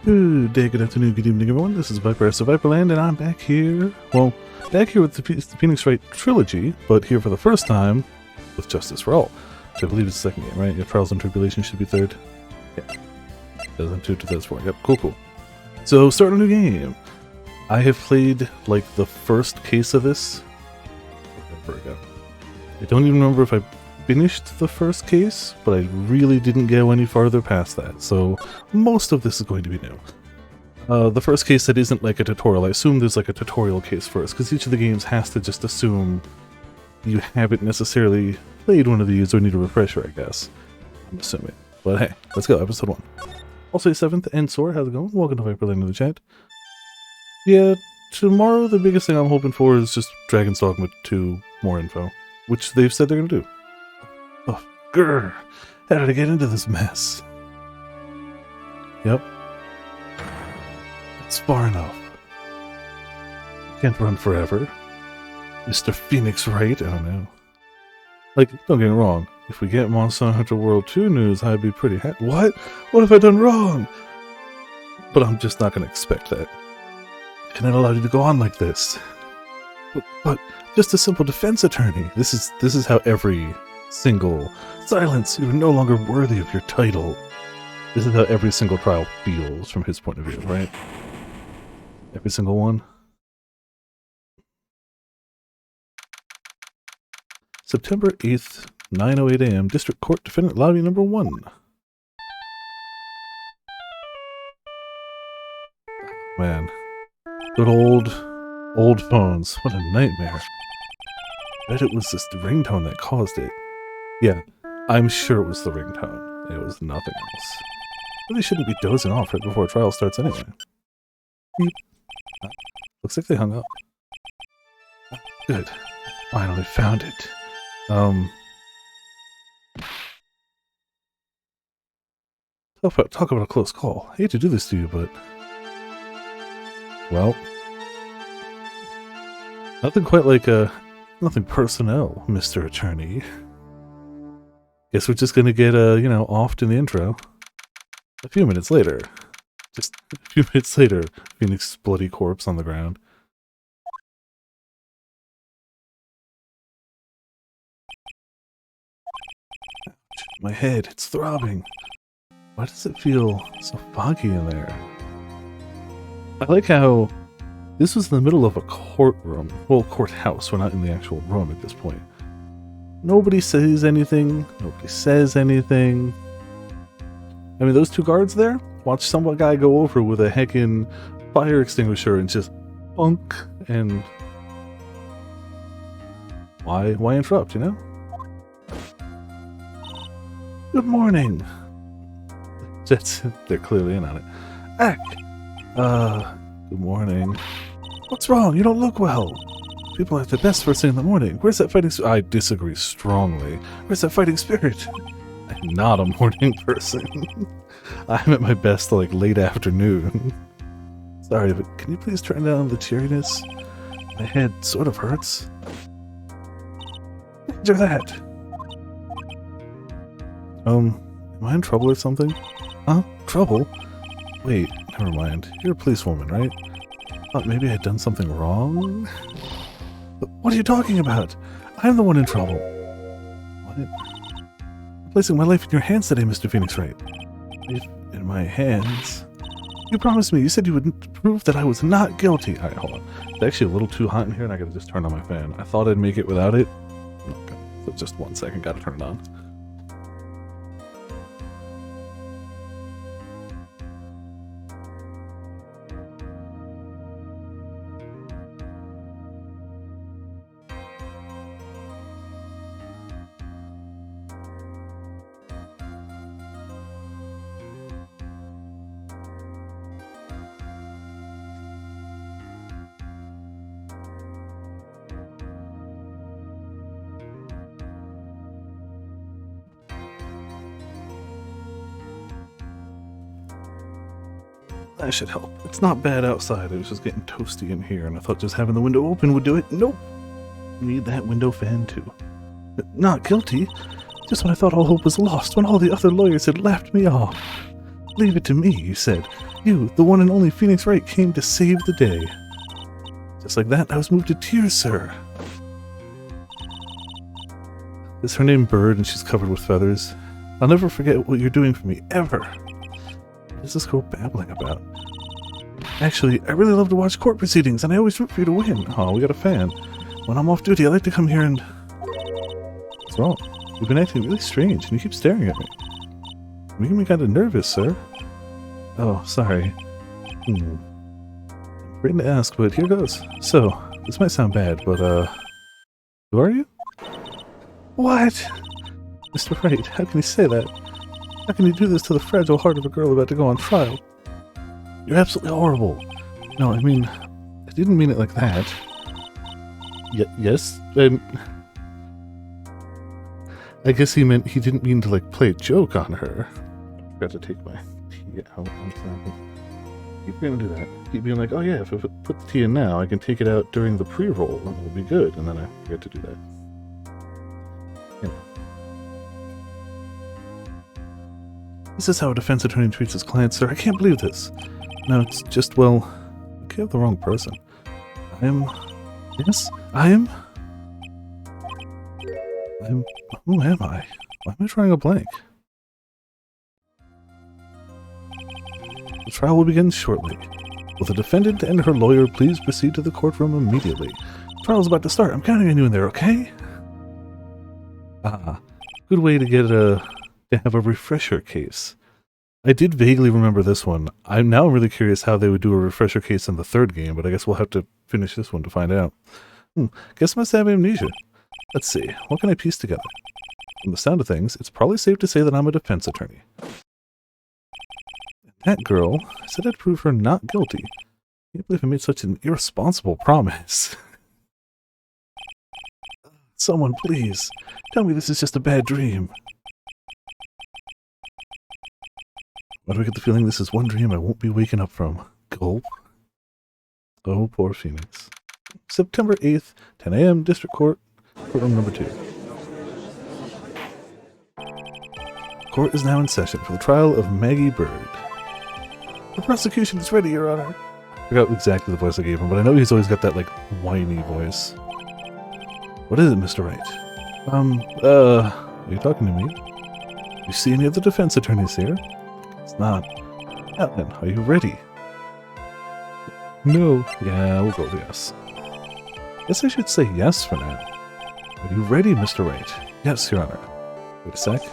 Good day, good afternoon, good evening, everyone. This is Viper of Viperland, and I'm back here. Well, back here with the Phoenix Wright trilogy, but here for the first time with Justice for All, which I believe is the second game, right? If Trials and Tribulation should be third. Yeah. 2002 to 2004. Yep, cool. So, starting a new game. I have played, like, the first case of this forever ago. I don't even remember if I finished the first case, but I really didn't go any farther past that, so most of this is going to be new. The first case that isn't like a tutorial, I assume there's like a tutorial case first, because each of the games has to just assume you haven't necessarily played one of these or need a refresher, I guess. I'm assuming. But hey, let's go, episode 1. Also, 7th and Soar, how's it going? Welcome to Viperland in the chat. Yeah, tomorrow the biggest thing I'm hoping for is just Dragon's Dogma 2 more info, which they've said they're going to do. Oh, grr. How did I get into this mess? Yep. It's far enough. Can't run forever. Mr. Phoenix Wright? I don't know. Like, don't get me wrong. If we get Monster Hunter World 2 news, I'd be pretty happy. What? What have I done wrong? But I'm just not going to expect that. I cannot allow you to go on like this. But just a simple defense attorney. This is how every single silence, you're no longer worthy of your title. This is how every single trial feels from his point of view, right? Every single one. September 8th, 9:08 a.m. District Court Defendant Lobby number 1. Man. Good old phones. What a nightmare. Bet it was just the ringtone that caused it. Yeah, I'm sure it was the ringtone. It was nothing else. Really shouldn't be dozing off right before trial starts anyway. Beep. Looks like they hung up. Good. Finally found it. Talk about a close call. I hate to do this to you, but... Well... Nothing quite like nothing personnel, Mr. Attorney. Guess we're just gonna get, offed in the intro. A few minutes later. Just a few minutes later, Phoenix's bloody corpse on the ground. My head, it's throbbing. Why does it feel so foggy in there? I like how this was in the middle of a courtroom. Well, courthouse. We're not in the actual room at this point. Nobody says anything. Nobody says anything. I mean, those two guards there, watch some guy go over with a heckin' fire extinguisher and just bunk and... Why interrupt, you know? Good morning. They're clearly in on it. Ack! Good morning. What's wrong? You don't look well. People are at their best first thing in the morning. Where's that fighting spirit? I disagree strongly. Where's that fighting spirit? I'm not a morning person. I'm at my best like late afternoon. Sorry, but can you please turn down the cheeriness? My head sort of hurts. Do that. Am I in trouble or something? Huh? Trouble? Wait, never mind. You're a policewoman, right? Thought maybe I'd done something wrong? But what are you talking about? I'm the one in trouble. What? I'm placing my life in your hands today, Mr. Phoenix Wright. Life in my hands? You promised me. You said you would prove that I was not guilty. Alright, hold on. It's actually a little too hot in here and I gotta just turn on my fan. I thought I'd make it without it. Okay. So just 1 second, gotta turn it on. That should help. It's not bad outside. It was just getting toasty in here, and I thought just having the window open would do it. Nope. Need that window fan too. Not guilty. Just when I thought all hope was lost, when all the other lawyers had laughed me off. Leave it to me, you said. You, the one and only Phoenix Wright, came to save the day. Just like that, I was moved to tears, sir. Is her name Bird and she's covered with feathers? I'll never forget what you're doing for me, ever. What is this girl babbling about? Actually, I really love to watch court proceedings, and I always root for you to win. Oh, we got a fan. When I'm off duty, I like to come here and... What's wrong? You've been acting really strange, and you keep staring at me. You're making me kind of nervous, sir. Oh, sorry. I'm afraid to ask, but here goes. So, this might sound bad, but, who are you? What? Mr. Wright, how can you say that? How can you do this to the fragile heart of a girl about to go on trial? You're absolutely horrible. No, I mean, I didn't mean it like that. Yes? I guess he meant he didn't mean to, like, play a joke on her. I forgot to take my tea out. Keep gonna do that. Keep being like, oh yeah, if I put the tea in now, I can take it out during the pre-roll and it'll be good. And then I forget to do that. Yeah. This is how a defense attorney treats his client, sir. I can't believe this. No, it's just, well, you have the wrong person. Yes, who am I? Why am I drawing a blank? The trial will begin shortly. Will the defendant and her lawyer please proceed to the courtroom immediately? The trial is about to start. I'm counting on you in there, okay? Ah, good way to have a refresher case. I did vaguely remember this one. I'm now really curious how they would do a refresher case in the third game, but I guess we'll have to finish this one to find out. Guess I must have amnesia. Let's see, what can I piece together? From the sound of things, it's probably safe to say that I'm a defense attorney. That girl said I'd prove her not guilty. I can't believe I made such an irresponsible promise. Someone, please, tell me this is just a bad dream. Why do I get the feeling this is one dream I won't be waking up from? Gulp. Oh, poor Phoenix. September 8th, 10 a.m., District Court, courtroom number 2. Court is now in session for the trial of Maggie Bird. The prosecution is ready, Your Honor. I forgot exactly the voice I gave him, but I know he's always got that, like, whiny voice. What is it, Mr. Wright? Are you talking to me? You see any of the defense attorneys here? It's not. Now then, are you ready? No. Yeah, we'll go with yes. Guess I should say yes for now. Are you ready, Mr. Wright? Yes, Your Honor. Wait a sec.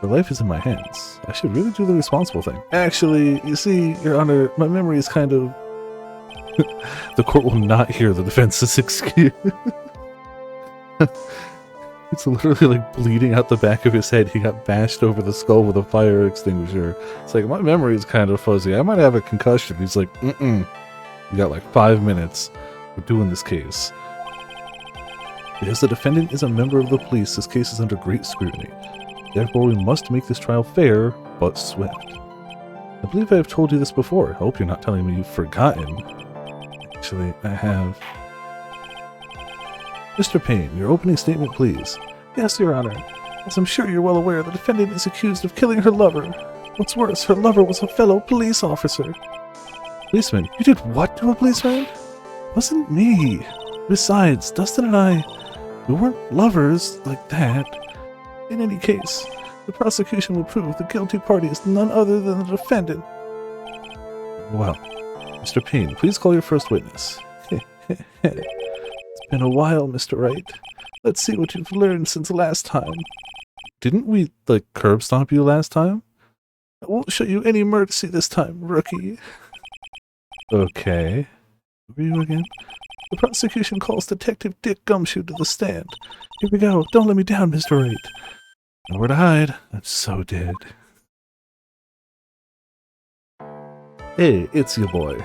Your life is in my hands. I should really do the responsible thing. Actually, you see, Your Honor, my memory is kind of... The court will not hear the defense's excuse. It's literally like bleeding out the back of his head. He got bashed over the skull with a fire extinguisher. It's like, my memory is kind of fuzzy. I might have a concussion. He's like, You got like 5 minutes. We're doing this case. Because the defendant is a member of the police, this case is under great scrutiny. Therefore, we must make this trial fair, but swift. I believe I have told you this before. I hope you're not telling me you've forgotten. Actually, I have. Mr. Payne, your opening statement, please. Yes, Your Honor. As I'm sure you're well aware, the defendant is accused of killing her lover. What's worse, her lover was a fellow police officer. Policeman? You did what to a policeman? Wasn't me. Besides, Dustin and I, we weren't lovers like that. In any case, the prosecution will prove the guilty party is none other than the defendant. Well, Mr. Payne, please call your first witness. It's been a while, Mr. Wright. Let's see what you've learned since last time. Didn't we, like, curb stomp you last time? I won't show you any mercy this time, rookie. Okay. Who are you again? The prosecution calls Detective Dick Gumshoe to the stand. Here we go. Don't let me down, Mr. Wright. Nowhere to hide. I'm so dead. Hey, it's your boy.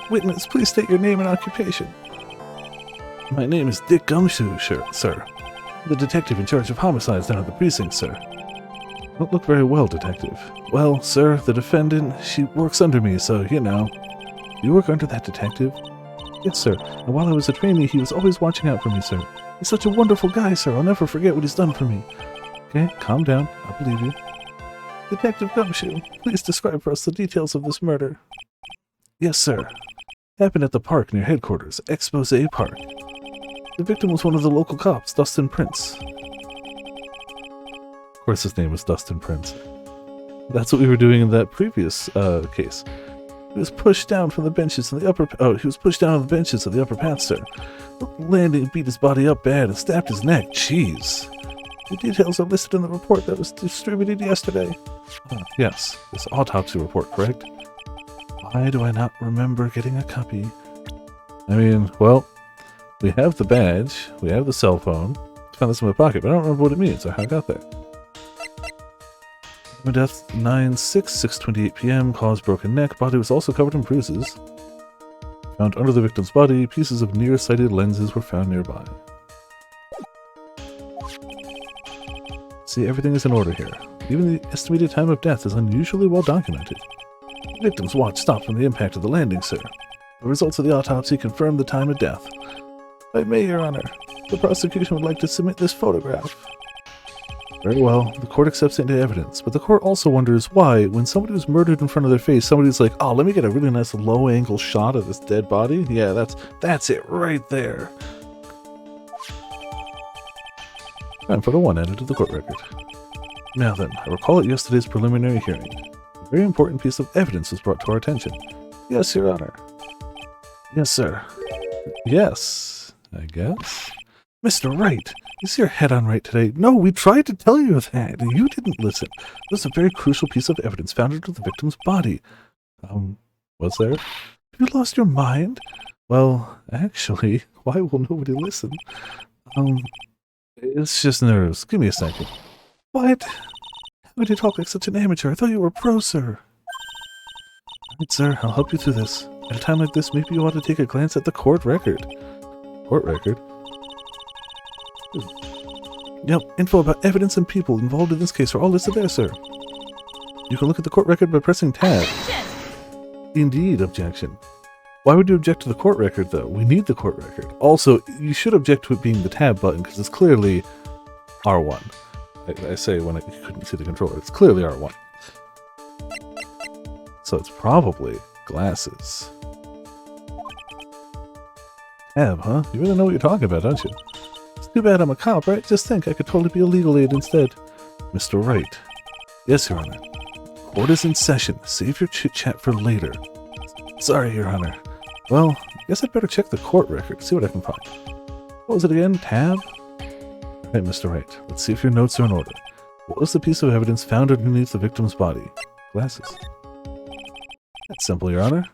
Witness, please state your name and occupation. My name is Dick Gumshoe, sir. The detective in charge of homicides down at the precinct, sir. Don't look very well, detective. Well, sir, the defendant, she works under me, so, you know. You work under that detective? Yes, sir. And while I was a trainee, he was always watching out for me, sir. He's such a wonderful guy, sir. I'll never forget what he's done for me. Okay, calm down. I believe you. Detective Gumshoe, please describe for us the details of this murder. Yes, sir. Happened at the park near headquarters, Expose Park. The victim was one of the local cops, Dustin Prince. Of course his name was Dustin Prince. That's what we were doing in that previous case. He was pushed down from the benches in the upper... Oh, he was pushed down on the benches of the upper path, sir. The landing beat his body up bad and stabbed his neck. Jeez. The details are listed in the report that was distributed yesterday. Yes, this autopsy report, correct? Why do I not remember getting a copy? I mean, well, we have the badge, we have the cell phone. I found this in my pocket, but I don't remember what it means or how I got there. Death 9/6/6:28 p.m. Cause broken neck. Body was also covered in bruises. Found under the victim's body, pieces of nearsighted lenses were found nearby. See, everything is in order here. Even the estimated time of death is unusually well documented. The victim's watch stopped from the impact of the landing, sir. The results of the autopsy confirm the time of death. If I may, Your Honor, the prosecution would like to submit this photograph. Very well, the court accepts it into evidence, but the court also wonders why, when somebody was murdered in front of their face, somebody's like, oh, let me get a really nice low-angle shot of this dead body? Yeah, that's it right there. Time for the one added to the court record. Now then, I recall at yesterday's preliminary hearing. A very important piece of evidence was brought to our attention. Yes, Your Honor. Yes, sir. Yes, I guess. Mr. Wright, is your head on right today? No, we tried to tell you that, and you didn't listen. This is a very crucial piece of evidence found under the victim's body. Was there? Have you lost your mind? Well, actually, why will nobody listen? It's just nerves. Give me a second. What? How could you talk like such an amateur? I thought you were a pro, sir. Alright, sir, I'll help you through this. At a time like this, maybe you ought to take a glance at the court record. Court record? Yep, info about evidence and people involved in this case are all listed there, sir. You can look at the court record by pressing tab. Objection. Indeed, objection. Why would you object to the court record, though? We need the court record. Also, you should object to it being the tab button, because it's clearly R1. I say when I couldn't see the controller. It's clearly R1. So it's probably glasses. Tab, huh? You really know what you're talking about, don't you? It's too bad I'm a cop, right? Just think, I could totally be a legal aid instead. Mr. Wright. Yes, Your Honor. Court is in session. Save your chit-chat for later. Sorry, Your Honor. Well, I guess I'd better check the court record, see what I can find. What was it again? Tab? Alright, Mr. Wright. Let's see if your notes are in order. What was the piece of evidence found underneath the victim's body? Glasses. That's simple, Your Honor.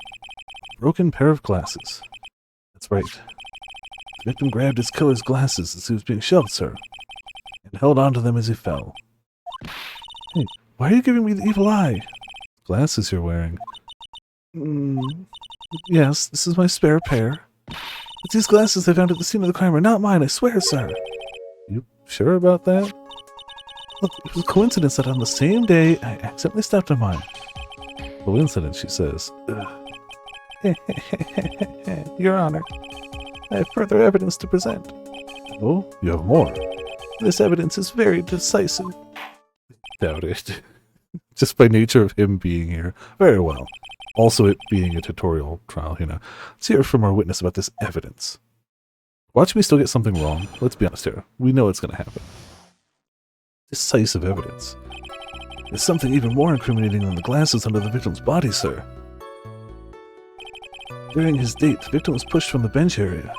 Broken pair of glasses. That's right. The victim grabbed his killer's glasses as he was being shoved, sir, and held onto them as he fell. Hey, why are you giving me the evil eye? Glasses you're wearing. Yes, this is my spare pair. But these glasses I found at the scene of the crime are not mine, I swear, sir. You sure about that? Look, it was a coincidence that on the same day I accidentally stepped on mine. Coincidence, she says. Your Honor, I have further evidence to present. Oh, you have more? This evidence is very decisive. Doubt it. Just by nature of him being here. Very well. Also it being a tutorial trial, you know. Let's hear from our witness about this evidence. Watch me still get something wrong. Let's be honest here. We know it's going to happen. Decisive evidence. There's something even more incriminating than the glasses under the victim's body, sir. During his date, the victim was pushed from the bench area.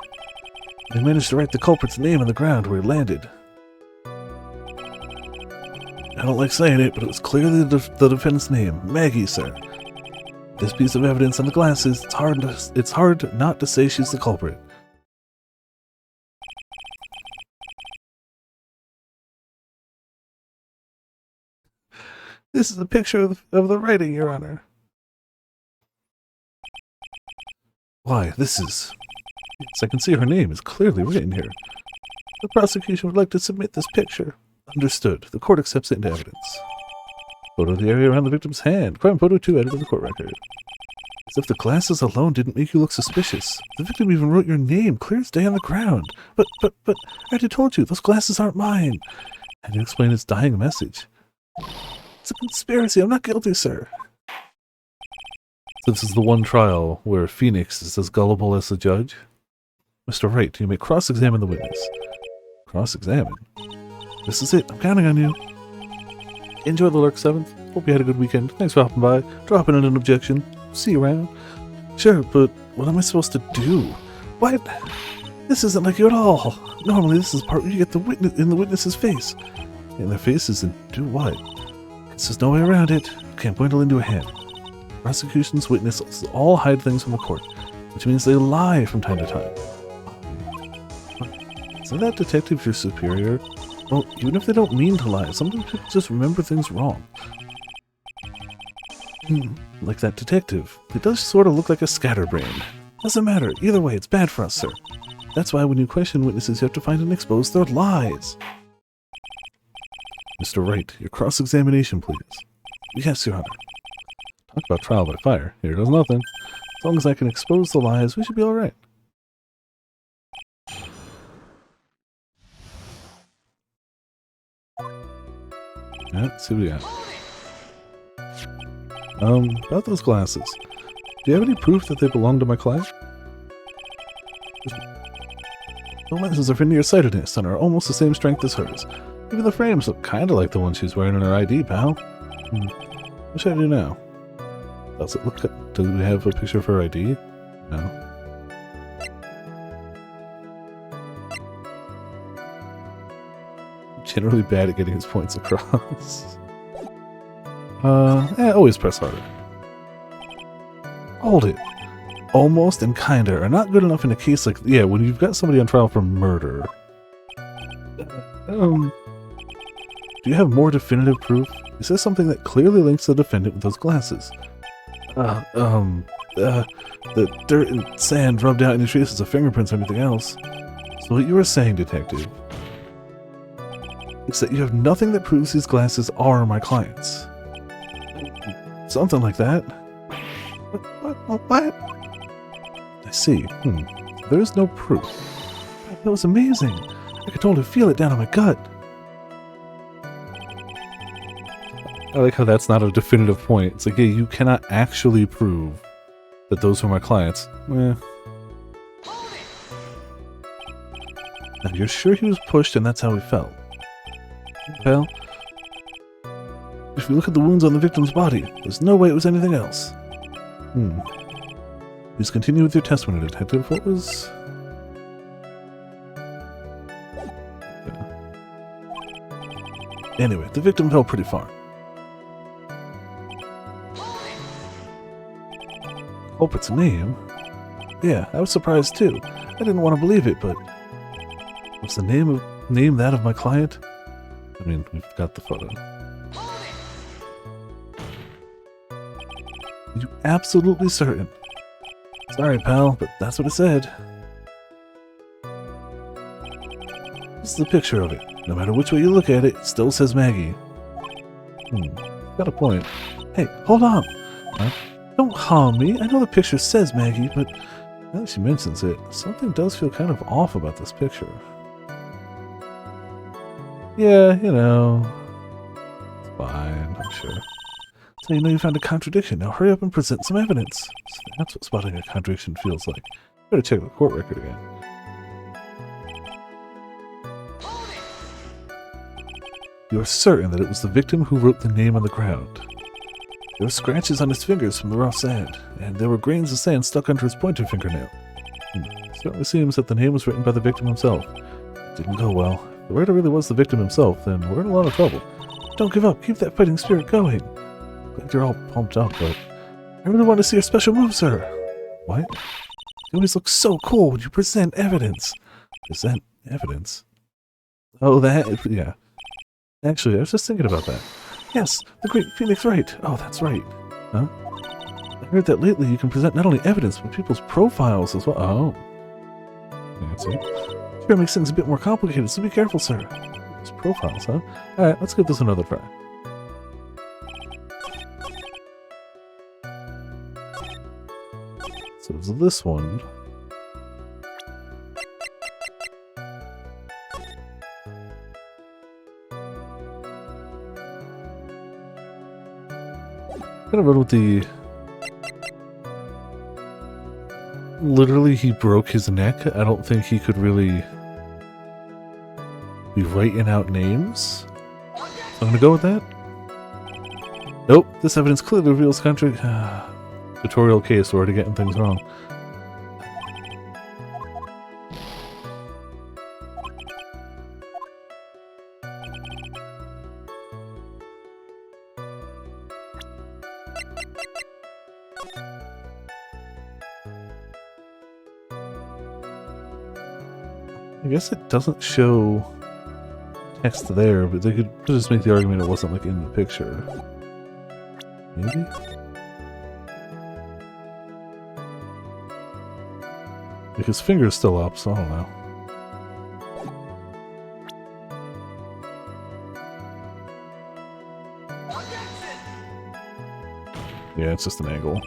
They managed to write the culprit's name on the ground where he landed. I don't like saying it, but it was clearly the defendant's name, Maggie, sir. This piece of evidence on the glasses, it's hard not to say she's the culprit. This is a picture of the writing, Your Honor. Why, this is... Yes, I can see her name is clearly written here. The prosecution would like to submit this picture. Understood. The court accepts it into evidence. Photo of the area around the victim's hand. Crime photo 2 added to the court record. As if the glasses alone didn't make you look suspicious. The victim even wrote your name clear as day on the ground. But, I already told you, those glasses aren't mine. And you explain its dying message. It's a conspiracy. I'm not guilty, sir. This is the one trial where Phoenix is as gullible as the judge. Mr. Wright, you may cross-examine the witness. Cross-examine? This is it. I'm counting on you. Enjoy the Lurk 7th. Hope you had a good weekend. Thanks for hopping by. Dropping in an objection. See you around. Sure, but what am I supposed to do? What? This isn't like you at all. Normally, this is the part where you get the witness in the witness's face. In their faces and do what? Guess there's no way around it. Can't point a into a hand. Prosecution's witnesses all hide things from the court, which means they lie from time to time. Isn't that detective your superior? Well, even if they don't mean to lie, sometimes people just remember things wrong. Like that detective. It does sort of look like a scatterbrain. Doesn't matter. Either way, it's bad for us, sir. That's why when you question witnesses, you have to find and expose their lies. Mr. Wright, your cross-examination, please. Yes, Your Honor. Talk about trial by fire. Here goes nothing. As long as I can expose the lies, we should be alright. Let's see what we got. About those glasses. Do you have any proof that they belong to my client? The lenses are for nearsightedness and are almost the same strength as hers. Even the frames look kinda like the one she's wearing in her ID, pal. What should I do now? Does it look... Do we have a picture of her ID? No. Generally bad at getting his points across. Always press harder. Hold it. Almost and kinda are not good enough in a case like... Yeah, when you've got somebody on trial for murder. Do you have more definitive proof? Is this something that clearly links the defendant with those glasses? The dirt and sand rubbed out any traces of fingerprints or anything else. So what you were saying, detective, is that you have nothing that proves these glasses are my client's. Something like that. What? I see. There is no proof. That was amazing. I could totally feel it down in my gut. I like how that's not a definitive point. It's like, yeah, you cannot actually prove that those were my clients. Now, you're sure he was pushed and that's how he fell? Well, if we look at the wounds on the victim's body, there's no way it was anything else. Please continue with your testimony, detective. What was... Anyway, the victim fell pretty far. Culprit's name? Yeah, I was surprised too. I didn't want to believe it, but... Was the name that of my client? I mean, we've got the photo. Are you absolutely certain? Sorry, pal, but that's what it said. This is a picture of it. No matter which way you look at it, it still says Maggie. Got a point. Hey, hold on! Huh? Don't harm me. I know the picture says Maggie, but now that she mentions it, something does feel kind of off about this picture. Yeah, you know, it's fine, I'm sure. So you know you found a contradiction. Now hurry up and present some evidence. So that's what spotting a contradiction feels like. Better check the court record again. You are certain that it was the victim who wrote the name on the ground. There were scratches on his fingers from the rough sand, and there were grains of sand stuck under his pointer fingernail. Certainly seems that the name was written by the victim himself. It didn't go well. If the writer really was the victim himself, then we're in a lot of trouble. Don't give up. Keep that fighting spirit going. Glad you're all pumped up, but I really want to see your special move, sir. What? You always look so cool when you present evidence. Present evidence? Oh, that? Yeah. Actually, I was just thinking about that. Yes, the great Phoenix Wright. Oh, that's right. Huh? I heard that lately you can present not only evidence, but people's profiles as well. Oh. That's it. Sure makes things a bit more complicated, so be careful, sir. People's profiles, huh? Alright, let's give this another try. So it's this one. gonna run with the... Literally, he broke his neck. I don't think he could really be writing out names. So I'm gonna go with that. Nope, this evidence clearly reveals country... tutorial case, we're already getting things wrong. I guess it doesn't show text there, but they could just make the argument it wasn't like in the picture. Maybe? Like his finger's still up, so I don't know. Yeah, it's just an angle.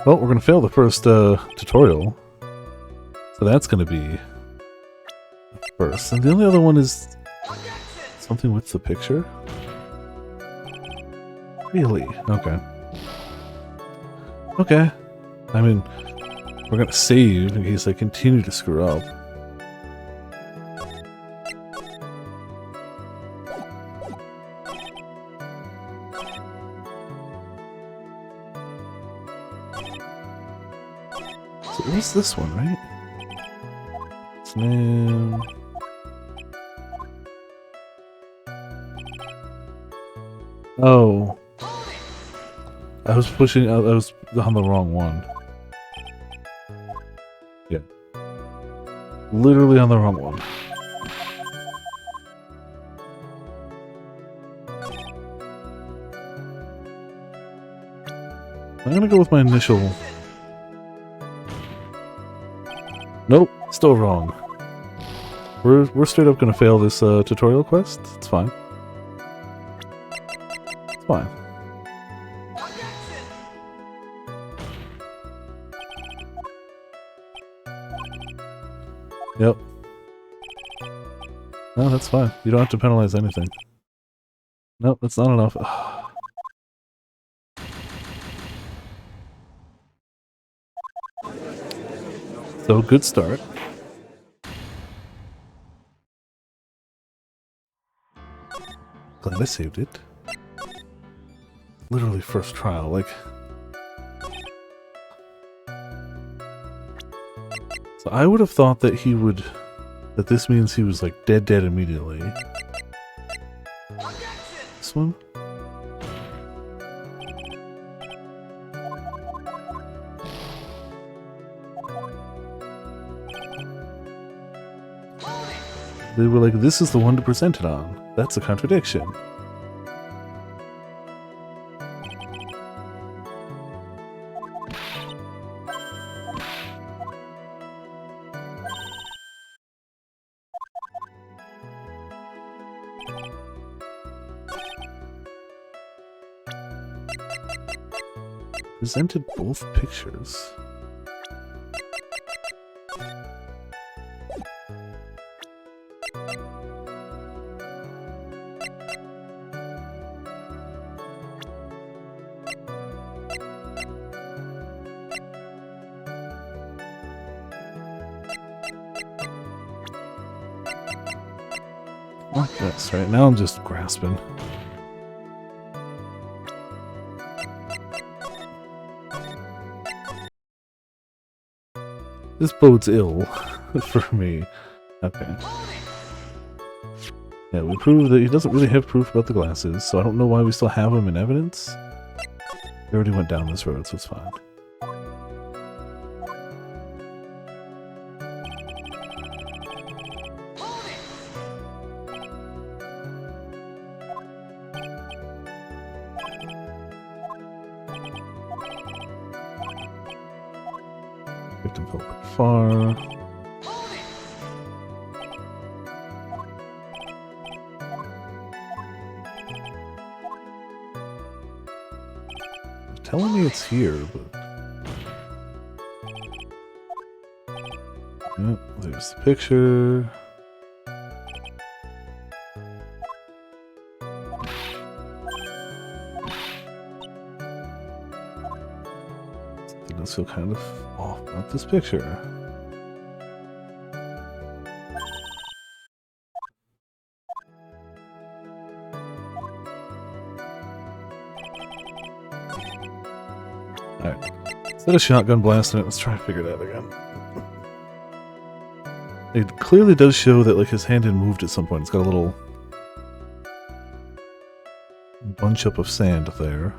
Well, we're going to fail the first tutorial. So that's going to be first. And the only other one is something with the picture? Really? Okay. Okay. I mean, we're going to save in case I continue to screw up. So it was this one, right? Its name... Oh. I was pushing... I was on the wrong one. Yeah. Literally on the wrong one. I'm gonna go with my initial... Nope, still wrong. We're straight up gonna fail this tutorial quest. It's fine. It's fine. Yep. No, that's fine. You don't have to penalize anything. Nope, that's not enough. So, good start. Glad I saved it. Literally first trial, like... So I would have thought that he would... That this means he was like dead immediately. This one? They were like, this is the one to present it on. That's a contradiction. Presented both pictures. Oh, that's right. Now I'm just grasping. This bodes ill for me. Okay. Yeah, we proved that he doesn't really have proof about the glasses, so I don't know why we still have him in evidence. We already went down this road, so it's fine. Victim fell quite far. It's telling me it's here, but... Yep, there's the picture. It does feel kind of off about this picture. Alright. Instead of shotgun blasting it, let's try and figure it out again. It clearly does show that like his hand had moved at some point. It's got a little bunch up of sand there.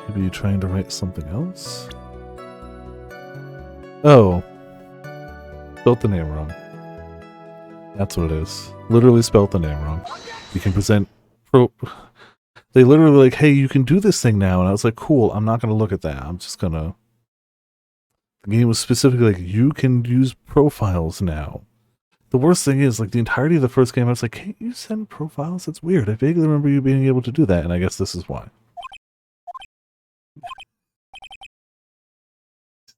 Maybe you're trying to write something else? Oh. Spelled the name wrong. That's what it is. Literally spelled the name wrong. You can present... They literally were like, hey, you can do this thing now. And I was like, cool, I'm not going to look at that. I'm just going to... The game was specifically like, you can use profiles now. The worst thing is, like, the entirety of the first game, I was like, can't you send profiles? That's weird. I vaguely remember you being able to do that, and I guess this is why.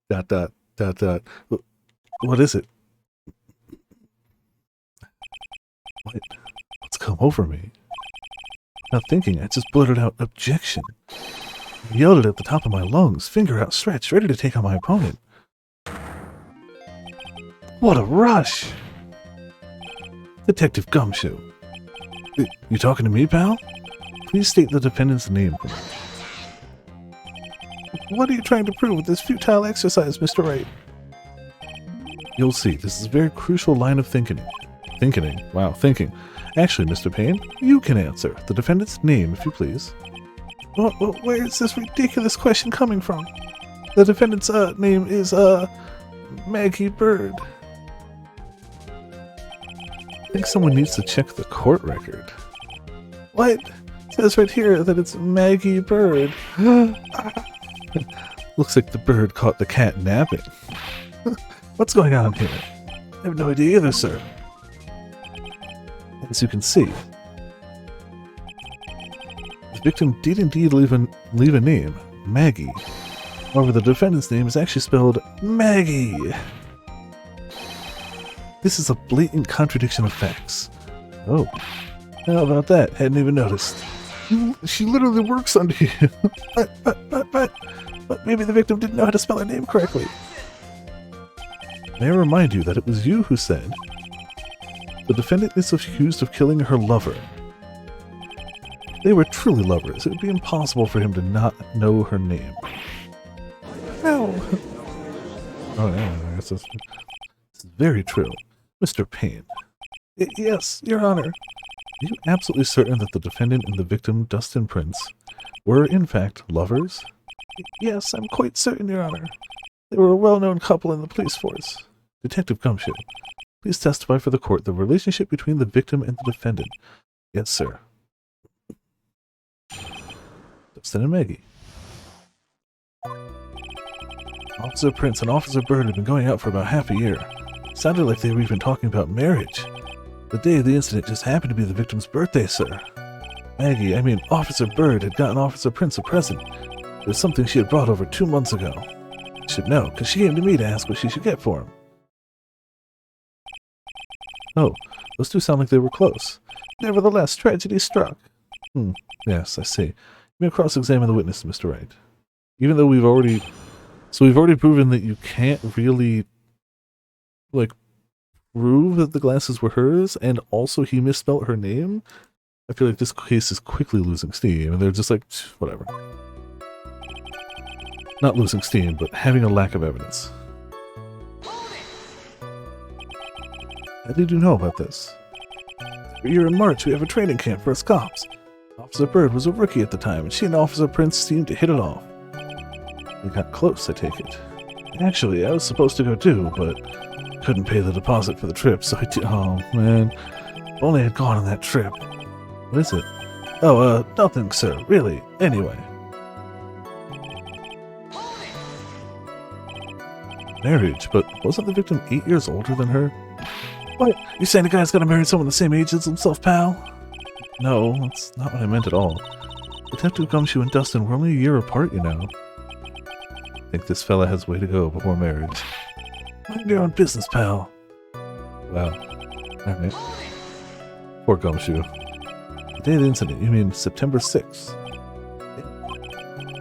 Dot, dot, dot, dot. What is it? What's come over me? Not thinking, I just blurted out, objection. I yelled it at the top of my lungs, finger outstretched, ready to take on my opponent. What a rush! Detective Gumshoe. You talking to me, pal? Please state the defendant's name for me. What are you trying to prove with this futile exercise, Mr. Wright? You'll see, this is a very crucial line of thinking. Wow, thinking. Actually, Mr. Payne, you can answer. The defendant's name, if you please. Well, where is this ridiculous question coming from? The defendant's name is, Maggie Bird. I think someone needs to check the court record. What? It says right here that it's Maggie Bird. Looks like the bird caught the cat napping. What's going on here? I have no idea either, sir. As you can see, the victim did indeed leave a name, Maggie. However, the defendant's name is actually spelled Maggie. This is a blatant contradiction of facts. Oh, how about that? Hadn't even noticed. She literally works under you. But maybe the victim didn't know how to spell her name correctly. May I remind you that it was you who said, the defendant is accused of killing her lover. If they were truly lovers, it would be impossible for him to not know her name. No. Oh yeah, I guess this is very true. Mr. Payne. Yes, Your Honor. Are you absolutely certain that the defendant and the victim, Dustin Prince, were in fact lovers? Yes, I'm quite certain, Your Honor. They were a well-known couple in the police force. Detective Gumshoe, please testify for the court the relationship between the victim and the defendant. Yes, sir. Dustin and Maggie. Officer Prince and Officer Bird had been going out for about half a year. Sounded like they were even talking about marriage. The day of the incident just happened to be the victim's birthday, sir. Officer Bird had gotten Officer Prince a present. It was something she had brought over 2 months ago. I should know, because she came to me to ask what she should get for him. Oh, those two sound like they were close. Nevertheless, tragedy struck. Yes, I see. You may cross-examine the witness, Mr. Wright. Even though we've already proven that you can't really, like, prove that the glasses were hers, and also he misspelled her name, I feel like this case is quickly losing steam, and they're just like, whatever. Not losing steam, but having a lack of evidence. How did you know about this? Every year in March, we have a training camp for us cops. Officer Bird was a rookie at the time, and she and Officer Prince seemed to hit it off. We got close, I take it. Actually, I was supposed to go too, but couldn't pay the deposit for the trip, so oh, man. If only I had gone on that trip. What is it? Oh, nothing, sir, really. Anyway. Marriage, but wasn't the victim 8 years older than her? What? You saying the guy's gonna marry someone the same age as himself, pal? No, that's not what I meant at all. Detective Gumshoe and Dustin were only a year apart, you know. I think this fella has way to go before marriage. Mind your own business, pal. Wow. Alright. Poor Gumshoe. The day of the incident, you mean September 6th.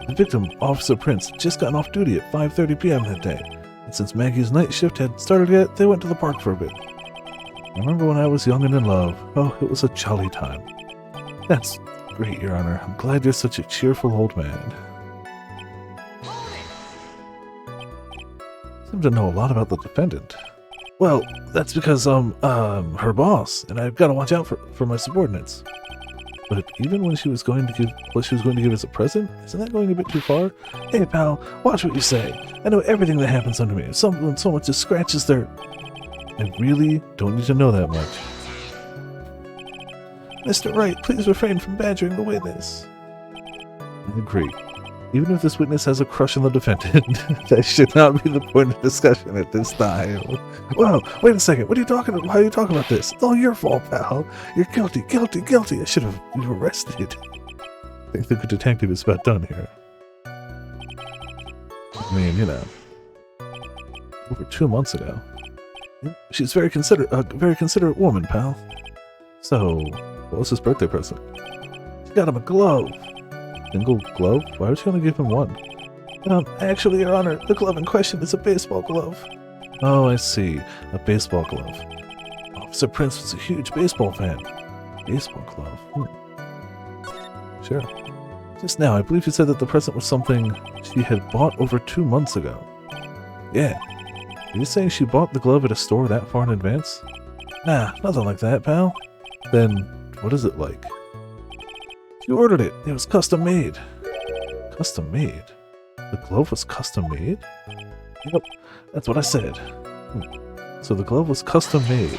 The victim, Officer Prince, had just gotten off duty at 5:30 p.m. that day. And since Maggie's night shift had started yet, they went to the park for a bit. I remember when I was young and in love. Oh, it was a jolly time. That's great, Your Honor. I'm glad you're such a cheerful old man. Seem to know a lot about the defendant. Well, that's because, her boss, and I've got to watch out for my subordinates. But even when she was going to give what she was going to give as a present, isn't that going a bit too far? Hey, pal, watch what you say. I know everything that happens under me. If someone so much as scratches their... I really don't need to know that much. Mr. Wright, please refrain from badgering the witness. I agree. Even if this witness has a crush on the defendant, that should not be the point of discussion at this time. Whoa, wait a second. What are you talking about? How are you talking about this? It's all your fault, pal. You're guilty, guilty, guilty. I should have you arrested. I think the good detective is about done here. I mean, you know, over 2 months ago. She's a very considerate woman, pal. So, what was his birthday present? She got him a glove. Single glove? Why would she only give him one? Actually, Your Honor, the glove in question is a baseball glove. Oh, I see. A baseball glove. Officer Prince was a huge baseball fan. Baseball glove? Sure. Just now, I believe you said that the present was something she had bought over 2 months ago. Yeah. Are you saying she bought the glove at a store that far in advance? Nah, nothing like that, pal. Then, what is it like? You ordered it. It was custom made. Custom made? The glove was custom made? Yep, that's what I said. So the glove was custom made.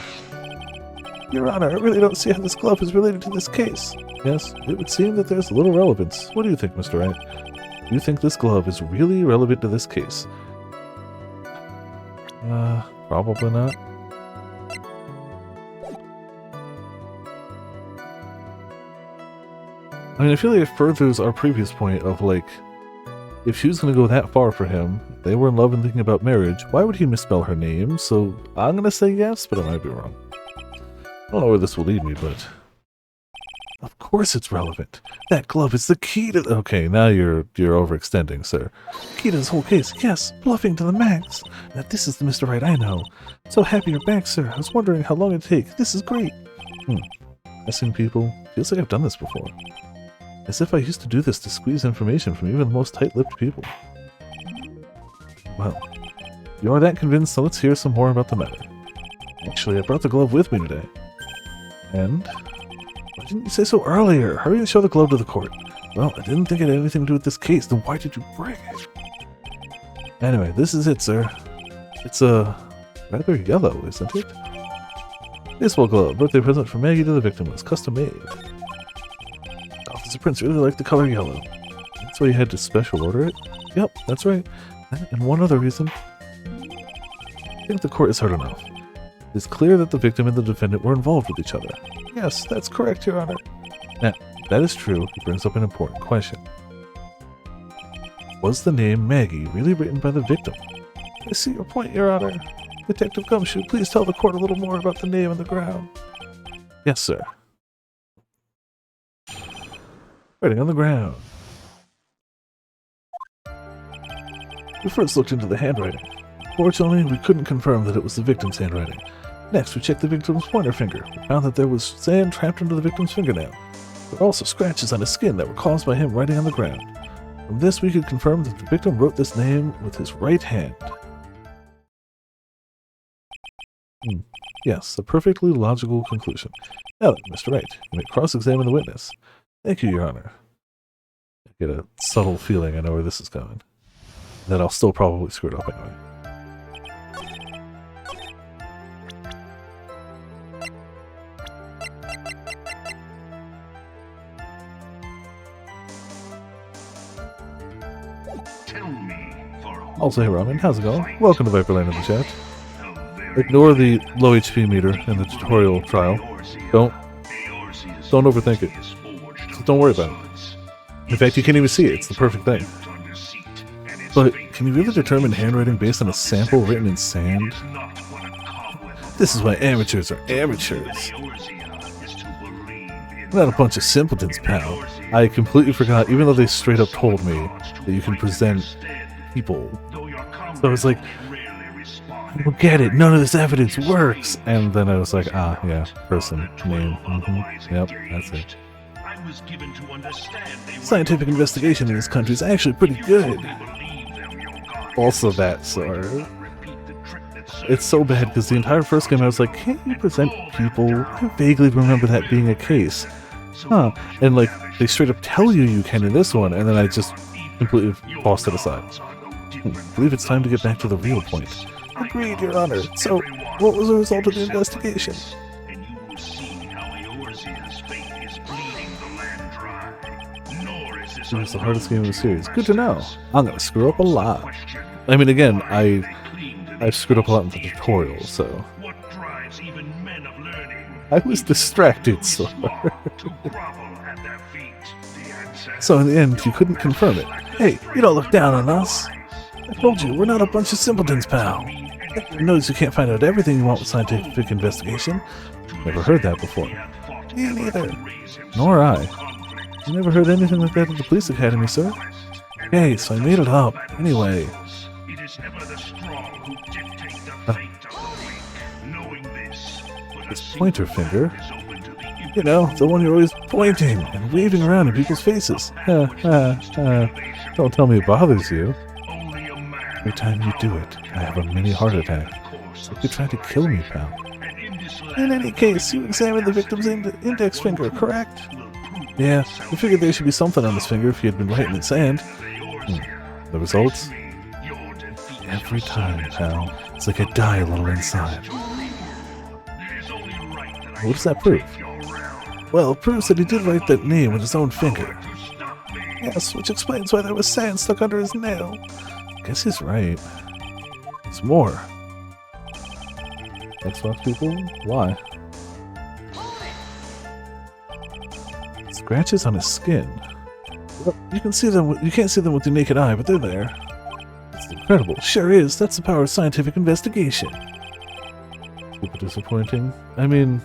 Your Honor, I really don't see how this glove is related to this case. Yes, it would seem that there's little relevance. What do you think, Mr. Wright? Do you think this glove is really relevant to this case? Probably not. I mean, I feel like it furthers our previous point of, like, if she was going to go that far for him, they were in love and thinking about marriage, why would he misspell her name? So I'm going to say yes, but I might be wrong. I don't know where this will lead me, but... Of course it's relevant. That glove is the key to... Okay, now you're overextending, sir. Key to this whole case. Yes, bluffing to the max. Now this is the Mr. Wright I know. So happy you're back, sir. I was wondering how long it'd take. This is great. Missing people. Feels like I've done this before. As if I used to do this to squeeze information from even the most tight-lipped people. Well, you are that convinced, so let's hear some more about the matter. Actually, I brought the glove with me today. And? Why didn't you say so earlier? Hurry and show the glove to the court. Well, I didn't think it had anything to do with this case, then why did you bring it? Anyway, this is it, sir. It's, rather yellow, isn't it? Baseball glove, birthday present from Maggie to the victim, was custom made. Officer Prince really liked the color yellow. That's why you had to special order it? Yep, that's right. And one other reason. I think the court has heard enough. It is clear that the victim and the defendant were involved with each other. Yes, that's correct, Your Honor. Now, if that is true, it brings up an important question. Was the name Maggie really written by the victim? I see your point, Your Honor. Detective Gumshoe, please tell the court a little more about the name on the ground. Yes, sir. Writing on the ground. We first looked into the handwriting. Fortunately, we couldn't confirm that it was the victim's handwriting. Next, we checked the victim's pointer finger. We found that there was sand trapped under the victim's fingernail. There were also scratches on his skin that were caused by him writing on the ground. From this, we could confirm that the victim wrote this name with his right hand. Yes, a perfectly logical conclusion. Now then, Mr. Wright, you may cross-examine the witness. Thank you, Your Honor. I get a subtle feeling I know where this is going. That I'll still probably screw it up anyway. Also, hey Ramen, how's it going? Welcome to Viperland in the chat. Ignore the low HP meter in the tutorial trial. Don't overthink it. So don't worry about it. In fact, you can't even see it. It's the perfect thing. But can you really determine handwriting based on a sample written in sand? This is why amateurs are amateurs. We're not a bunch of simpletons, pal. I completely forgot, even though they straight up told me that you can present people. So I was like, I don't get it, none of this evidence works! And then I was like, ah, yeah, person, name, yep, that's it. Scientific investigation in this country is actually pretty good. Also that, sir. It's so bad because the entire first game I was like, can't you present people? I vaguely remember that being a case. Huh. And like, they straight up tell you you can in this one, and then I just completely tossed it aside. I believe it's time to get back to the real point. Agreed, Your Honor. So, what was the result of the investigation? It was the hardest game of the series. Good to know. I'm gonna screw up a lot. I mean, again, I've screwed up a lot in the tutorial, so... I was distracted, sir. So in the end, you couldn't confirm it. Hey, you don't look down on us. I told you, we're not a bunch of simpletons, pal. You notice you can't find out everything you want with scientific investigation. Never heard that before. Me neither. Nor I. You never heard anything like that at the police academy, sir? Okay, so I made it up. Anyway. This pointer finger. You know, the one you're always pointing and waving around in people's faces. Don't tell me it bothers you. Every time you do it, I have a mini heart attack. It's like you're trying to kill me, pal. In any case, you examined the victim's index finger, correct? Yeah, I figured there should be something on this finger if you had been writing in sand. The results? Every time, pal. It's like I die a little inside. What does that prove? Well, it proves that he did write that name with his own finger. Yes, which explains why there was sand stuck under his nail. Guess he's right. There's more. Xbox people? Why? Scratches on his skin. Well, you can see them. You can't see them with your naked eye, but they're there. It's incredible. Sure is. That's the power of scientific investigation. Super disappointing. I mean,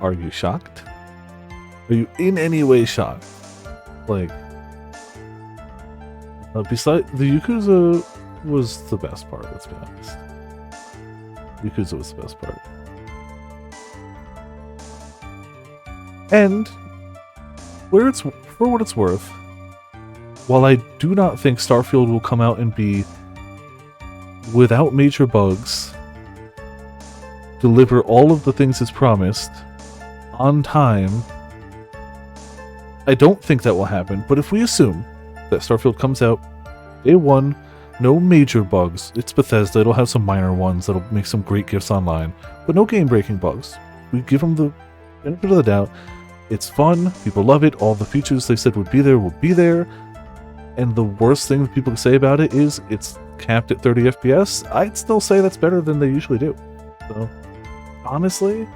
are you shocked? Are you in any way shocked? Like, besides the Yakuza was the best part. Let's be honest. Yakuza was the best part. And for what it's worth, while I do not think Starfield will come out and be without major bugs, deliver all of the things it's promised on time, I don't think that will happen. But if we assume that Starfield comes out day one, no major bugs, it's Bethesda, it'll have some minor ones that'll make some great gifts online, but no game-breaking bugs. We give them the benefit of the doubt. It's fun, people love it, all the features they said would be there will be there, and the worst thing that people can say about it is it's capped at 30 FPS. I'd still say that's better than they usually do. So, honestly,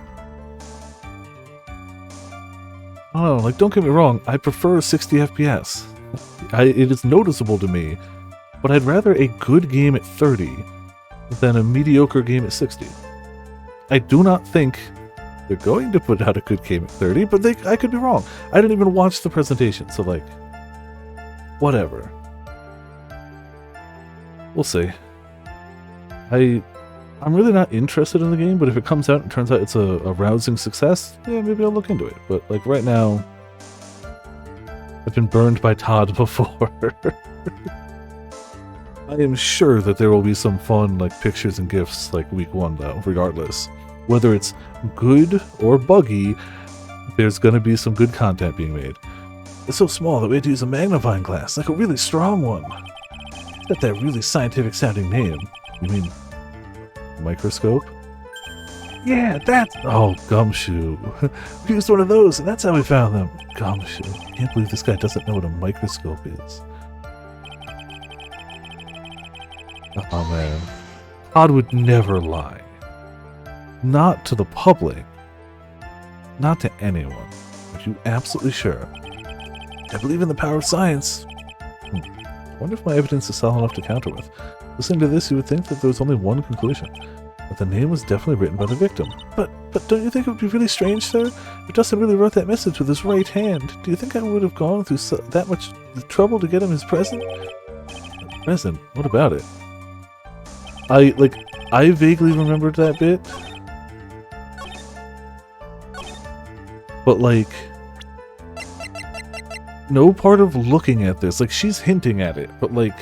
I don't know, like, don't get me wrong, I prefer 60 FPS. It is noticeable to me, but I'd rather a good game at 30 than a mediocre game at 60. I do not think they're going to put out a good game at 30, but I could be wrong. I didn't even watch the presentation, so like, whatever. We'll see. I'm really not interested in the game, but if it comes out and turns out it's a rousing success, yeah, maybe I'll look into it. But like right now, I've been burned by Todd before. I am sure that there will be some fun like pictures and GIFs like week one though, regardless. Whether it's good or buggy, there's gonna be some good content being made. It's so small that we had to use a magnifying glass, like a really strong one. It's got that really scientific sounding name. You mean microscope? Yeah, that's... Oh, Gumshoe. We used one of those, and that's how we found them. Gumshoe. I can't believe this guy doesn't know what a microscope is. Oh, man. Todd would never lie. Not to the public. Not to anyone. Are you absolutely sure? I believe in the power of science. Wonder if my evidence is solid enough to counter with. Listening to this, you would think that there was only one conclusion. That the name was definitely written by the victim. But don't you think it would be really strange, sir? If Justin really wrote that message with his right hand, do you think I would have gone through that much trouble to get him his present? Present? What about it? I vaguely remembered that bit. But, like, no part of looking at this, like, she's hinting at it, but, like,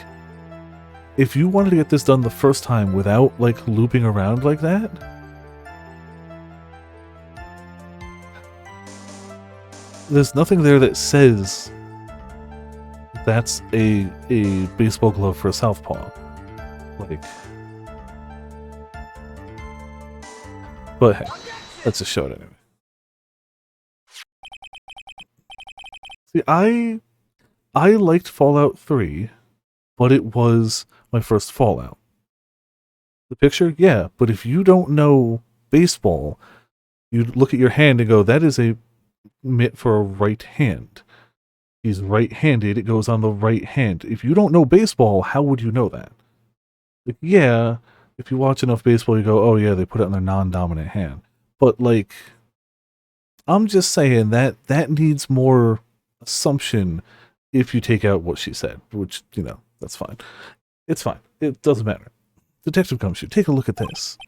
if you wanted to get this done the first time without, like, looping around like that, there's nothing there that says that's a baseball glove for a southpaw. Like, but hey, let's just show it anyway. See, I liked Fallout 3, but it was my first Fallout. The picture, yeah, but if you don't know baseball, you look at your hand and go, that is a mitt for a right hand. He's right-handed, it goes on the right hand. If you don't know baseball, how would you know that? Like, yeah, if you watch enough baseball, you go, oh yeah, they put it on their non-dominant hand. But, like, I'm just saying that needs more assumption if you take out what she said, which, you know, that's fine. It's fine. It doesn't matter. Detective Gumshoe, take a look at this.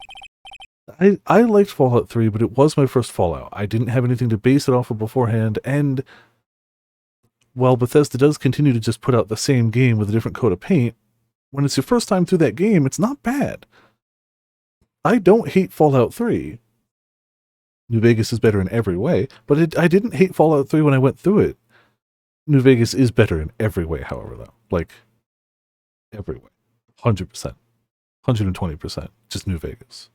I liked Fallout 3, but it was my first Fallout. I didn't have anything to base it off of beforehand, and while Bethesda does continue to just put out the same game with a different coat of paint, when it's your first time through that game, it's not bad. I don't hate Fallout 3. New Vegas is better in every way, but I didn't hate Fallout 3 when I went through it. New Vegas is better in every way, however, though. Like, every way. 100%. 120%. Just New Vegas.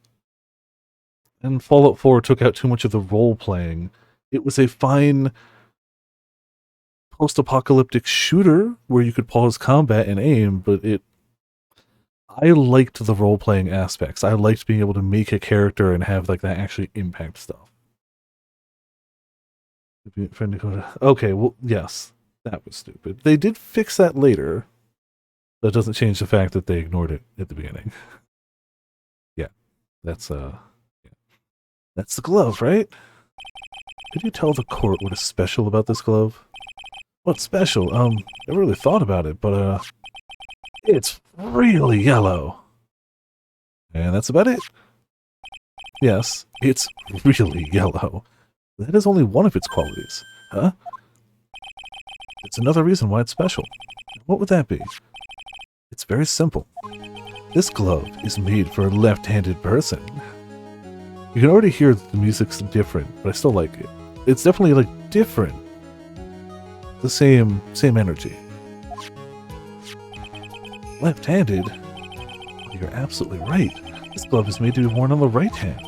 And Fallout 4 took out too much of the role-playing. It was a fine post-apocalyptic shooter where you could pause combat and aim, but I liked the role-playing aspects. I liked being able to make a character and have, like, that actually impact stuff. Okay, well, yes. That was stupid. They did fix that later. That doesn't change the fact that they ignored it at the beginning. Yeah. That's the glove, right? Could you tell the court what is special about this glove? What's special? Never really thought about it, but, it's really yellow. And that's about it. Yes, it's really yellow. That is only one of its qualities. Huh? It's another reason why it's special. What would that be? It's very simple. This glove is made for a left-handed person. You can already hear that the music's different, but I still like it. It's definitely, like, different. The same energy. Left-handed? You're absolutely right. This glove is made to be worn on the right hand.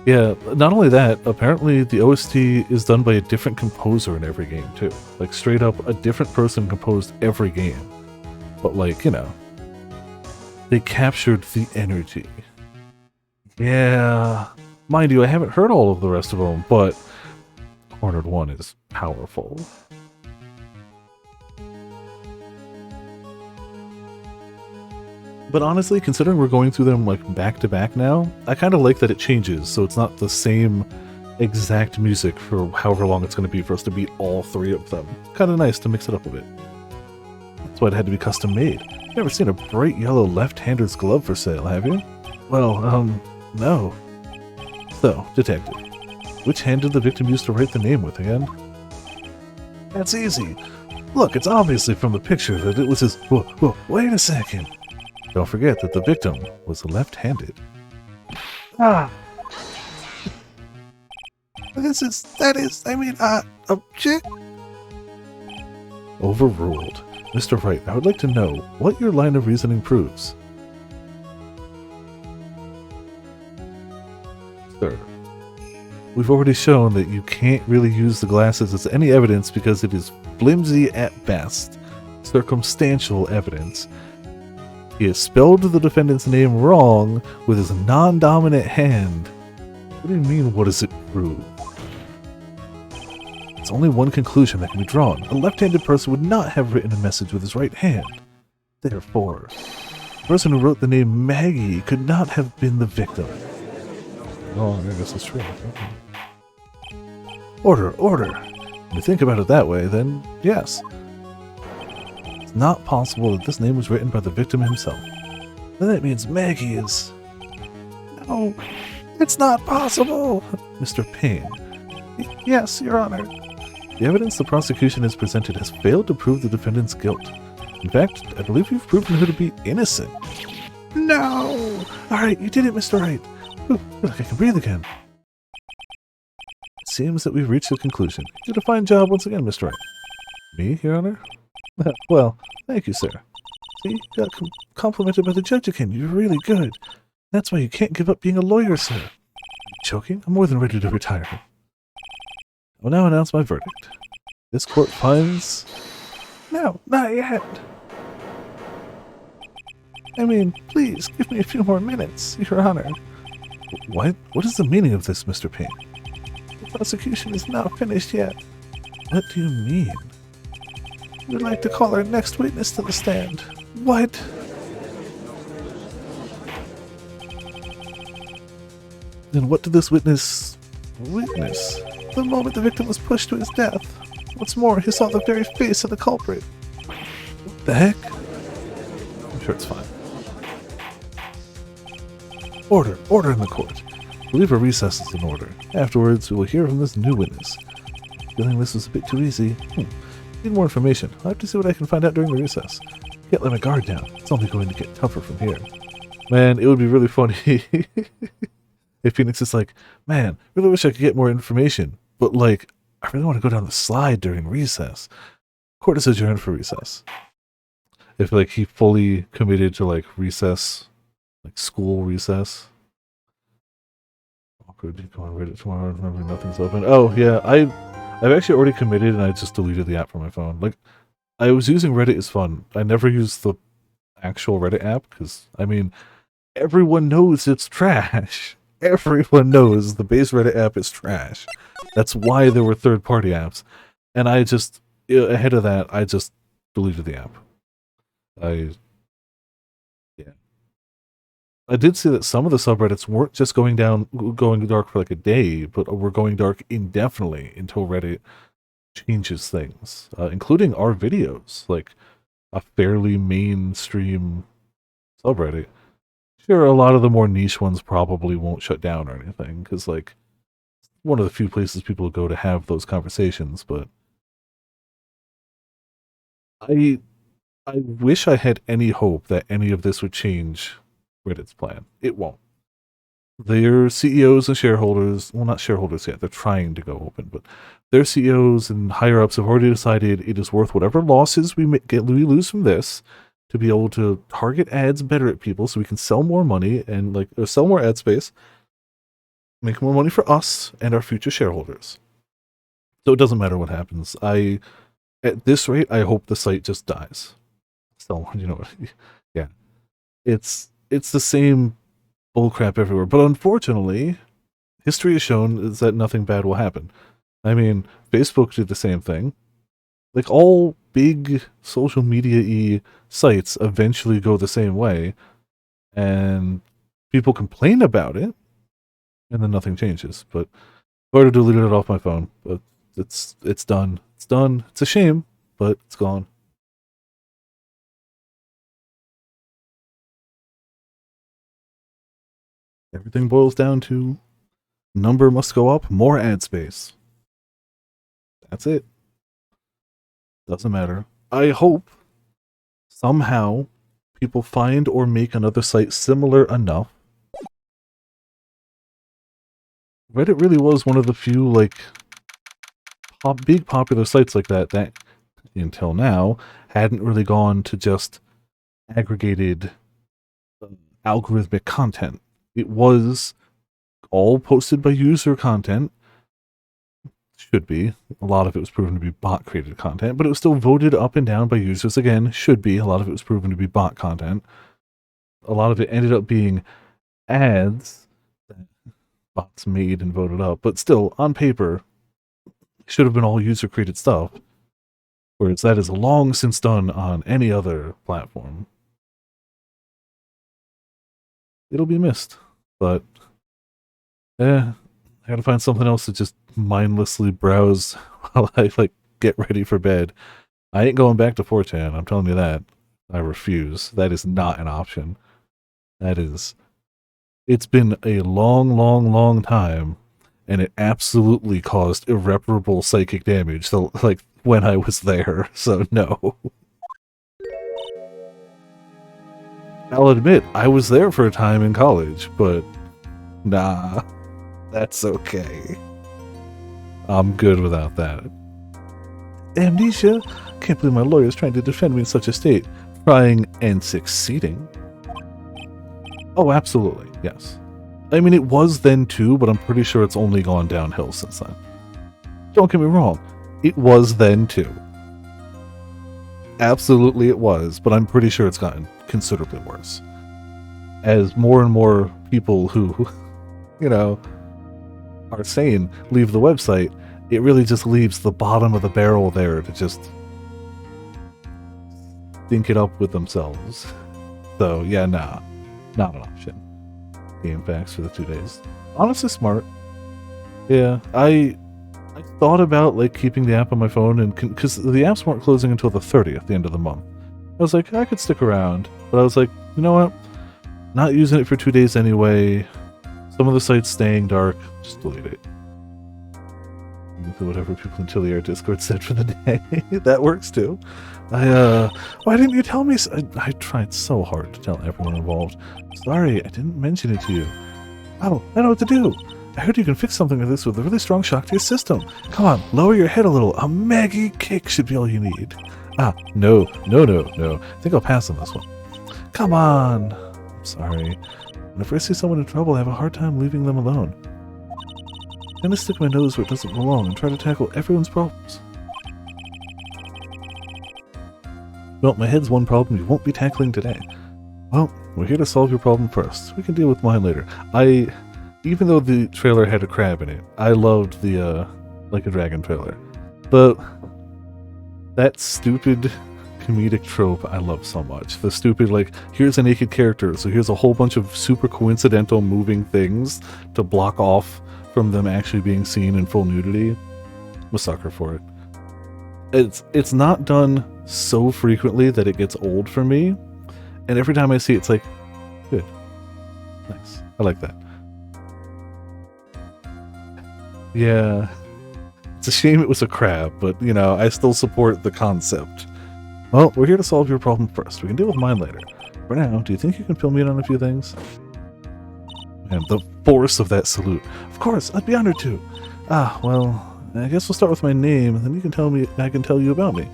Yeah, not only that, apparently the OST is done by a different composer in every game, too. Like, straight up, a different person composed every game. But, like, you know, they captured the energy. Yeah, mind you, I haven't heard all of the rest of them, but Cornered One is powerful. But honestly, considering we're going through them, like, back-to-back now, I kind of like that it changes, so it's not the same exact music for however long it's going to be for us to beat all three of them. Kind of nice to mix it up a bit. That's why it had to be custom-made. You've never seen a bright yellow left-hander's glove for sale, have you? Well, no. So, detective, which hand did the victim use to write the name with again? That's easy. Look, it's obviously from the picture that it was his... Whoa, wait a second. Don't forget that the victim was left-handed. Ah! Object? Overruled. Mr. Wright, I would like to know what your line of reasoning proves. Sir, we've already shown that you can't really use the glasses as any evidence because it is flimsy at best, circumstantial evidence. He has spelled the defendant's name wrong with his non-dominant hand. What do you mean, what does it prove? There's only one conclusion that can be drawn. A left-handed person would not have written a message with his right hand. Therefore, the person who wrote the name Maggie could not have been the victim. Oh, I guess that's true. Okay. Order. When you think about it that way, then yes. It's not possible that this name was written by the victim himself. Then that means Maggie is... No, it's not possible! Mr. Payne. Yes, Your Honor. The evidence the prosecution has presented has failed to prove the defendant's guilt. In fact, I believe you've proven her to be innocent. No! Alright, you did it, Mr. Wright. Whew, feel like I can breathe again. It seems that we've reached a conclusion. You did a fine job once again, Mr. Wright. Me, Your Honor? Well, thank you, sir. See, you got complimented by the judge again. You're really good. That's why you can't give up being a lawyer, sir. Are you joking? I'm more than ready to retire. I will now announce my verdict. This court finds... No, not yet. I mean, please, give me a few more minutes, Your Honor. What? What is the meaning of this, Mr. Payne? The prosecution is not finished yet. What do you mean? We'd like to call our next witness to the stand. What? Then what did this witness witness? The moment the victim was pushed to his death. What's more, he saw the very face of the culprit. What the heck? I'm sure it's fine. Order in the court. I believe a recess is in order. Afterwards, we will hear from this new witness. Feeling this was a bit too easy. Need more information. I'll have to see what I can find out during the recess. Can't let my guard down. It's only going to get tougher from here. Man, it would be really funny if Phoenix is like, man, really wish I could get more information, but like, I really want to go down the slide during recess. Court is adjourned for recess. If like he fully committed to like recess, like school recess. Awkward. Go on Reddit tomorrow. Remember nothing's open. Oh yeah, I've actually already committed and I just deleted the app from my phone. Like, I was using Reddit as fun. I never used the actual Reddit app because, I mean, everyone knows it's trash. Everyone knows the base Reddit app is trash. That's why there were third-party apps. And I just, ahead of that, I just deleted the app. I did see that some of the subreddits weren't just going dark for like a day, but were going dark indefinitely until Reddit changes things, including our videos, like a fairly mainstream subreddit. Sure, a lot of the more niche ones probably won't shut down or anything, because like one of the few places people go to have those conversations, but I wish I had any hope that any of this would change Reddit's plan. It won't. Their CEOs and shareholders, well, not shareholders yet, they're trying to go open, but their CEOs and higher-ups have already decided it is worth whatever losses we lose from this to be able to target ads better at people so we can sell more money and like sell more ad space, make more money for us and our future shareholders. So it doesn't matter what happens. At this rate, I hope the site just dies. So, you know, yeah. It's the same bullcrap everywhere. But unfortunately, history has shown is that nothing bad will happen. I mean, Facebook did the same thing. Like, all big social media-y sites eventually go the same way, and people complain about it, and then nothing changes. But I've already deleted it off my phone, but it's done. It's done. It's a shame, but it's gone. Everything boils down to number must go up, more ad space. That's it. Doesn't matter. I hope somehow people find or make another site similar enough. Reddit really was one of the few like big popular sites like that until now hadn't really gone to just aggregated algorithmic content. It was all posted by user content. Should be. A lot of it was proven to be bot-created content, but it was still voted up and down by users. Again, should be. A lot of it was proven to be bot content. A lot of it ended up being ads that bots made and voted up, but still, on paper, should have been all user-created stuff, whereas that is long since done on any other platform. It'll be missed, but I gotta find something else to just mindlessly browse while I like get ready for bed. I ain't going back to 4chan, I'm telling you that. I refuse. That is not an option. That is... It's been a long, long, long time, and it absolutely caused irreparable psychic damage, so, like, when I was there, so no. I'll admit, I was there for a time in college, but nah, that's okay. I'm good without that. Amnesia? Can't believe my lawyer's trying to defend me in such a state. Trying and succeeding. Oh, absolutely, yes. I mean, it was then too, but I'm pretty sure it's only gone downhill since then. Don't get me wrong, it was then too. Absolutely it was, but I'm pretty sure it's gotten considerably worse. As more and more people who, you know, are sane leave the website, it really just leaves the bottom of the barrel there to just think it up with themselves. So, yeah, nah, not an option. Game facts for the 2 days. Honestly, smart. Yeah, I thought about like keeping the app on my phone, and because the apps weren't closing until the 30th, the end of the month. I was like, I could stick around, but I was like, you know what? Not using it for 2 days anyway. Some of the sites staying dark. Just delete it. Whatever people in Chile Discord said for the day. That works too. Why didn't you tell me? I tried so hard to tell everyone involved. Sorry, I didn't mention it to you. Oh, I know what to do. I heard you can fix something like this with a really strong shock to your system. Come on, lower your head a little. A Maggie kick should be all you need. Ah, no. I think I'll pass on this one. Come on. I'm sorry. Whenever I see someone in trouble, I have a hard time leaving them alone. I'm gonna stick my nose where it doesn't belong and try to tackle everyone's problems. Well, my head's one problem you won't be tackling today. Well, we're here to solve your problem first. We can deal with mine later. Even though the trailer had a crab in it, I loved the, Like a Dragon trailer. That stupid comedic trope I love so much. The stupid, like, here's a naked character, so here's a whole bunch of super coincidental moving things to block off from them actually being seen in full nudity. I'm a sucker for it. It's not done so frequently that it gets old for me, and every time I see it, it's like, good. Nice. I like that. Yeah. It's a shame it was a crab, but, you know, I still support the concept. Well, we're here to solve your problem first. We can deal with mine later. For now, do you think you can fill me in on a few things? And the force of that salute. Of course, I'd be honored to. Ah, well, I guess we'll start with my name, and then you can tell me, I can tell you about me.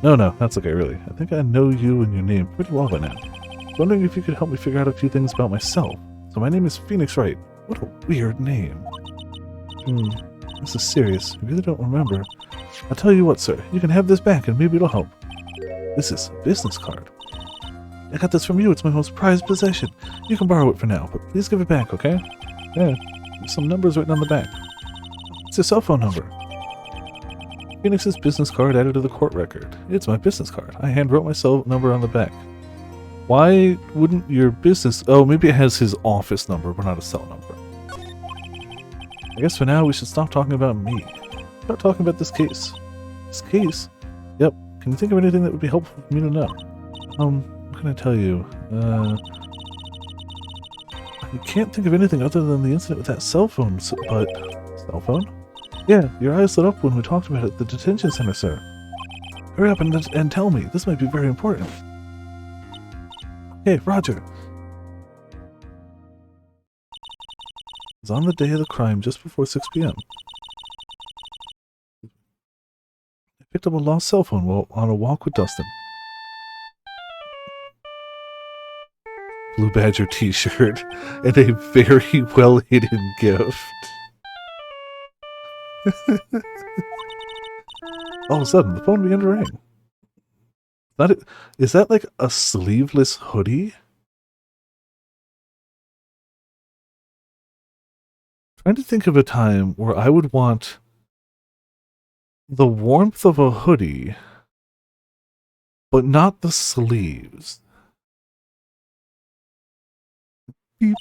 No, that's okay, really. I think I know you and your name pretty well by now. I was wondering if you could help me figure out a few things about myself. So my name is Phoenix Wright. What a weird name. This is serious. I really don't remember. I'll tell you what, sir. You can have this back, and maybe it'll help. This is a business card. I got this from you. It's my most prized possession. You can borrow it for now, but please give it back, okay? Yeah, there's some numbers written on the back. It's your cell phone number. Phoenix's business card added to the court record. It's my business card. I handwrote my cell number on the back. Why wouldn't your business... Oh, maybe it has his office number, but not a cell number. I guess for now we should stop talking about me. Start talking about this case. This case? Yep. Can you think of anything that would be helpful for me to know? What can I tell you? I can't think of anything other than the incident with that cell phone, but... Cell phone? Yeah, your eyes lit up when we talked about it at the detention center, sir. Hurry up and tell me. This might be very important. Hey, Roger. It was on the day of the crime, just before 6 p.m. I picked up a lost cell phone while on a walk with Dustin. Blue Badger t-shirt and a very well hidden gift. All of a sudden, the phone began to ring. Is that like a sleeveless hoodie? Trying to think of a time where I would want the warmth of a hoodie, but not the sleeves. Beep.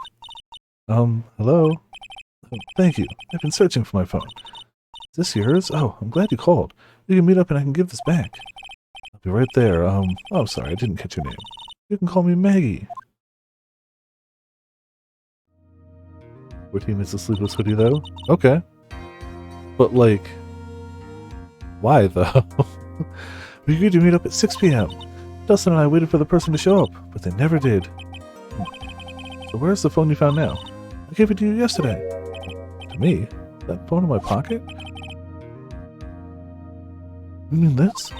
Hello? Oh, thank you. I've been searching for my phone. Is this yours? Oh, I'm glad you called. We can meet up and I can give this back. I'll be right there. Oh, sorry, I didn't catch your name. You can call me Maggie. Your team is the sleeveless hoodie, though? Okay. But, like, why, though? We agreed to meet up at 6 p.m. Dustin and I waited for the person to show up, but they never did. So where's the phone you found now? I gave it to you yesterday. To me? That phone in my pocket? You mean this?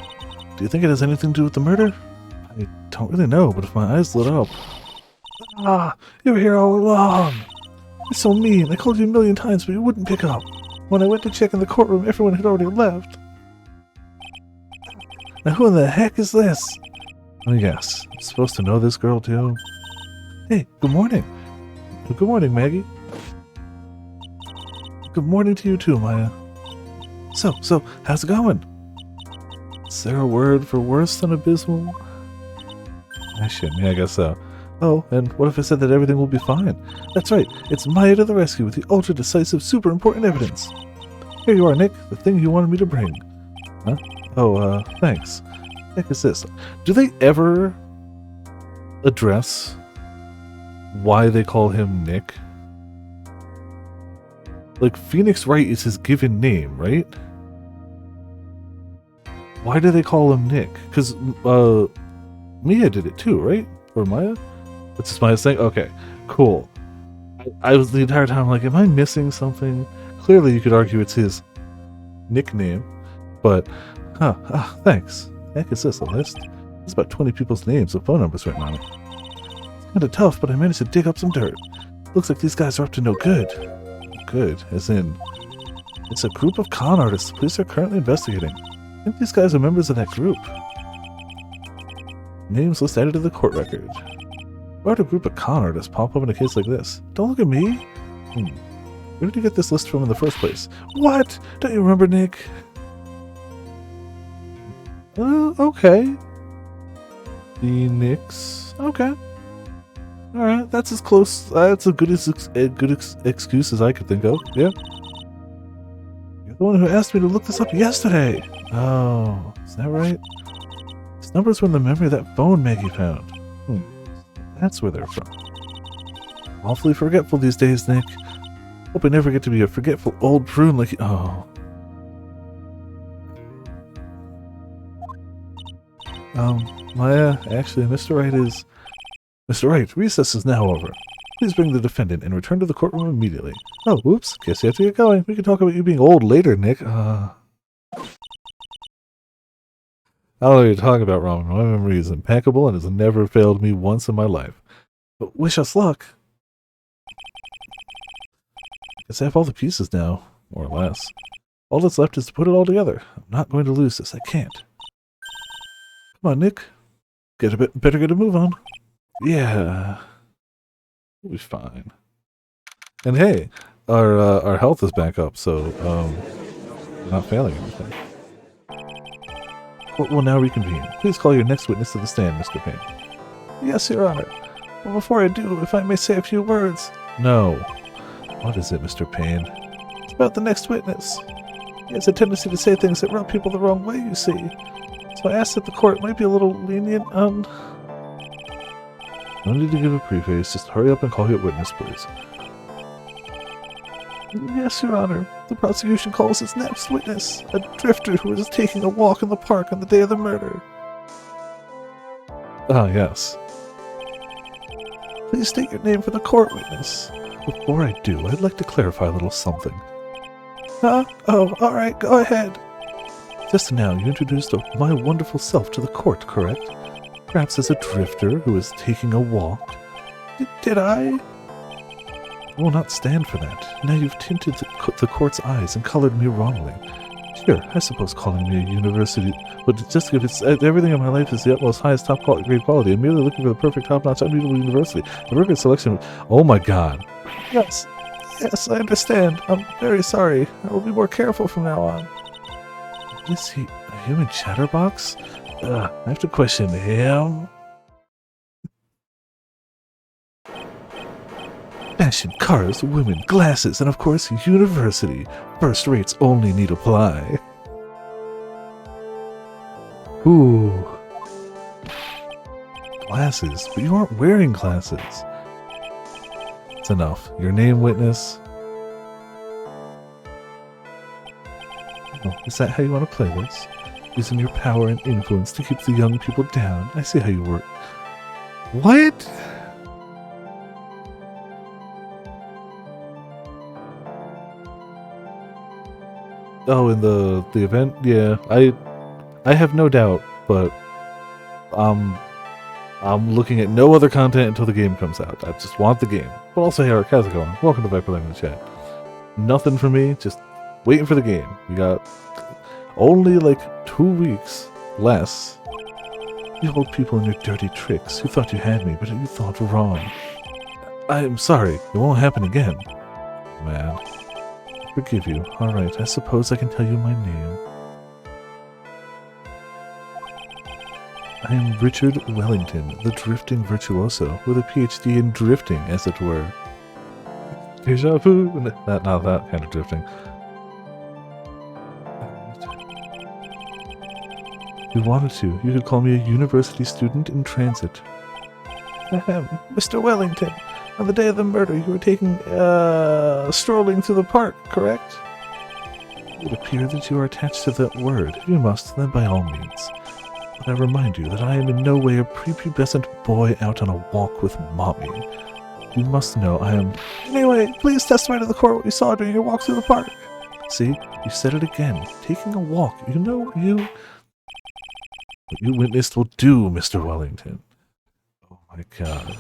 Do you think it has anything to do with the murder? I don't really know, but if my eyes lit up... Ah! You were here all along! You're so mean. I called you a million times, but you wouldn't pick up. When I went to check in the courtroom, everyone had already left. Now who in the heck is this? Oh yes, I'm supposed to know this girl too. Hey, good morning. Good morning, Maggie. Good morning to you too, Maya. So, how's it going? Is there a word for worse than abysmal? I guess so. Oh, and what if I said that everything will be fine? That's right, it's Maya to the rescue with the ultra-decisive, super important evidence. Here you are, Nick, the thing you wanted me to bring. Huh? Oh, thanks. What the heck is this? Do they ever address why they call him Nick? Like, Phoenix Wright is his given name, right? Why do they call him Nick? Because, Mia did it too, right? Or Maya? That's just Maya's thing? Okay, cool. I was the entire time like, am I missing something? Clearly you could argue it's his nickname, but, thanks. Heck is this, a list? There's about 20 people's names and phone numbers written on it. It's kind of tough, but I managed to dig up some dirt. Looks like these guys are up to no good. Good, as in, it's a group of con artists the police are currently investigating. I think these guys are members of that group. Names list added to the court record. Why would a group of con artists pop up in a case like this? Don't look at me. Where did you get this list from in the first place? What? Don't you remember, Nick? Okay. Phoenix. Okay. Alright, that's as close. That's a good excuse as I could think of. Yeah. You're the one who asked me to look this up yesterday. Oh, is that right? These numbers were in the memory of that phone Maggie found. That's where they're from. Awfully forgetful these days, Nick. Hope I never get to be a forgetful old prune like you. Oh. Maya, actually, Mr. Wright is... Mr. Wright, recess is now over. Please bring the defendant and return to the courtroom immediately. Oh, whoops. Guess you have to get going. We can talk about you being old later, Nick. I don't know what you're talking about, Roman. My memory is impeccable and has never failed me once in my life. But wish us luck. Guess I have all the pieces now, more or less. All that's left is to put it all together. I'm not going to lose this. I can't. Come on, Nick. Better get a move on. Yeah. We'll be fine. And hey, our health is back up, so we're not failing anything. Court will now reconvene. Please call your next witness to the stand, Mr. Payne. Yes, Your Honor. But before I do, if I may say a few words. No. What is it, Mr. Payne? It's about the next witness. He has a tendency to say things that rub people the wrong way, you see. So I asked that the court might be a little lenient on... No need to give a preface, just hurry up and call your witness, please. Yes, Your Honor. The prosecution calls its next witness a drifter who was taking a walk in the park on the day of the murder. Ah, yes. Please state your name for the court witness. Before I do, I'd like to clarify a little something. Huh? Oh, alright, go ahead. Just now, you introduced my wonderful self to the court, correct? Perhaps as a drifter who is taking a walk. Did I? I will not stand for that. Now you've tinted the court's eyes and colored me wrongly. Sure, I suppose calling me a university, but just if it's everything in my life is the utmost highest grade quality. I'm merely looking for the perfect top-notch unbeatable university. A perfect selection. Oh my god. Yes, I understand. I'm very sorry. I will be more careful from now on. Is he a human chatterbox? I have to question him. Fashion, cars, women, glasses, and of course, university. First rates only need apply. Ooh. Glasses, but you aren't wearing glasses. It's enough. Your name, witness. Oh, is that how you want to play this? Using your power and influence to keep the young people down. I see how you work. What? Oh, in the event? Yeah, I have no doubt, but I'm looking at no other content until the game comes out. I just want the game. But also, hey, Eric, how's it going? Welcome to Viperland in the chat. Nothing for me, just waiting for the game. We got only like 2 weeks less. You old people and your dirty tricks. You thought you had me, but you thought wrong. I'm sorry, it won't happen again. Man. Forgive you. Alright, I suppose I can tell you my name. I am Richard Wellington, the drifting virtuoso, with a PhD in drifting, as it were. Deja vu! Not that kind of drifting. If you wanted to, you could call me a university student in transit. Ahem, Mr. Wellington, on the day of the murder you were strolling through the park, correct? It would appear that you are attached to that word. If you must, then by all means. But I remind you that I am in no way a prepubescent boy out on a walk with mommy. You must know I am... Anyway, please testify to the court what you saw during your walk through the park. See, you said it again. Taking a walk, you know what you witnessed will do, Mr. Wellington. Oh my god.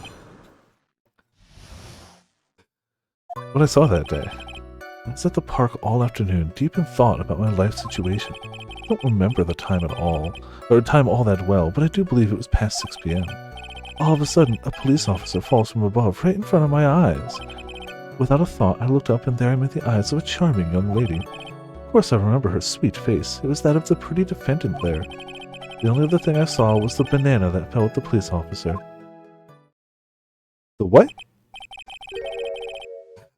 What I saw that day. I was at the park all afternoon, deep in thought about my life situation. I don't remember the time at all, or time all that well, but I do believe it was past 6 p.m. All of a sudden, a police officer falls from above, right in front of my eyes. Without a thought, I looked up and there I met the eyes of a charming young lady. Of course I remember her sweet face. It was that of the pretty defendant there. The only other thing I saw was the banana that fell at the police officer. The what?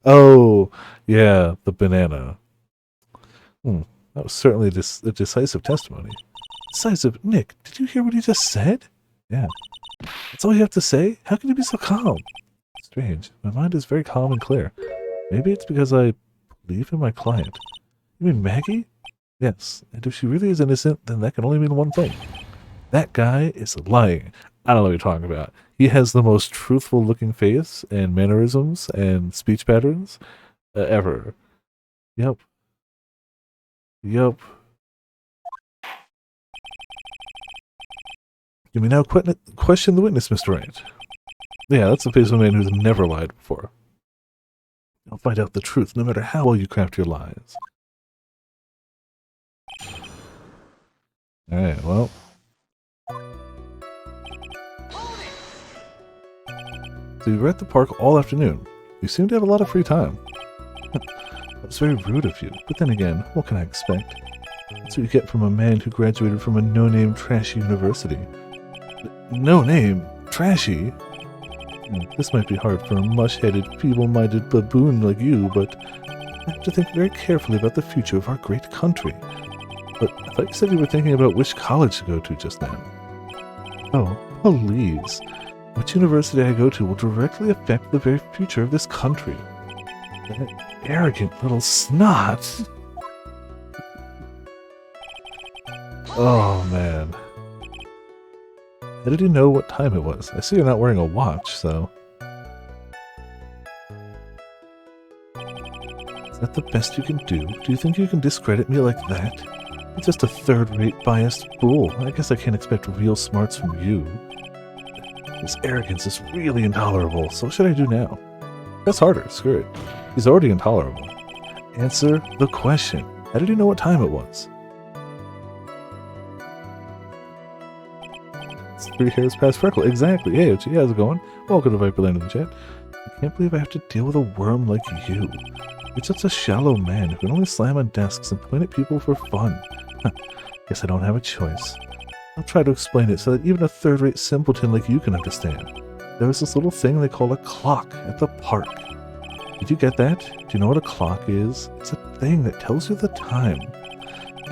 Oh, yeah, the banana. That was certainly a decisive testimony. Decisive? Nick, did you hear what he just said? Yeah. That's all you have to say? How can you be so calm? Strange. My mind is very calm and clear. Maybe it's because I believe in my client. You mean Maggie? Yes. And if she really is innocent, then that can only mean one thing. That guy is lying. I don't know what you're talking about. He has the most truthful looking face and mannerisms and speech patterns ever. Yep. Yep. You may now question the witness, Mr. Wright. Yeah, that's the face of a man who's never lied before. I'll find out the truth, no matter how well you craft your lies. Alright, well. So you were at the park all afternoon. You seem to have a lot of free time. That was very rude of you, but then again, what can I expect? That's what you get from a man who graduated from a no-name trashy university. No-name? Trashy? This might be hard for a mush-headed, feeble-minded baboon like you, but I have to think very carefully about the future of our great country. But I thought you said you were thinking about which college to go to just now. Oh, please. Which university I go to will directly affect the very future of this country. That arrogant little snot! Oh, man. How did you know what time it was? I see you're not wearing a watch, so... Is that the best you can do? Do you think you can discredit me like that? I'm just a third-rate biased fool. I guess I can't expect real smarts from you. This arrogance is really intolerable, so what should I do now? Press harder, screw it. He's already intolerable. Answer the question. How did you know what time it was? It's 3 hairs past Freckle. Exactly. Hey, how's it going? Welcome to Viperland in the chat. I can't believe I have to deal with a worm like you. You're such a shallow man who can only slam on desks and point at people for fun. Guess I don't have a choice. I'll try to explain it so that even a third-rate simpleton like you can understand. There was this little thing they call a clock at the park. Did you get that? Do you know what a clock is? It's a thing that tells you the time.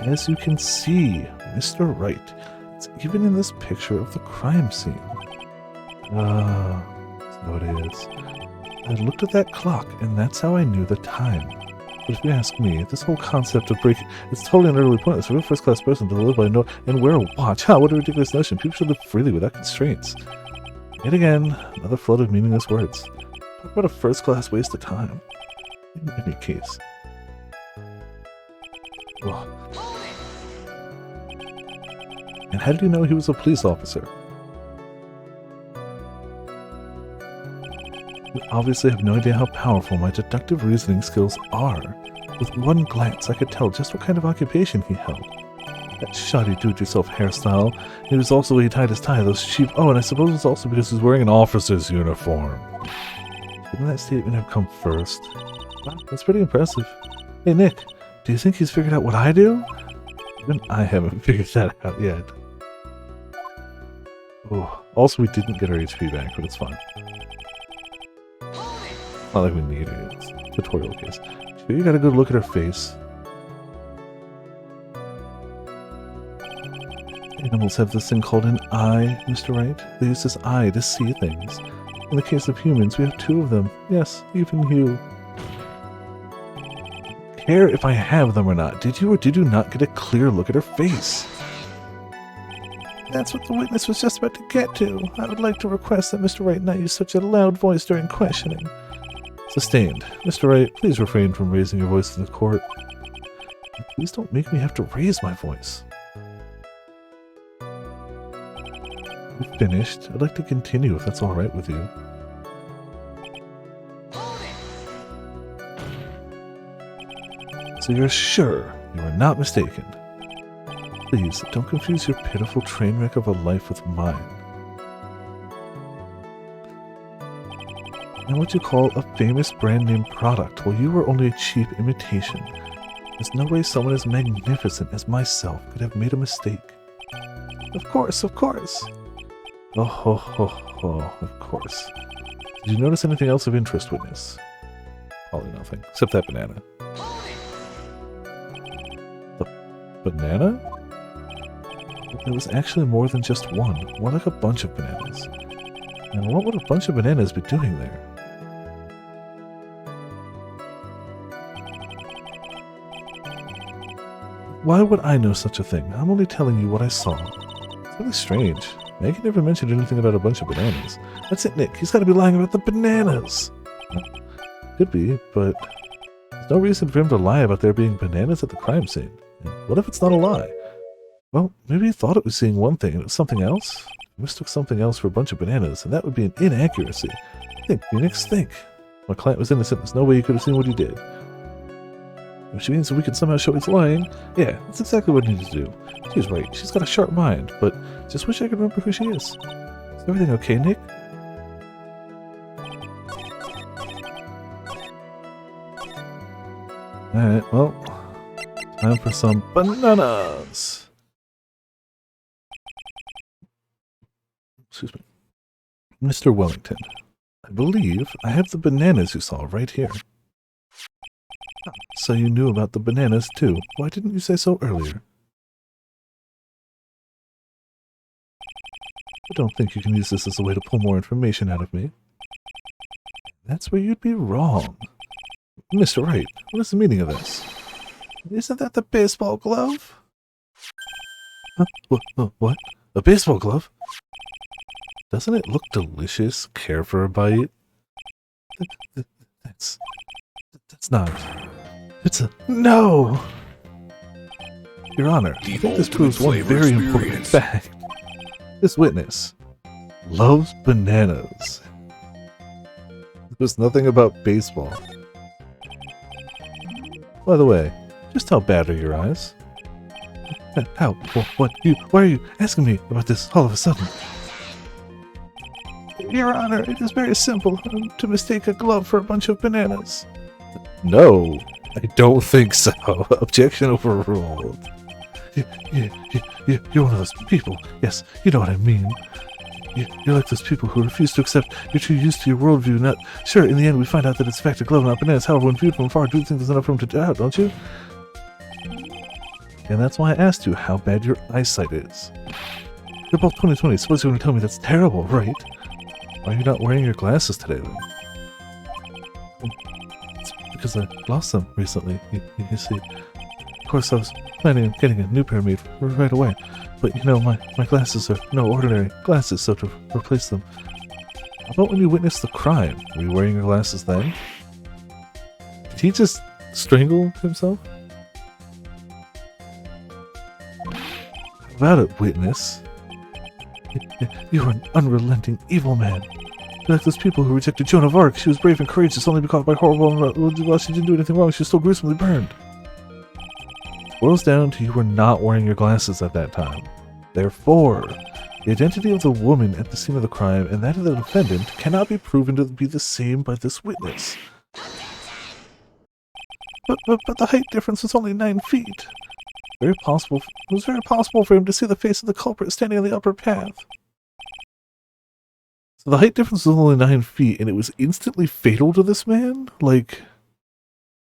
As you can see, Mr. Wright, it's even in this picture of the crime scene. So it is. I looked at that clock, and that's how I knew the time. But if you ask me, this whole concept of breaking, it's totally and utterly pointless. A real first-class person to live by no and wear a watch. What a ridiculous notion. People should live freely without constraints. Yet again, another flood of meaningless words. Talk about a first-class waste of time. In any case. Ugh. And how did you know he was a police officer? You obviously have no idea how powerful my deductive reasoning skills are. With one glance, I could tell just what kind of occupation he held. That shoddy do-it-yourself hairstyle. It was also the way he tied his tie, those cheap... Oh, and I suppose it's also because he's wearing an officer's uniform. Didn't that statement have come first? Wow, that's pretty impressive. Hey, Nick, do you think he's figured out what I do? Even I haven't figured that out yet. Oh, also we didn't get our HP back, but it's fine. Not like we need it. It's a tutorial case. Sure, you got a good look at her face. Animals have this thing called an eye, Mr. Wright. They use this eye to see things. In the case of humans, we have two of them. Yes, even you. I don't care if I have them or not. Did you or did you not get a clear look at her face? That's what the witness was just about to get to. I would like to request that Mr. Wright not use such a loud voice during questioning. Sustained. Mr. Wright, please refrain from raising your voice in the court. And please don't make me have to raise my voice. We've finished. I'd like to continue if that's alright with you. So you're sure you are not mistaken? Please, don't confuse your pitiful train wreck of a life with mine. And what you call a famous brand name product, while you were only a cheap imitation. There's no way someone as magnificent as myself could have made a mistake. Of course, of course. Oh, ho, ho, ho, of course. Did you notice anything else of interest, witness? Probably nothing, except that banana. The banana? There was actually more than just one, more like a bunch of bananas. And what would a bunch of bananas be doing there? Why would I know such a thing? I'm only telling you what I saw. It's really strange. Maggie never mentioned anything about a bunch of bananas. That's it, Nick. He's got to be lying about the bananas. Could be, but there's no reason for him to lie about there being bananas at the crime scene. And what if it's not a lie? Well, maybe he thought it was seeing one thing and it was something else. He mistook something else for a bunch of bananas, and that would be an inaccuracy. Think, Phoenix, think. My client was innocent. There's no way he could have seen what he did. Which means we could somehow show he's lying. Yeah, that's exactly what he needed to do. She's right. She's got a sharp mind, but just wish I could remember who she is. Is everything okay, Nick? Alright, well, time for some bananas! Excuse me. Mr. Wellington, I believe I have the bananas you saw right here. So you knew about the bananas too. Why didn't you say so earlier? I don't think you can use this as a way to pull more information out of me. That's where you'd be wrong. Mr. Wright, what is the meaning of this? Isn't that the baseball glove? Huh? What? A baseball glove? Doesn't it look delicious? Care for a bite? That's not... It's a... No! Your Honor, I think this proves one very important fact. This witness loves bananas. There's nothing about baseball. By the way, just how bad are your eyes? How? What? Why are you asking me about this all of a sudden? Your Honor, it is very simple to mistake a glove for a bunch of bananas. No, I don't think so. Objection overruled. You're one of those people. Yes, you know what I mean. You're like those people who refuse to accept you're too used to your worldview. Not sure. In the end, we find out that it's a fact of glove and not bananas. However, when viewed from far, do you think there's enough room to doubt? Don't you? And that's why I asked you how bad your eyesight is. You're both 20/20. Suppose you're going to tell me that's terrible, right? Why are you not wearing your glasses today, then? It's because I lost them recently. You see, of course, I was planning on getting a new pair made right away. But you know, my glasses are no ordinary glasses, so to replace them. How about when you witnessed the crime? Were you wearing your glasses then? Did he just strangle himself? How about it, witness? You are an unrelenting evil man. You're like those people who rejected Joan of Arc. She was brave and courageous, only to be caught by horrible. While she didn't do anything wrong, she was still gruesomely burned. Boils down to you were not wearing your glasses at that time. Therefore, the identity of the woman at the scene of the crime and that of the defendant cannot be proven to be the same by this witness. But the height difference was only 9 feet. It was very possible for him to see the face of the culprit standing on the upper path. So the height difference was only 9 feet, and it was instantly fatal to this man? Like,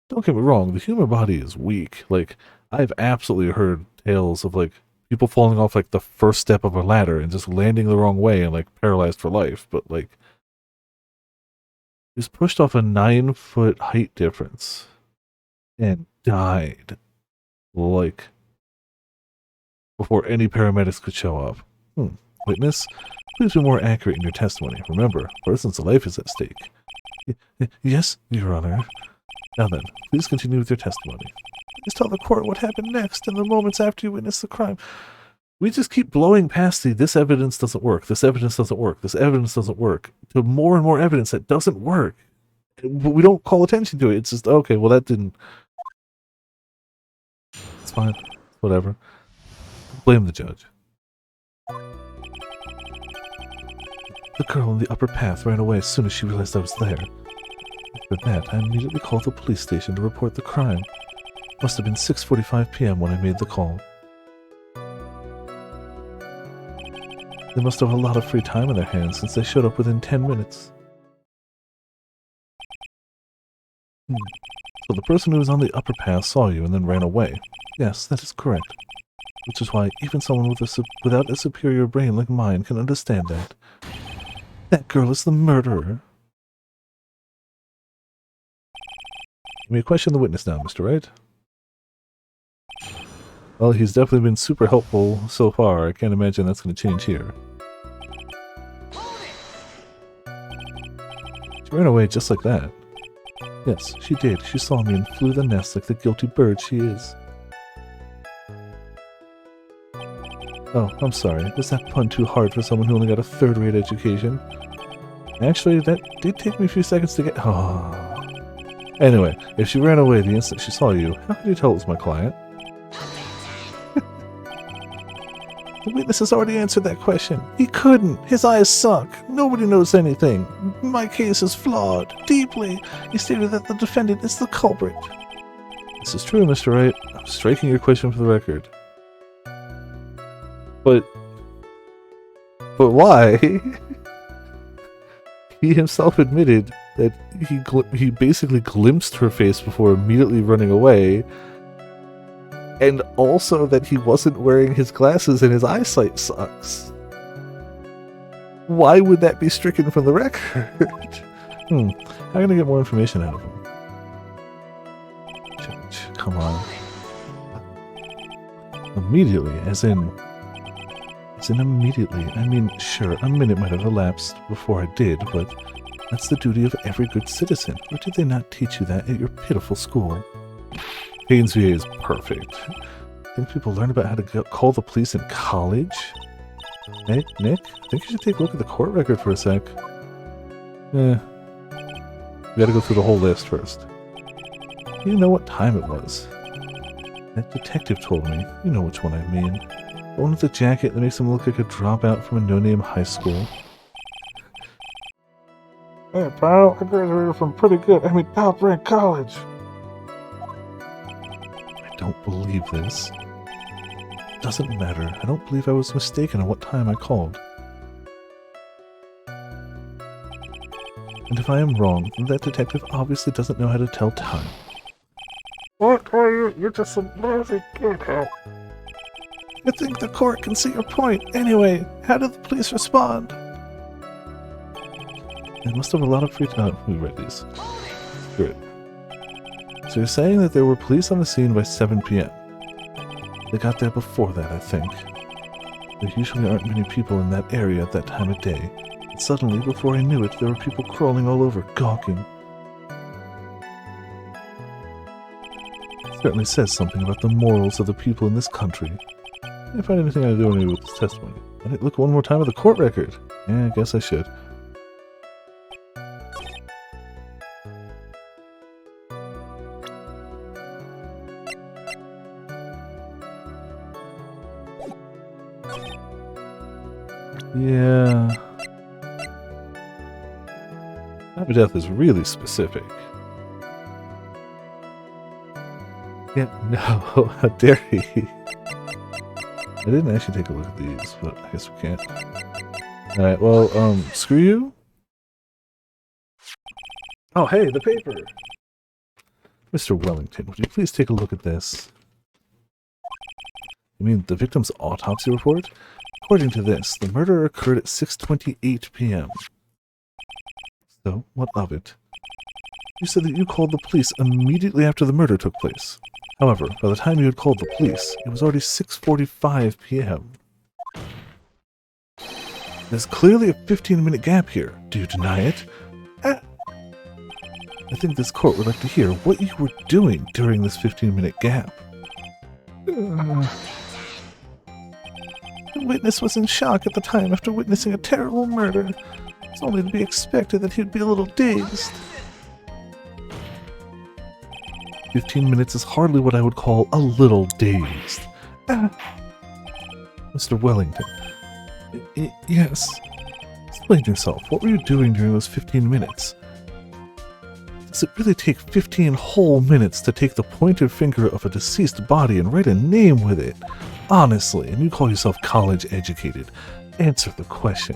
don't get me wrong, the human body is weak. Like, I've absolutely heard tales of, like, people falling off, like, the first step of a ladder and just landing the wrong way and, like, paralyzed for life. But, like, he was pushed off a 9-foot height difference and died, like, before any paramedics could show up. Witness, please be more accurate in your testimony. Remember, a person's life is at stake. Yes, Your Honor. Now then, please continue with your testimony. Please tell the court what happened next and the moments after you witnessed the crime. We just keep blowing past this evidence doesn't work, this evidence doesn't work, this evidence doesn't work, to more and more evidence that doesn't work. But we don't call attention to it. It's just, okay, well that didn't... It's fine. Whatever. Blame the judge. The girl on the upper path ran away as soon as she realized I was there. After that, I immediately called the police station to report the crime. Must have been 6:45 p.m. when I made the call. They must have a lot of free time on their hands since they showed up within 10 minutes. So the person who was on the upper path saw you and then ran away. Yes, that is correct. Which is why even someone without a superior brain like mine can understand that. That girl is the murderer. You may question the witness now, Mr. Wright. Well, he's definitely been super helpful so far. I can't imagine that's going to change here. She ran away just like that. Yes, she did. She saw me and flew the nest like the guilty bird she is. Oh, I'm sorry. Was that pun too hard for someone who only got a third-rate education? Actually, that did take me a few seconds to get... Oh. Anyway, if she ran away the instant she saw you, how could you tell it was my client? The witness has already answered that question. He couldn't. His eyes suck. Nobody knows anything. My case is flawed. Deeply. He stated that the defendant is the culprit. This is true, Mr. Wright. I'm striking your question for the record. But why? He himself admitted that he basically glimpsed her face before immediately running away, and also that he wasn't wearing his glasses and his eyesight sucks. Why would that be stricken from the record? I'm gonna get more information out of him. Judge, come on. Immediately, as in immediately. I mean, sure, a minute might have elapsed before I did, but that's the duty of every good citizen. Or did they not teach you that at your pitiful school? Haynes VA is perfect. Think people learn about how to call the police in college? Hey, Nick, I think you should take a look at the court record for a sec. We gotta go through the whole list first. You know what time it was. That detective told me. You know which one I mean. The one with the jacket that makes him look like a dropout from a no-name high school. Hey, pal, I graduated from top-ranked college. I don't believe this. doesn't matter. I don't believe I was mistaken on what time I called. And if I am wrong, then that detective obviously doesn't know how to tell time. What are you? You're just some lazy kid. I think the court can see your point. Anyway, how did the police respond? They must have a lot of free time. We read these. Good. So you're saying that there were police on the scene by 7 p.m. They got there before that, I think. There usually aren't many people in that area at that time of day. And suddenly, before I knew it, there were people crawling all over, gawking. It certainly says something about the morals of the people in this country. I didn't find anything I do with this testimony. I didn't look one more time at the court record. Yeah, I guess I should. Yeah. Time of death is really specific. Yeah, no, how dare he? I didn't actually take a look at these, but I guess we can't. Alright, well, screw you. Oh, hey, the paper! Mr. Wellington, would you please take a look at this? You mean the victim's autopsy report? According to this, the murder occurred at 6:28 p.m. So, what of it? You said that you called the police immediately after the murder took place. However, by the time you had called the police, it was already 6:45 p.m. There's clearly a 15-minute gap here. Do you deny it? I think this court would like to hear what you were doing during this 15-minute gap. The witness was in shock at the time after witnessing a terrible murder. It's only to be expected that he'd be a little dazed. 15 minutes is hardly what I would call a little dazed. Mr. Wellington. Yes. Explain yourself. What were you doing during those 15 minutes? Does it really take 15 whole minutes to take the pointed finger of a deceased body and write a name with it? Honestly, and you call yourself college educated. Answer the question.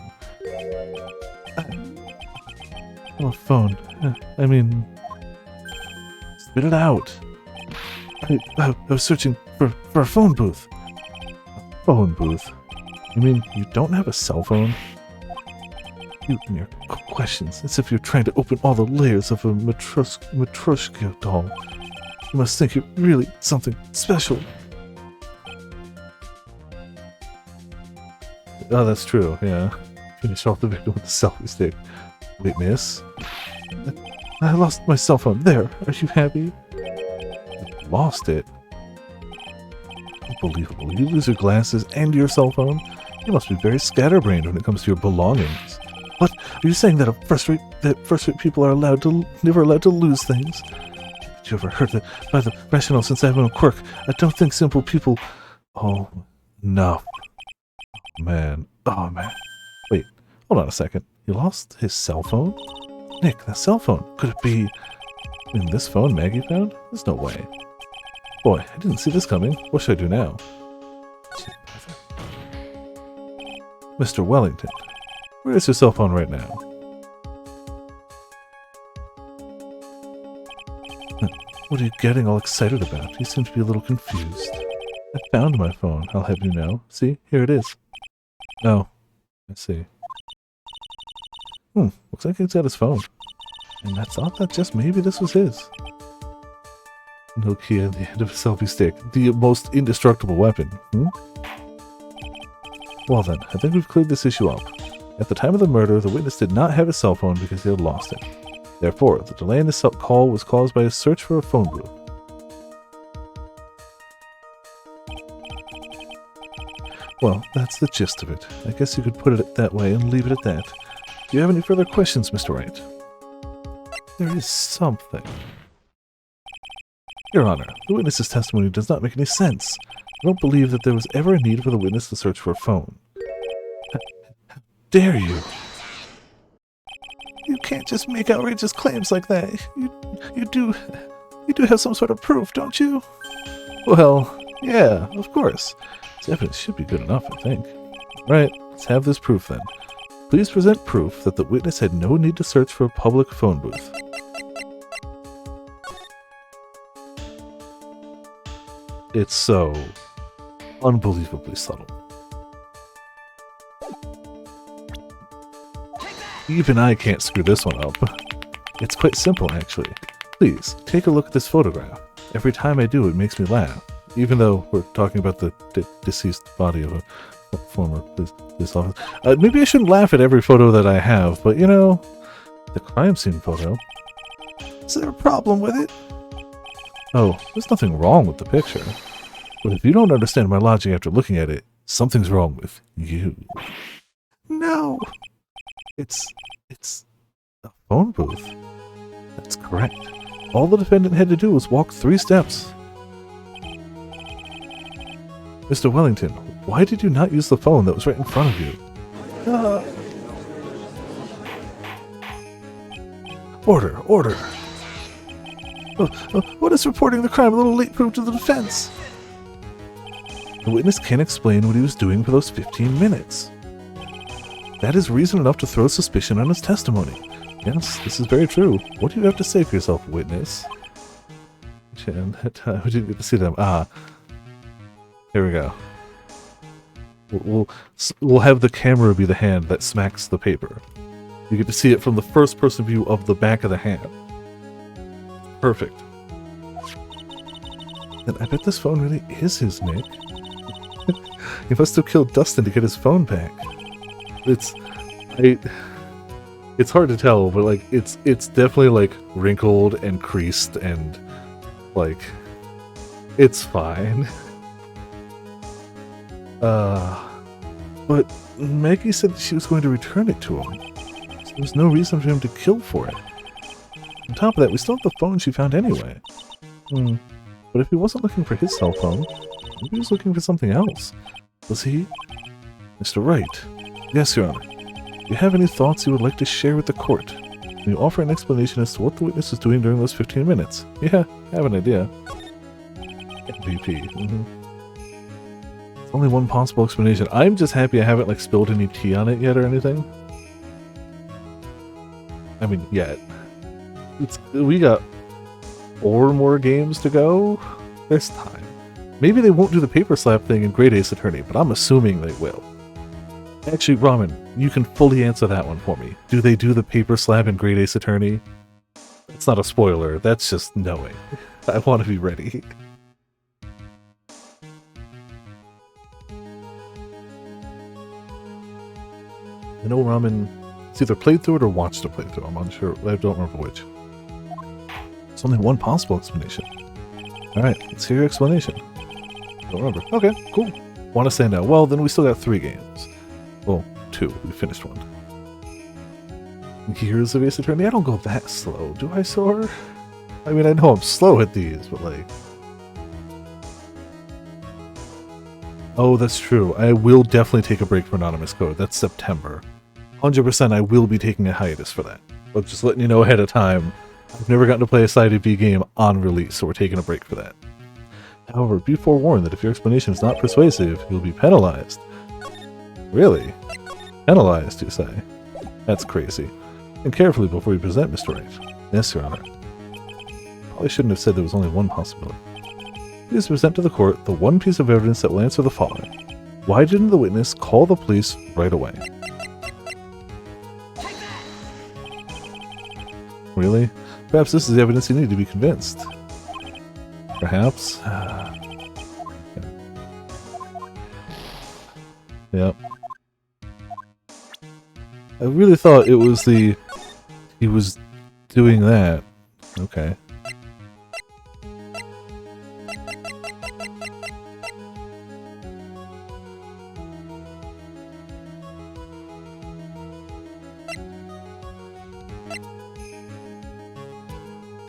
Oh, phone. I mean... Spit it out. I was searching for a phone booth. A phone booth? You mean you don't have a cell phone? You and your questions, as if you're trying to open all the layers of a Matryoshka doll. You must think you're really something special. Oh, that's true, yeah. Finish off the victim with a selfie stick. Wait, miss? I lost my cell phone. There. Are you happy? You lost it? Unbelievable. You lose your glasses and your cell phone? You must be very scatterbrained when it comes to your belongings. What? Are you saying that first-rate people are never allowed to lose things? Haven't you ever heard that by the rational since I have a quirk? I don't think simple people... Oh, no. Man. Oh, man. Wait. Hold on a second. You lost his cell phone? Nick, that cell phone. Could it be... in this phone Maggie found? There's no way. Boy, I didn't see this coming. What should I do now? Mr. Wellington, where is your cell phone right now? What are you getting all excited about? You seem to be a little confused. I found my phone, I'll have you know. See, here it is. Oh, I see. Looks like he's got his phone. And I thought that just maybe this was his. Nokia at the end of a selfie stick. The most indestructible weapon. Well then, I think we've cleared this issue up. At the time of the murder, the witness did not have his cell phone because he had lost it. Therefore, the delay in this call was caused by a search for a phone booth. Well, that's the gist of it. I guess you could put it that way and leave it at that. Do you have any further questions, Mr. Wright? There is something. Your Honor, the witness's testimony does not make any sense. I don't believe that there was ever a need for the witness to search for a phone. How dare you? You can't just make outrageous claims like that. You do have some sort of proof, don't you? Well, yeah, of course. This evidence should be good enough, I think. Right, let's have this proof then. Please present proof that the witness had no need to search for a public phone booth. It's so unbelievably subtle. Even I can't screw this one up. It's quite simple, actually. Please, take a look at this photograph. Every time I do, it makes me laugh. Even though we're talking about the deceased body of a former police officer. Maybe I shouldn't laugh at every photo that I have, but you know, the crime scene photo. Is there a problem with it? Oh, there's nothing wrong with the picture. But if you don't understand my logic after looking at it, something's wrong with you. No! It's a phone booth. That's correct. All the defendant had to do was walk 3 steps. Mr. Wellington, why did you not use the phone that was right in front of you? Order, order. What is reporting the crime a little late proof to the defense? The witness can't explain what he was doing for those 15 minutes. That is reason enough to throw suspicion on his testimony. Yes, this is very true. What do you have to say for yourself, witness? We didn't get to see them. Here we go. We'll have the camera be the hand that smacks the paper. You get to see it from the first person view of the back of the hand. Perfect. And I bet this phone really is his, Nick. He must have killed Dustin to get his phone back. It's hard to tell, but like it's definitely like wrinkled and creased and like it's fine. But Maggie said that she was going to return it to him. So there was no reason for him to kill for it. On top of that, we still have the phone she found anyway. But if he wasn't looking for his cell phone, maybe he was looking for something else. Was he? Mr. Wright. Yes, Your Honor. Do you have any thoughts you would like to share with the court? Can you offer an explanation as to what the witness was doing during those 15 minutes? Yeah, I have an idea. MVP. Only one possible explanation. I'm just happy I haven't like spilled any tea on it yet or anything. I mean, yet. We got 4 more games to go this time. Maybe they won't do the paper slap thing in Great Ace Attorney, but I'm assuming they will. Actually, Ramen, you can fully answer that one for me. Do they do the paper slap in Great Ace Attorney? It's not a spoiler, that's just knowing. I want to be ready. I know Ramen, it's either played through it or watched a playthrough. I'm unsure. I don't remember which. There's only one possible explanation. Alright, let's hear your explanation. Don't remember. Okay, cool. Want to say no. Well, then we still got 3 games. Well, 2. We finished 1. Years of Ace Attorney? I don't go that slow, do I, Sor? I mean, I know I'm slow at these, but like... Oh, that's true. I will definitely take a break for Anonymous Code. That's September. 100% I will be taking a hiatus for that. But just letting you know ahead of time, I've never gotten to play a Side B game on release, so we're taking a break for that. However, be forewarned that if your explanation is not persuasive, you'll be penalized. Really? Penalized, you say? That's crazy. And carefully before you present, Mr. Wright. Yes, Your Honor. Probably shouldn't have said there was only one possibility. Please present to the court the one piece of evidence that will answer the following. Why didn't the witness call the police right away? Really? Perhaps this is the evidence you need to be convinced. Perhaps? Yep. I really thought it was he was doing that. Okay.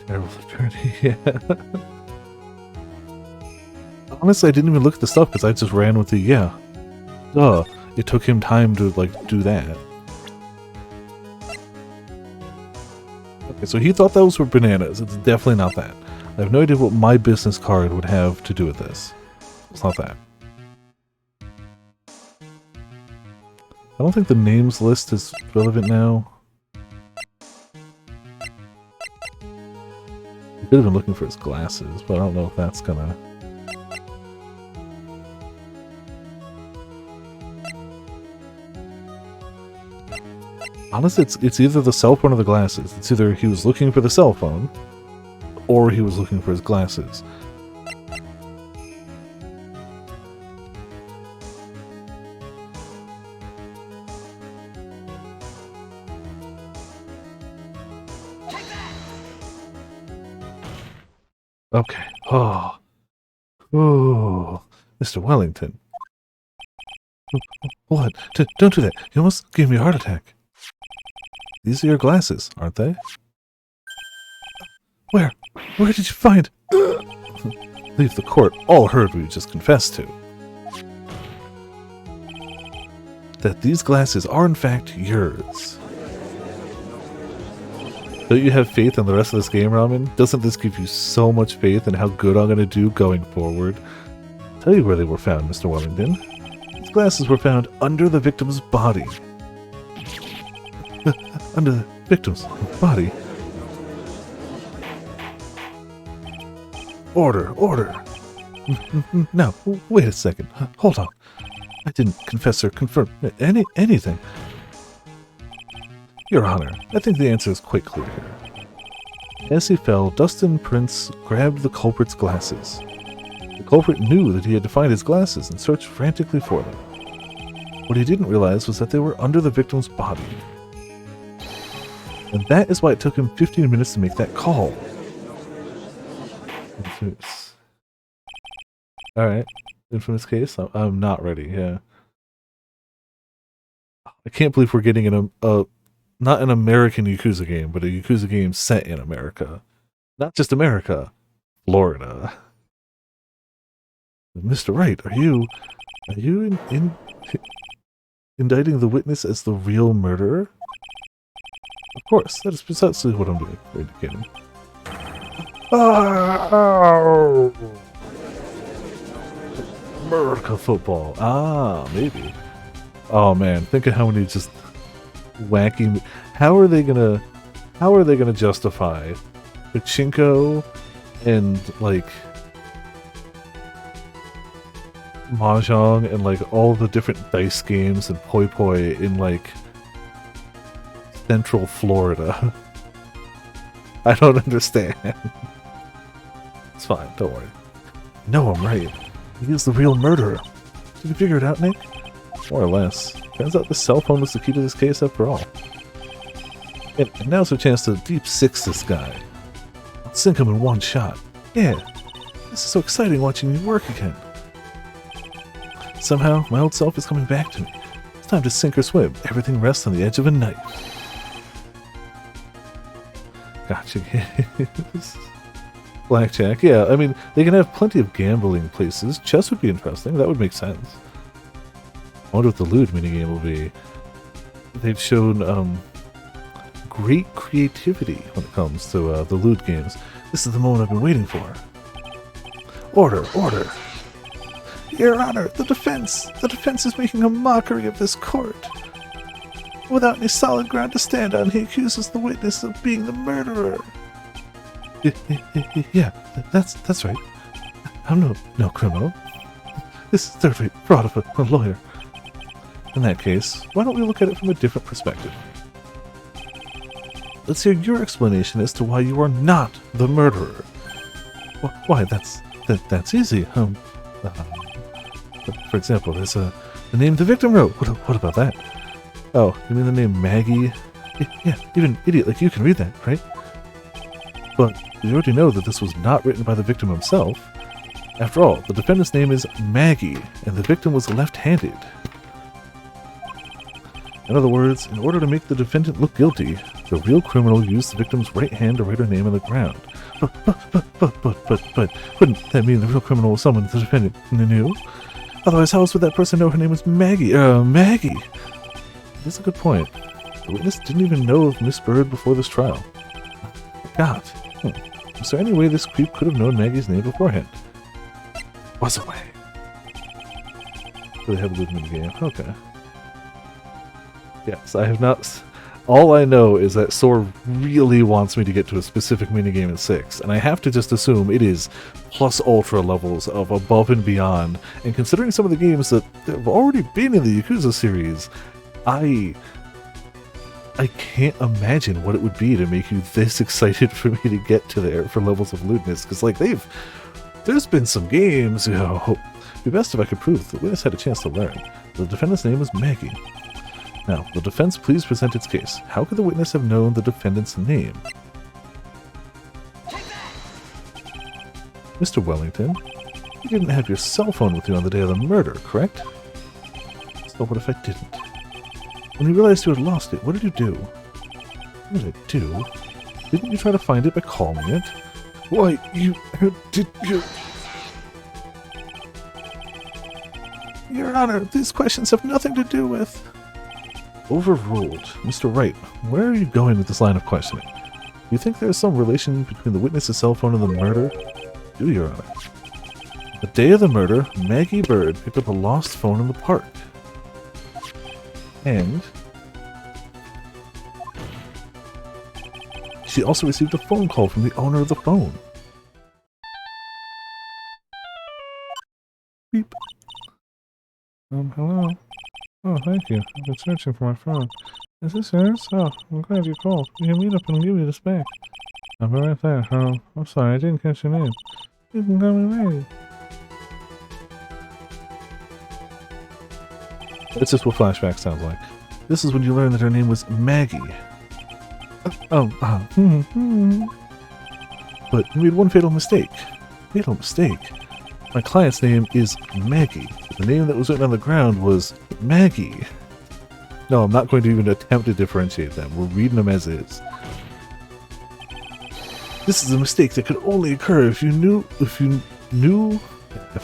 Terrible attorney, yeah. Honestly, I didn't even look at the stuff because I just ran with the, yeah. Duh. It took him time to, like, do that. Okay, so he thought those were bananas. It's definitely not that. I have no idea what my business card would have to do with this. It's not that. I don't think the names list is relevant now. He could have been looking for his glasses, but I don't know if that's gonna... Honestly, it's either the cell phone or the glasses. It's either he was looking for the cell phone, or he was looking for his glasses. Okay. Oh. Oh. Mr. Wellington. What? Don't do that. You almost gave me a heart attack. These are your glasses, aren't they? Where? Where did you find? Leave the court all heard what you just confessed to. That these glasses are in fact yours. Don't you have faith in the rest of this game, Ramen? Doesn't this give you so much faith in how good I'm going to do going forward? Tell you where they were found, Mr. Wellington. These glasses were found under the victim's body. Under the victim's body? Order, order. No, wait a second. Hold on. I didn't confess or confirm anything. Your Honor, I think the answer is quite clear here. As he fell, Dustin Prince grabbed the culprit's glasses. The culprit knew that he had to find his glasses and searched frantically for them. What he didn't realize was that they were under the victim's body. And that is why it took him 15 minutes to make that call. Alright. Infamous case? I'm not ready, yeah. I can't believe we're getting not an American Yakuza game, but a Yakuza game set in America. Not just America. Florida. Mr. Wright, are you indicting the witness as the real murderer? Of course, that is precisely what I'm doing. Wait a minute. Oh. America football. Ah, maybe. Oh man, think of how many just wacky... How are they gonna justify pachinko and like mahjong and like all the different dice games and poi poi in like Central Florida? I don't understand. It's fine, don't worry. No, I'm right. He is the real murderer. Did you figure it out, Nick? More or less. Turns out the cell phone was the key to this case after all. And now's our chance to deep six this guy. I'll sink him in one shot. Yeah, this is so exciting watching you work again. Somehow, my old self is coming back to me. It's time to sink or swim. Everything rests on the edge of a knife. Gotcha. Blackjack, yeah, I mean, they can have plenty of gambling places. Chess would be interesting. That would make sense. I wonder what the lewd minigame will be. They've shown great creativity when it comes to the lewd games. This is the moment I've been waiting for. Order, order. Your Honor, the defense is making a mockery of this court. Without any solid ground to stand on, he accuses the witness of being the murderer. Yeah, that's right. I'm no criminal. This is third-rate fraud of a lawyer. In that case, why don't we look at it from a different perspective? Let's hear your explanation as to why you are not the murderer. Why, that's easy. For example, there's the name the victim wrote. What about that? Oh, you mean the name Maggie? Yeah, even an idiot like you can read that, right? But you already know that this was not written by the victim himself. After all, the defendant's name is Maggie, and the victim was left-handed. In other words, in order to make the defendant look guilty, the real criminal used the victim's right hand to write her name on the ground. But, wouldn't that mean the real criminal was someone the defendant knew? Otherwise, how else would that person know her name was Maggie? Maggie! That's a good point. The witness didn't even know of Miss Bird before this trial. God. Is there any way this creep could have known Maggie's name beforehand? Was a way. So they have a good minigame. Okay. Yes, I have not. All I know is that Sor really wants me to get to a specific minigame in 6, and I have to just assume it is plus ultra levels of above and beyond. And considering some of the games that have already been in the Yakuza series, I can't imagine what it would be to make you this excited for me to get to there for levels of lewdness. Because like there's been some games, you know. It'd be best if I could prove the witness had a chance to learn. The defendant's name is Maggie. Now, the defense please present its case. How could the witness have known the defendant's name? Mr. Wellington, you didn't have your cell phone with you on the day of the murder, correct? So what if I didn't? When you realized you had lost it, what did you do? What did I do? Didn't you try to find it by calling it? Why, did you... Your Honor, these questions have nothing to do with... Overruled. Mr. Wright, where are you going with this line of questioning? You think there is some relation between the witness's cell phone and the murder? Do, Your Honor. The day of the murder, Maggie Bird picked up a lost phone in the park. And she also received a phone call from the owner of the phone. Beep. Hello? Oh, thank you. I've been searching for my phone. Is this yours? Oh, I'm glad you called. We can meet up and I'll give you this back. I'll be right there. I'm sorry, I didn't catch your name. You can call me Maggie. It's just what flashback sounds like. This is when you learn that her name was Maggie. But you made one fatal mistake. Fatal mistake? My client's name is Maggie. The name that was written on the ground was Maggie. No, I'm not going to even attempt to differentiate them. We're reading them as is. This is a mistake that could only occur if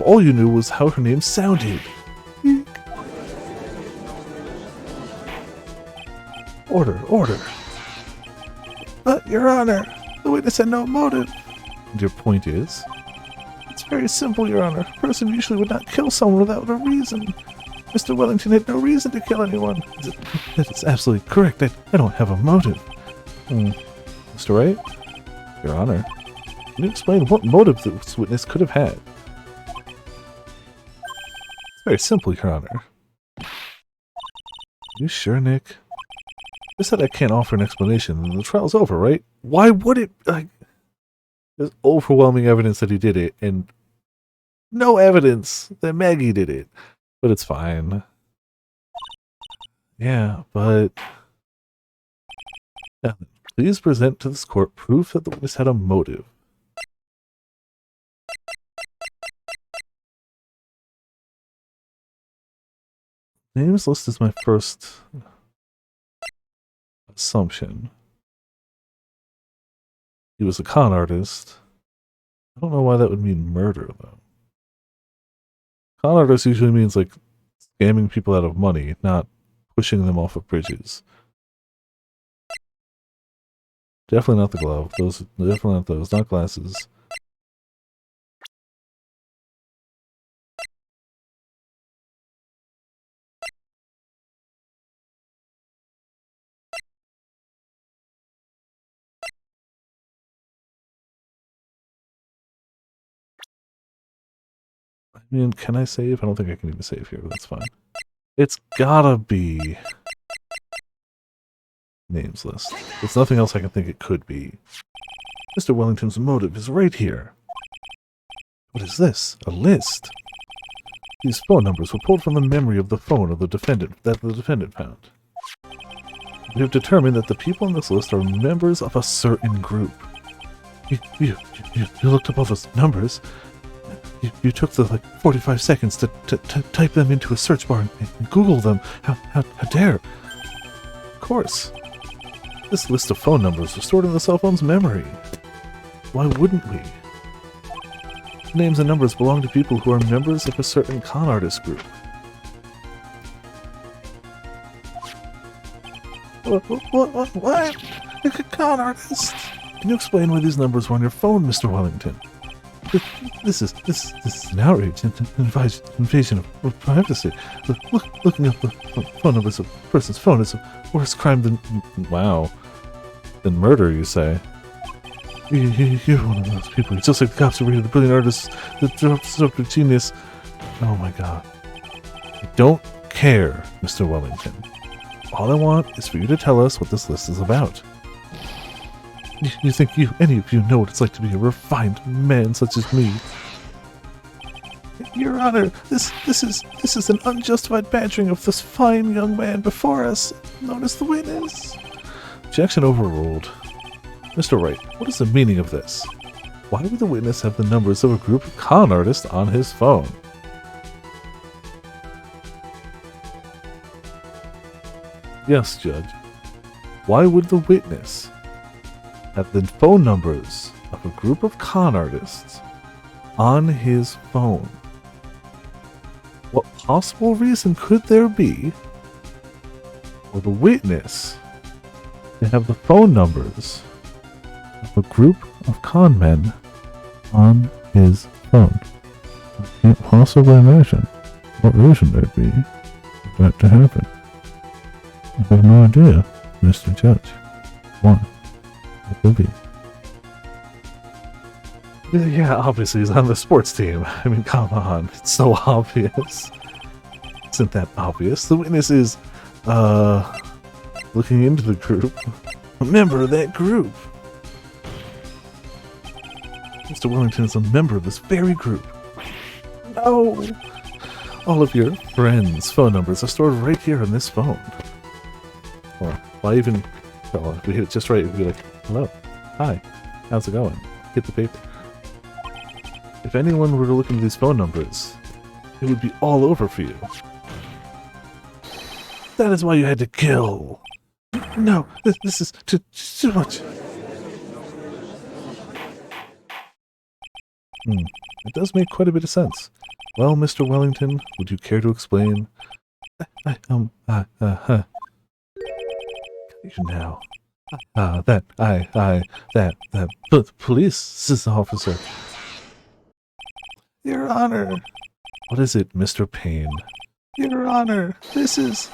all you knew was how her name sounded. Order. But, Your Honor, the witness had no motive. And your point is? It's very simple, Your Honor. A person usually would not kill someone without a reason. Mr. Wellington had no reason to kill anyone. That is absolutely correct. I don't have a motive. Mr. Wright? Your Honor, can you explain what motive this witness could have had? It's very simple, Your Honor. You sure, Nick? I said I can't offer an explanation, and the trial's over, right? Why would it? There's overwhelming evidence that he did it, and no evidence that Maggie did it. But it's fine. Yeah, but... Now, please present to this court proof that the witness had a motive. Names list is my first assumption. He was a con artist. I don't know why that would mean murder, though. Con artist usually means, like, scamming people out of money, not pushing them off of bridges. Definitely not the glove. Definitely not those. Not glasses. I mean, can I save? I don't think I can even save here, but that's fine. It's gotta be names list. There's nothing else I can think it could be. Mr. Wellington's motive is right here. What is this? A list? These phone numbers were pulled from the memory of the phone of the defendant that the defendant found. We have determined that the people on this list are members of a certain group. You looked up all those numbers. You took the, 45 seconds to type them into a search bar and Google them. How dare? Of course. This list of phone numbers was stored in the cell phone's memory. Why wouldn't we? Names and numbers belong to people who are members of a certain con artist group. What? A con artist? Can you explain why these numbers were on your phone, Mr. Wellington? This is an outrage and an invasion of privacy. Looking up the phone numbers of a person's phone is a worse crime than than murder. You say? You're one of those people. You're just like the cops who raided the brilliant artist, the stroke of genius. Oh my god! I don't care, Mr. Wellington. All I want is for you to tell us what this list is about. You think any of you know what it's like to be a refined man such as me? Your Honor, this is an unjustified badgering of this fine young man before us, known as the witness. Objection overruled. Mr. Wright, what is the meaning of this? Why would the witness have the numbers of a group of con artists on his phone? Yes, Judge. Why would the witness have the phone numbers of a group of con artists on his phone? What possible reason could there be for the witness to have the phone numbers of a group of con men on his phone? I can't possibly imagine what reason there'd be for that to happen. I have no idea, Mr. Judge. Why? It could be. Yeah, obviously he's on the sports team. I mean, come on. It's so obvious. Isn't that obvious? The witness is, looking into the group. A member of that group. Mr. Wellington is a member of this very group. No! All of your friends' phone numbers are stored right here on this phone. Or, why even... Well, if we hit it just right, we'd be like, hello, hi, how's it going? Hit the paper. If anyone were to look into these phone numbers, it would be all over for you. That is why you had to kill. No, this is too much. It does make quite a bit of sense. Well, Mr. Wellington, would you care to explain? You now. The police officer. Your Honor. What is it, Mr. Payne? Your Honor, this is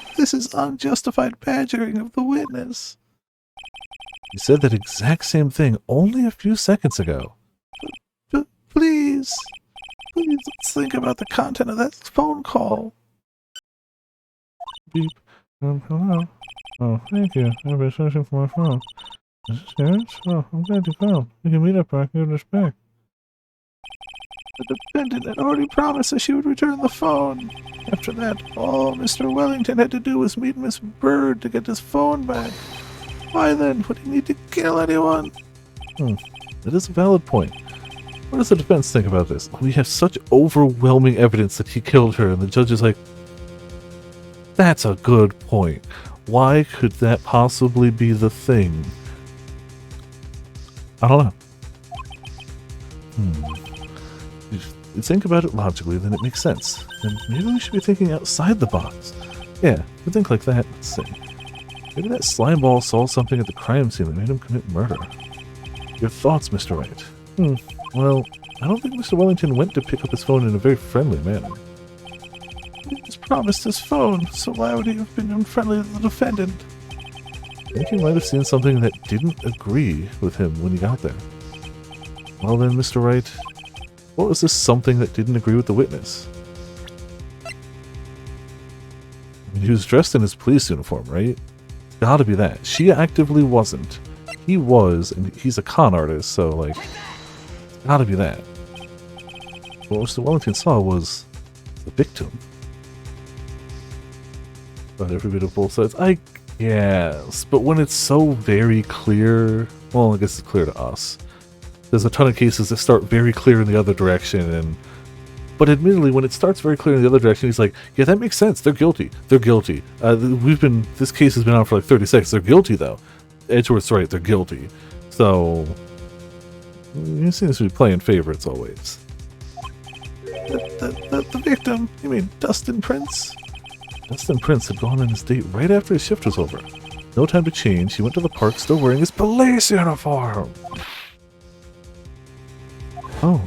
unjustified badgering of the witness. You said that exact same thing only a few seconds ago. Please, let's think about the content of that phone call. Beep. Hello. Oh, thank you. I've been searching for my phone. Is this yours? Oh, I'm glad you found. We can meet up back here to back. The defendant had already promised that she would return the phone. After that, all Mr. Wellington had to do was meet Miss Bird to get his phone back. Why then would he need to kill anyone? That is a valid point. What does the defense think about this? We have such overwhelming evidence that he killed her, and the judge is like, that's a good point. Why could that possibly be the thing? I don't know. If you think about it logically, then it makes sense. And maybe we should be thinking outside the box. Yeah, we think like that. Let's see. Maybe that slime ball saw something at the crime scene that made him commit murder. Your thoughts, Mr. Wright? Well, I don't think Mr. Wellington went to pick up his phone in a very friendly manner. He just promised his phone, so why would he have been unfriendly to the defendant? I think he might have seen something that didn't agree with him when he got there. Well then, Mr. Wright, what was this something that didn't agree with the witness? I mean, he was dressed in his police uniform, right? Gotta be that. She actively wasn't. He was, and he's a con artist, so, like, gotta be that. What Mr. Wellington saw was the victim. But every bit of both sides, I guess. But when it's so very clear, well, I guess it's clear to us. There's a ton of cases that start very clear in the other direction, but admittedly, when it starts very clear in the other direction, he's like, yeah, that makes sense. They're guilty. They're guilty. This case has been on for like 30 seconds. They're guilty, though. Edgeworth's right. They're guilty. So, he seems to be playing favorites always. The victim? You mean Dustin Prince? Dustin Prince had gone on his date right after his shift was over. No time to change. He went to the park still wearing his police uniform. Oh,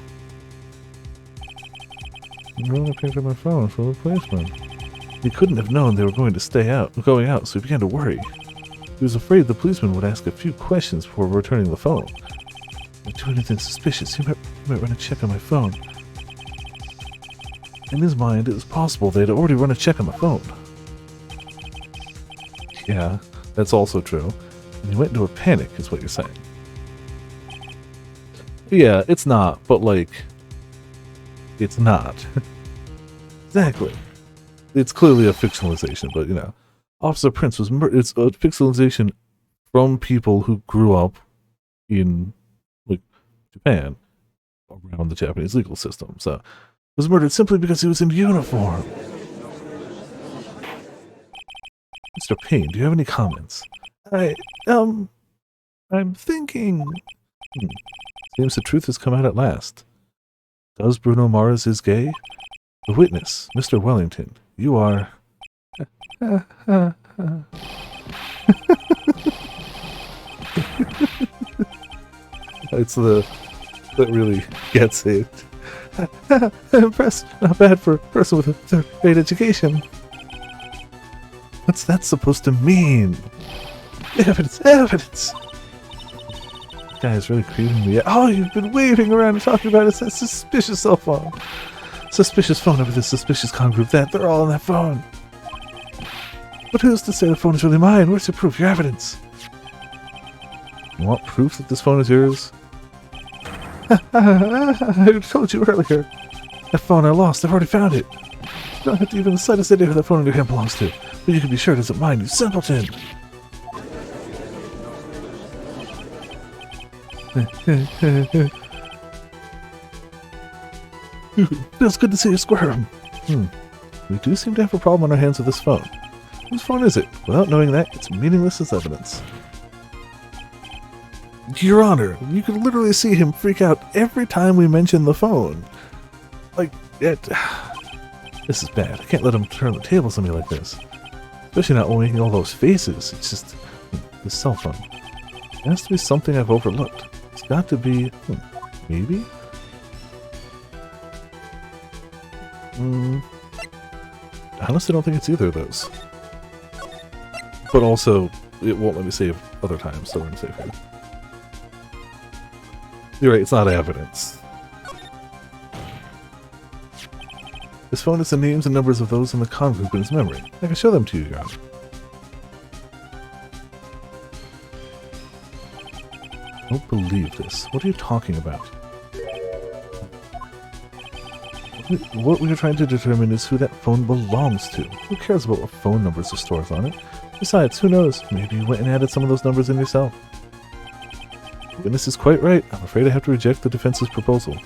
I picked up my phone for replacement. He couldn't have known they were going out, so he began to worry. He was afraid the policeman would ask a few questions before returning the phone. If I do anything suspicious, he might run a check on my phone. In his mind, it was possible they'd already run a check on my phone. Yeah, that's also true. And he went into a panic, is what you're saying. Yeah, it's not, but like, it's not. Exactly. It's clearly a fictionalization, but you know, Officer Prince was it's a fictionalization from people who grew up in like Japan around the Japanese legal system. So, was murdered simply because he was in uniform. Mr. Payne, do you have any comments? I'm thinking. Seems the truth has come out at last. Does Bruno Mars is gay? The witness, Mr. Wellington, you are... It's that really gets it. I'm impressed. Not bad for a person with a third-grade education. What's that supposed to mean? Evidence! This guy is really creeping me out. Oh, you've been waving around and talking about it. That suspicious cell phone. Suspicious phone over this suspicious con group. They're all on that phone. But who's to say the phone is really mine? Where's your proof? Your evidence? You want proof that this phone is yours? I told you earlier. That phone I lost. I've already found it. You don't have to even the slightest idea who that phone in your hand belongs to. But you can be sure it isn't mine, you simpleton. Feels good to see you squirm. We do seem to have a problem on our hands with this phone. Whose phone is it? Without knowing that, it's meaningless as evidence. Your Honor, you can literally see him freak out every time we mention the phone. Like, this is bad. I can't let him turn the tables on me like this. Especially not making all those faces. It's just this cell phone. It has to be something I've overlooked. It's got to be... maybe? I honestly don't think it's either of those. But also, it won't let me save other times, so we're going to save here. You're right, it's not evidence. This phone is the names and numbers of those in the con group in his memory. I can show them to you, Your Honor. I don't believe this. What are you talking about? What we are trying to determine is who that phone belongs to. Who cares about what phone numbers the store's on it? Besides, who knows? Maybe you went and added some of those numbers in yourself. The witness is quite right. I'm afraid I have to reject the defense's proposal.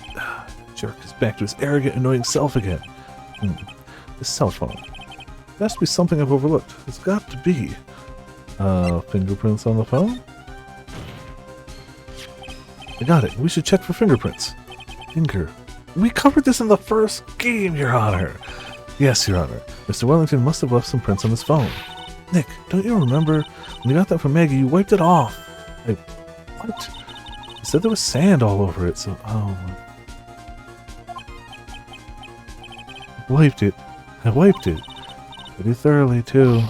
Jerk is back to his arrogant, annoying self again. This cell phone. There has to be something I've overlooked. It's got to be. Fingerprints on the phone? I got it. We should check for fingerprints. We covered this in the first game, Your Honor. Yes, Your Honor. Mr. Wellington must have left some prints on his phone. Nick, don't you remember? When you got that from Maggie, you wiped it off. What? You said there was sand all over it, so... oh... Wiped it. I wiped it. Pretty thoroughly, too.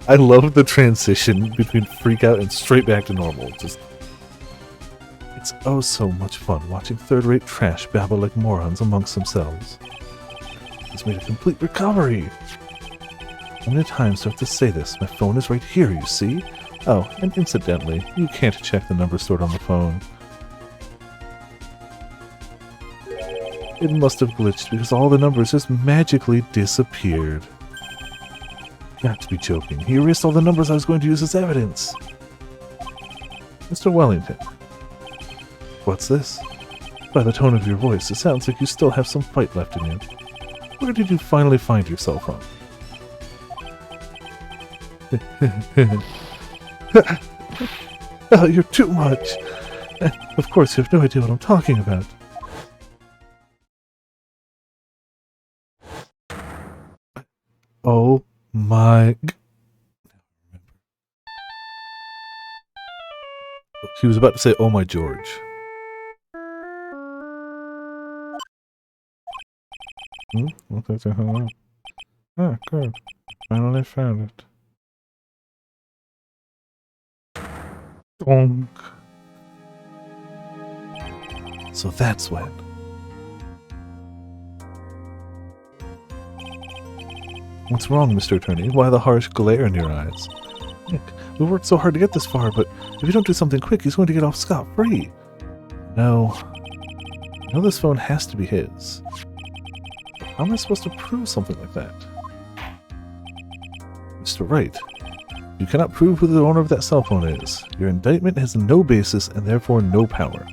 I love the transition between freak out and straight back to normal. Just... it's oh so much fun watching third-rate trash babble like morons amongst themselves. He's made a complete recovery. How many times do I have to say this? My phone is right here, you see? Oh, and incidentally, you can't check the number stored on the phone. It must have glitched because all the numbers just magically disappeared. Got to be joking. He erased all the numbers I was going to use as evidence. Mr. Wellington. What's this? By the tone of your voice, it sounds like you still have some fight left in you. Where did you finally find your cell phone? Oh, you're too much. Of course, you have no idea what I'm talking about. Oh my... He was about to say, oh my George. Looks like they hung up. Ah, good. Finally found it. Donk. So that's when. What's wrong, Mr. Attorney? Why the harsh glare in your eyes? Nick, we worked so hard to get this far, but if you don't do something quick, he's going to get off scot-free. No. I know this phone has to be his. But how am I supposed to prove something like that? Mr. Wright, you cannot prove who the owner of that cell phone is. Your indictment has no basis and therefore no power.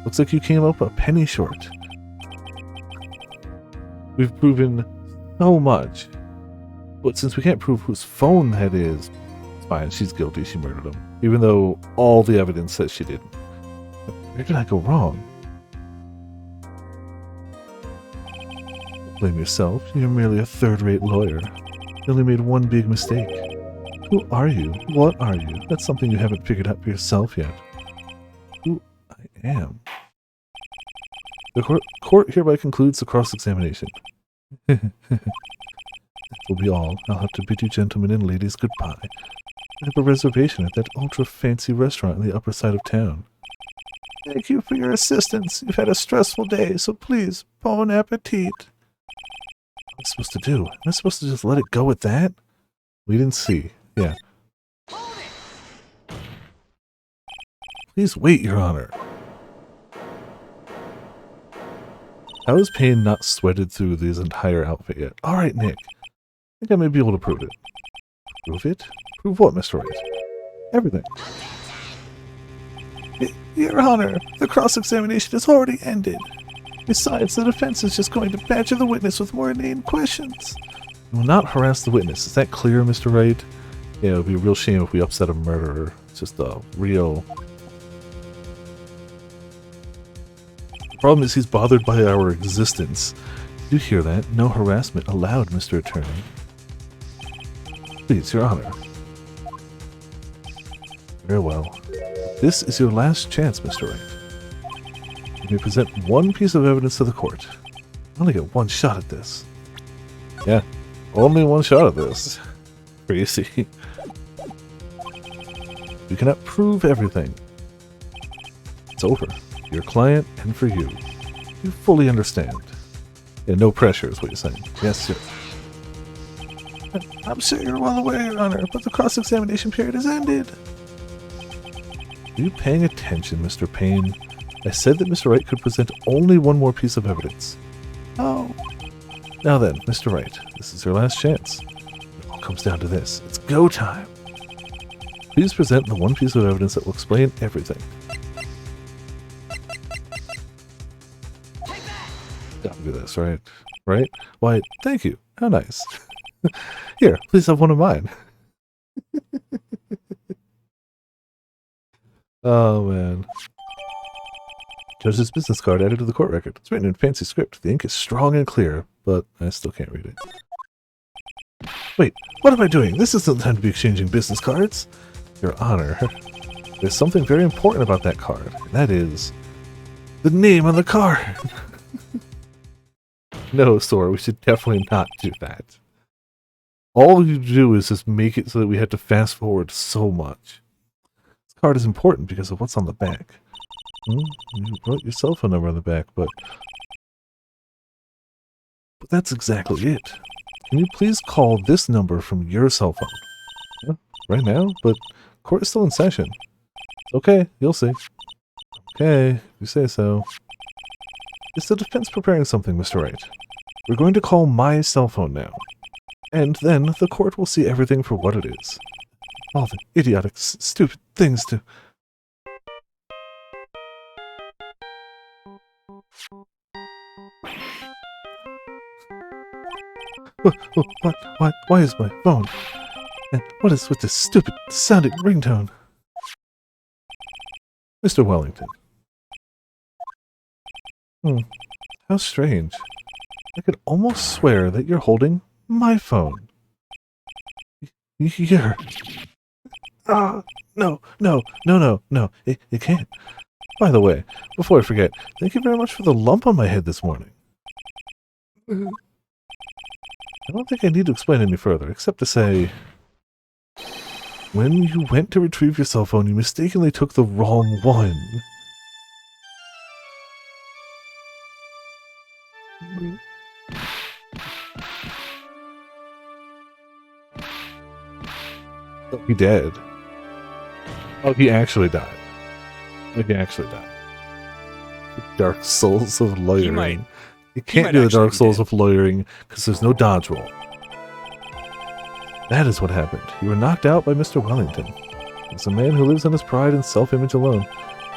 Looks like you came up a penny short. We've proven so much. But since we can't prove whose phone that is, it's fine, she's guilty, she murdered him. Even though all the evidence says she didn't. Where did I go wrong? Blame yourself, you're merely a third-rate lawyer. You only made one big mistake. Who are you? What are you? That's something you haven't figured out for yourself yet. Who I am. The court hereby concludes the cross-examination. That will be all. I'll have to bid you gentlemen and ladies goodbye. I have a reservation at that ultra-fancy restaurant in the upper side of town. Thank you for your assistance. You've had a stressful day, so please, bon appetit. What am I supposed to do? Am I supposed to just let it go at that? We didn't see. Yeah. Please wait, Your Honor. How is Payne not sweated through this entire outfit yet? Alright, Nick. I think I may be able to prove it. Prove it? Prove what, Mr. Wright? Everything. Your Honor, the cross-examination has already ended. Besides, the defense is just going to badger the witness with more inane questions. We will not harass the witness. Is that clear, Mr. Wright? Yeah, it would be a real shame if we upset a murderer. It's just a real... The problem is he's bothered by our existence. Did you hear that? No harassment allowed, Mr. Attorney. Please, Your Honor. Very well. This is your last chance, Mr. Wright. You may present one piece of evidence to the court. I only get one shot at this. Yeah, only one shot at this. Crazy. You cannot prove everything. It's over. For your client and for you. You fully understand. Yeah, no pressure is what you're saying. Yes, sir. I'm sure you're well aware, Your Honor, but the cross-examination period has ended. Are you paying attention, Mr. Payne? I said that Mr. Wright could present only one more piece of evidence. Oh. Now then, Mr. Wright, this is your last chance. It all comes down to this. It's go time. Please present the one piece of evidence that will explain everything. Gotta do this, right? Right? Why, thank you. How nice. Here, please have one of mine. Oh, man. Judge's business card added to the court record. It's written in fancy script. The ink is strong and clear, but I still can't read it. Wait, what am I doing? This isn't the time to be exchanging business cards. Your Honor, there's something very important about that card, and that is the name on the card. No, Sora, we should definitely not do that. All you do is just make it so that we have to fast forward so much. This card is important because of what's on the back. You wrote your cell phone number on the back, but that's exactly it. Can you please call this number from your cell phone? Yeah, right now? But court is still in session. Okay, you'll see. Okay, you say so. Is the defense preparing something, Mr. Wright? We're going to call my cell phone now. And then the court will see everything for what it is. All the idiotic, stupid things to... Why is my phone? And what is with this stupid sounding ringtone? Mr. Wellington. How strange. I could almost swear that you're holding my phone. You're... No. It can't. By the way, before I forget, thank you very much for the lump on my head this morning. I don't think I need to explain any further, except to say, when you went to retrieve your cell phone, you mistakenly took the wrong one. Oh, he dead. Oh, he actually died. Oh, he actually died. The Dark Souls of lawyering. It can't be the Dark Souls of lawyering, because there's no dodge roll. That is what happened. You were knocked out by Mr. Wellington. He's a man who lives on his pride and self-image alone.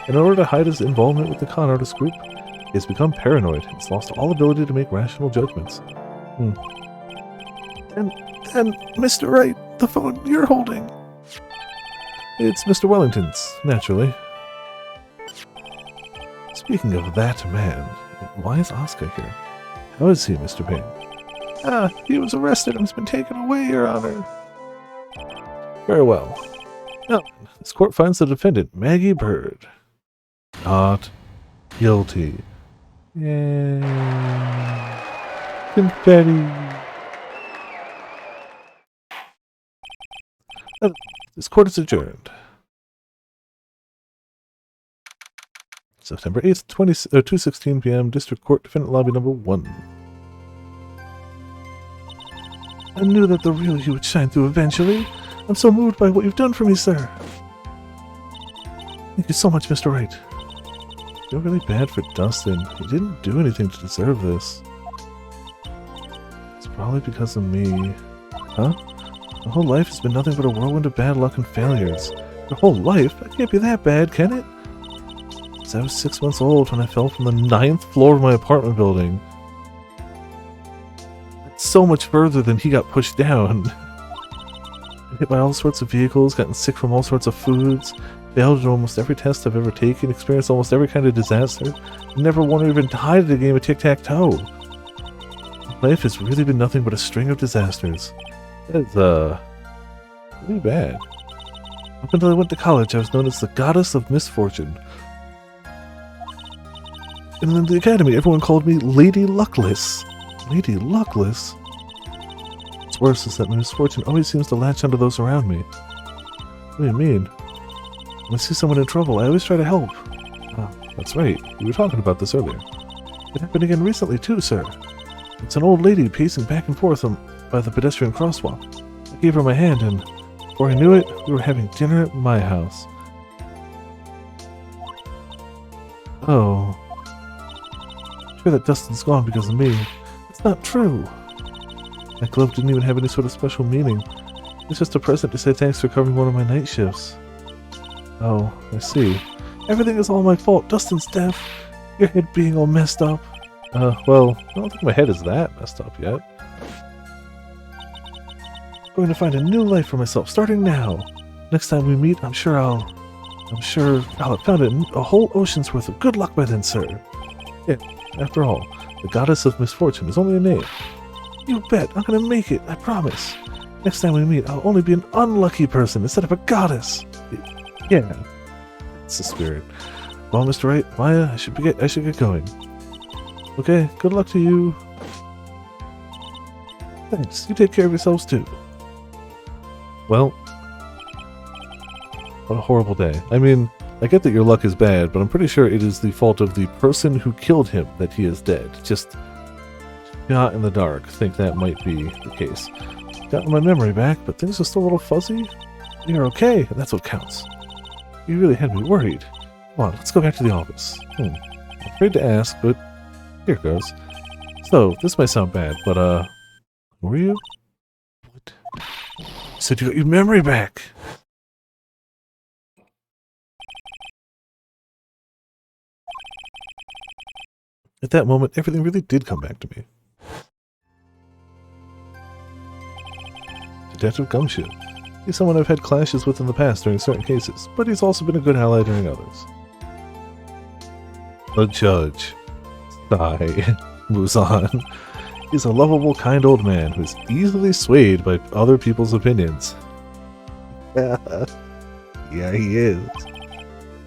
In order to hide his involvement with the con artist group, he has become paranoid and has lost all ability to make rational judgments. And Mr. Wright, the phone you're holding. It's Mr. Wellington's, naturally. Speaking of that man, why is Oscar here? How is he, Mr. Payne? He was arrested and has been taken away, Your Honor. Very well. Now, this court finds the defendant, Maggie Bird, not guilty. Yay. Confetti. This court is adjourned. September 8th, 2:16 p.m., District Court, Defendant Lobby Number 1. I knew that the real you would shine through eventually. I'm so moved by what you've done for me, sir. Thank you so much, Mr. Wright. I feel really bad for Dustin. He didn't do anything to deserve this. It's probably because of me. Huh? My whole life has been nothing but a whirlwind of bad luck and failures. Your whole life? That can't be that bad, can it? Since I was 6 months old when I fell from the 9th floor of my apartment building. That's so much further than he got pushed down. I hit by all sorts of vehicles, gotten sick from all sorts of foods, failed at almost every test I've ever taken, experienced almost every kind of disaster, and never won or even died at a game of tic-tac-toe. Life has really been nothing but a string of disasters. That is, really bad. Up until I went to college, I was known as the Goddess of Misfortune. And in the academy, everyone called me Lady Luckless. Lady Luckless? What's worse is that my misfortune always seems to latch onto those around me. What do you mean? When I see someone in trouble, I always try to help. Ah, that's right. We were talking about this earlier. It happened again recently, too, sir. It's an old lady pacing back and forth by the pedestrian crosswalk. I gave her my hand, and before I knew it, we were having dinner at my house. Oh. I'm sure that Dustin's gone because of me. It's not true. That glove didn't even have any sort of special meaning. It's just a present to say thanks for covering one of my night shifts. Oh, I see. Everything is all my fault. Dustin's deaf. Your head being all messed up. Well, I don't think my head is that messed up yet. I'm going to find a new life for myself, starting now. Next time we meet, I'm sure I'll have found a whole ocean's worth of good luck by then, sir. Yeah, after all, the Goddess of Misfortune is only a name. You bet, I'm gonna make it, I promise. Next time we meet, I'll only be an unlucky person instead of a goddess. Yeah, it's the spirit. Well, Mr. Wright, Maya, I should get going. Okay, good luck to you. Thanks, you take care of yourselves too. Well, what a horrible day. I mean, I get that your luck is bad, but I'm pretty sure it is the fault of the person who killed him that he is dead. Just not in the dark. Think that might be the case. Got my memory back, but things are still a little fuzzy. You're okay, and that's what counts. You really had me worried. Come on, let's go back to the office. I'm afraid to ask, but here goes. So, this might sound bad, but, who were you? What? You said you got your memory back! At that moment, everything really did come back to me. Detective Gumshoe. He's someone I've had clashes with in the past during certain cases, but he's also been a good ally during others. The judge. Sigh. Moves on. He's a lovable, kind old man who's easily swayed by other people's opinions. Yeah, he is.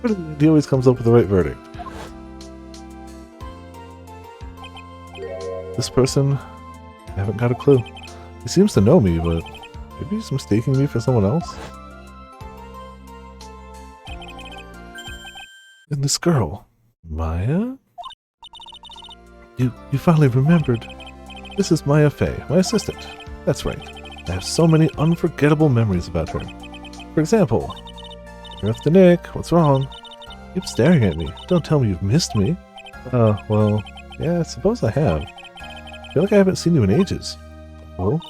But he always comes up with the right verdict. This person I haven't got a clue. He seems to know me, but maybe he's mistaking me for someone else? And this girl, Maya? You finally remembered. This is Maya Fey, my assistant. That's right. I have so many unforgettable memories about her. For example, Earth to Nick, what's wrong? Keep staring at me. Don't tell me you've missed me. Well, yeah, I suppose I have. I feel like I haven't seen you in ages. Oh?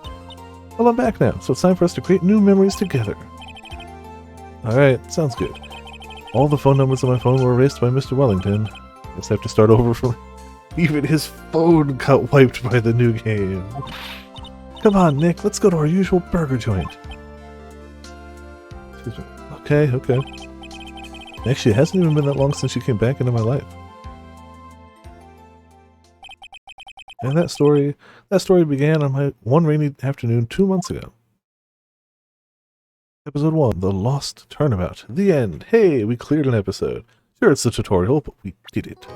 Well, I'm back now, so it's time for us to create new memories together. Alright, sounds good. All the phone numbers on my phone were erased by Mr. Wellington. Guess I have to start over from... Even his phone got wiped by the new game. Come on, Nick, let's go to our usual burger joint. Excuse me. Okay. Actually, it hasn't even been that long since she came back into my life. And that story began on my one rainy afternoon 2 months ago. Episode 1, The Lost Turnabout. The end. Hey, we cleared an episode. Sure, it's a tutorial, but we did it.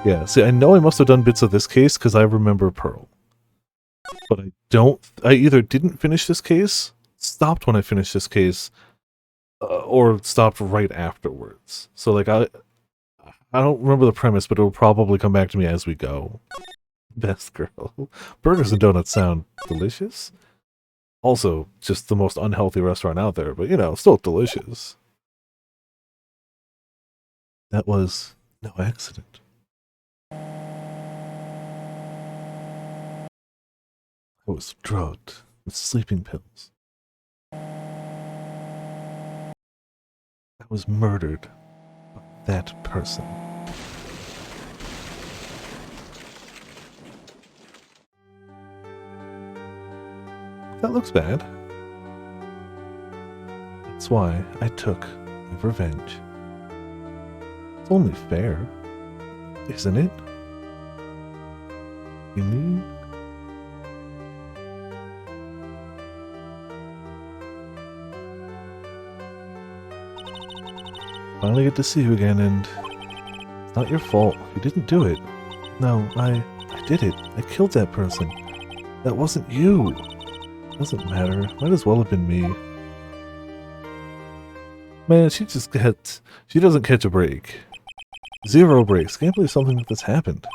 Yeah, see, I know I must have done bits of this case because I remember Pearl. But I either didn't finish this case, stopped when I finished this case, or stopped right afterwards. So, like, I don't remember the premise, but it'll probably come back to me as we go. Best girl. Burgers and donuts sound delicious. Also, just the most unhealthy restaurant out there, but, you know, still delicious. That was no accident. I was drugged with sleeping pills. I was murdered by that person. That looks bad. That's why I took my revenge. It's only fair, isn't it? You mean? Finally get to see you again, and it's not your fault. You didn't do it. No, I did it. I killed that person. That wasn't you. Doesn't matter. Might as well have been me. Man, she doesn't catch a break. 0 breaks. Can't believe something like this happened.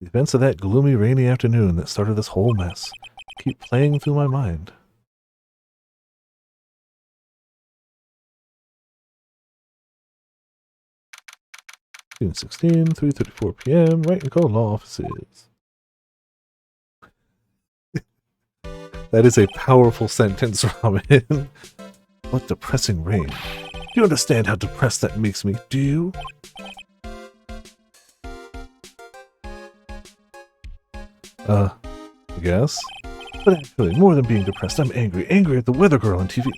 The events of that gloomy, rainy afternoon that started this whole mess keep playing through my mind. June 16, 3:34 p.m. Wright and Co. Law Offices. That is a powerful sentence, Robin. What depressing rain. Do you understand how depressed that makes me? Do you? I guess. But actually, more than being depressed, I'm angry. Angry at the weather girl on TV.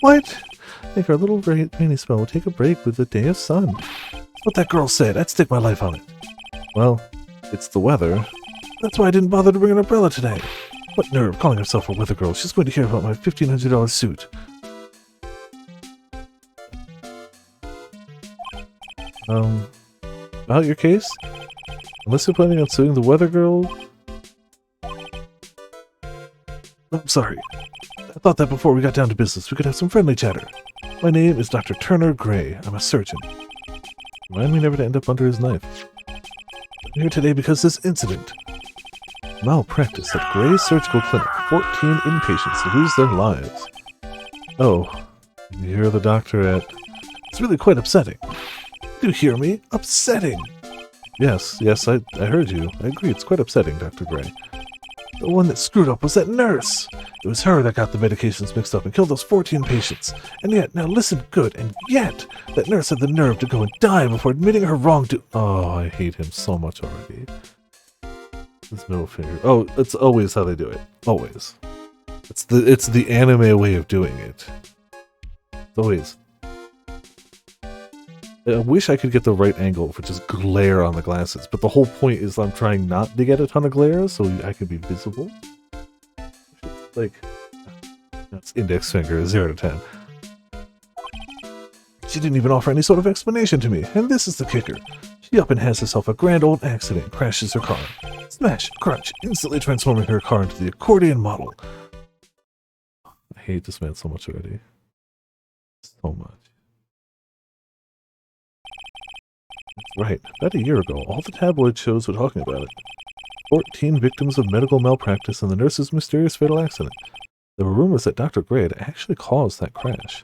What? I think our little rainy spell will take a break with the day of sun. That's what that girl said. I'd stake my life on it. Well, it's the weather. That's why I didn't bother to bring an umbrella today. What nerve, calling herself a weather girl. She's going to hear about my $1,500 suit. About your case? Unless you're planning on suing the weather girl... I'm sorry. I thought that before we got down to business, we could have some friendly chatter. My name is Dr. Turner Gray. I'm a surgeon. Remind me never to end up under his knife. I'm here today because this incident. Malpractice at Gray's Surgical Clinic. 14 inpatients lose their lives. Oh, you're the doctor at... It's really quite upsetting. Do you hear me? Upsetting! Yes, I heard you. I agree, it's quite upsetting, Dr. Gray. The one that screwed up was that nurse! It was her that got the medications mixed up and killed those 14 patients. And yet, now listen good, and yet, that nurse had the nerve to go and die before admitting her wrongdoing. Oh, I hate him so much already. His middle finger. Oh, it's always how they do it. Always. It's the anime way of doing it. It's always. I wish I could get the right angle for just glare on the glasses, but the whole point is I'm trying not to get a ton of glare so I can be visible. Like, that's index finger, 0 to 10. She didn't even offer any sort of explanation to me, and this is the kicker. She up and has herself a grand old accident, crashes her car. Smash! Crunch! Instantly transforming her car into the accordion model. I hate this man so much already. So much. That's right. About a year ago, all the tabloid shows were talking about it. 14 victims of medical malpractice and the nurse's mysterious fatal accident. There were rumors that Dr. Gray had actually caused that crash.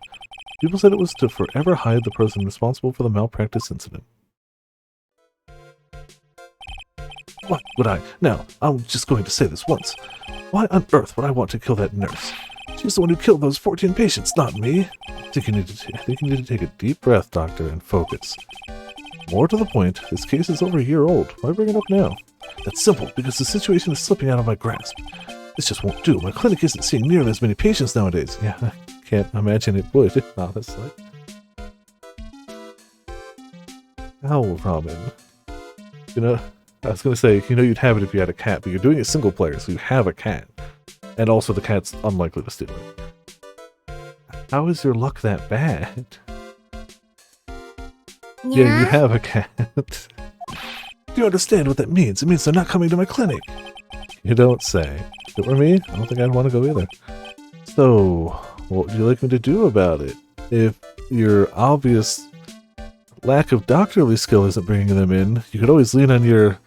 People said it was to forever hide the person responsible for the malpractice incident. What would I? Now, I'm just going to say this once. Why on earth would I want to kill that nurse? She's the one who killed those 14 patients, not me. I think you need to take a deep breath, Doctor, and focus. More to the point, this case is over a year old. Why bring it up now? That's simple, because the situation is slipping out of my grasp. This just won't do. My clinic isn't seeing nearly as many patients nowadays. Yeah, I can't imagine it would, honestly. Oh, Robin. You know, I was going to say, you'd have it if you had a cat, but you're doing it single player, so you have a cat. And also the cat's unlikely to steal it. How is your luck that bad? Yeah, you have a cat. Do you understand what that means? It means they're not coming to my clinic. You don't say. If it were me, I don't think I'd want to go either. So, what would you like me to do about it? If your obvious lack of doctorly skill isn't bringing them in, you could always lean on your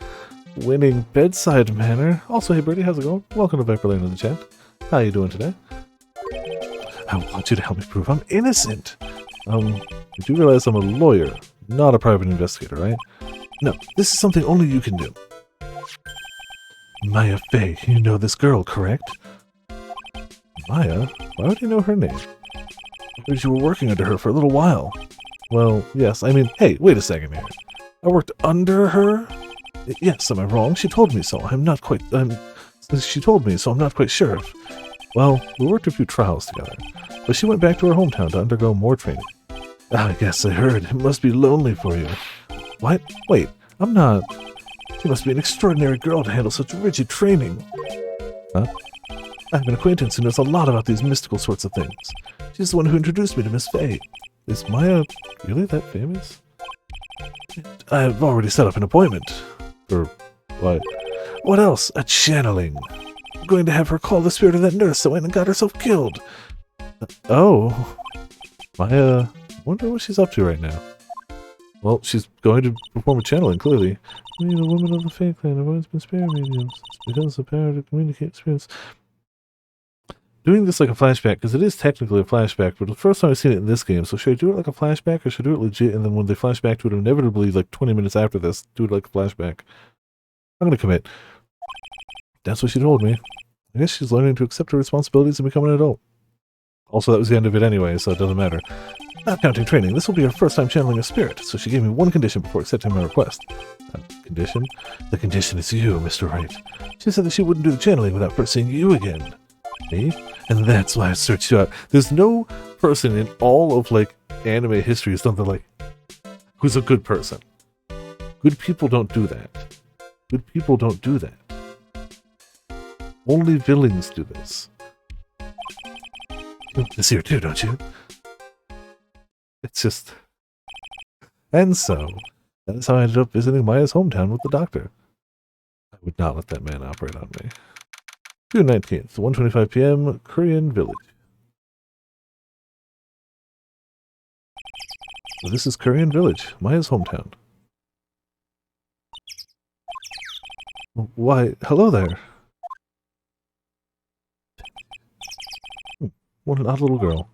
winning bedside manner. Also, hey Birdie, how's it going? Welcome to Viperland in the chat. How you doing today? I want you to help me prove I'm innocent. You do realize I'm a lawyer, not a private investigator, right? No, this is something only you can do. Maya Fey, you know this girl, correct? Maya? Why would you know her name? I heard you were working under her for a little while. Well, yes, I mean, hey, wait a second here. I worked under her? Yes, am I wrong? She told me so. She told me, so I'm not quite sure. Well, we worked a few trials together, but she went back to her hometown to undergo more training. I guess I heard. It must be lonely for you. What? Wait, I'm not. She must be an extraordinary girl to handle such rigid training. Huh? I have an acquaintance who knows a lot about these mystical sorts of things. She's the one who introduced me to Miss Fey. Is Maya really that famous? I've already set up an appointment. For what? What else? A channeling. I'm going to have her call the spirit of that nurse that went and got herself killed. Oh. Maya, wonder what she's up to right now. Well, she's going to perform a channeling, clearly. We, the women of the Fae clan, have always been spirit mediums. It's because of the power to communicate spirits. Doing this like a flashback, because it is technically a flashback, but the first time I've seen it in this game, so should I do it like a flashback, or should I do it legit, and then when they flash back to it, inevitably, like 20 minutes after this, do it like a flashback? I'm gonna commit. That's what she told me. I guess she's learning to accept her responsibilities and become an adult. Also, that was the end of it anyway, so it doesn't matter. Not counting training, this will be her first time channeling a spirit, so she gave me one condition before accepting my request. Condition? The condition is you, Mr. Wright. She said that she wouldn't do the channeling without first seeing you again. Me? And that's why I searched you out. There's no person in all of, like, anime history who's something like, who's a good person. Good people don't do that. Good people don't do that. Only villains do this. This here too, don't you? It's just... And so, that is how I ended up visiting Maya's hometown with the doctor. I would not let that man operate on me. June 19th, 1:25 p.m., Korean Village. So this is Korean Village, Maya's hometown. Why, hello there. What an odd little girl.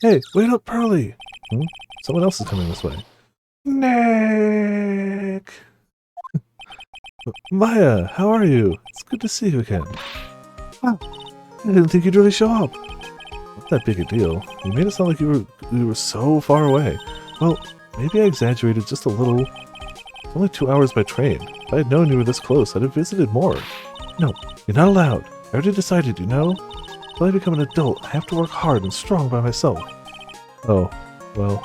Hey, wait up, Pearly! Someone else is coming this way. Nick! Maya, how are you? It's good to see you again. Ah, I didn't think you'd really show up. Not that big a deal. You made it sound like you were so far away. Well, maybe I exaggerated just a little. It's only 2 hours by train. If I had known you were this close, I'd have visited more. No, you're not allowed. I already decided, you know? Until I become an adult, I have to work hard and strong by myself. Oh, well.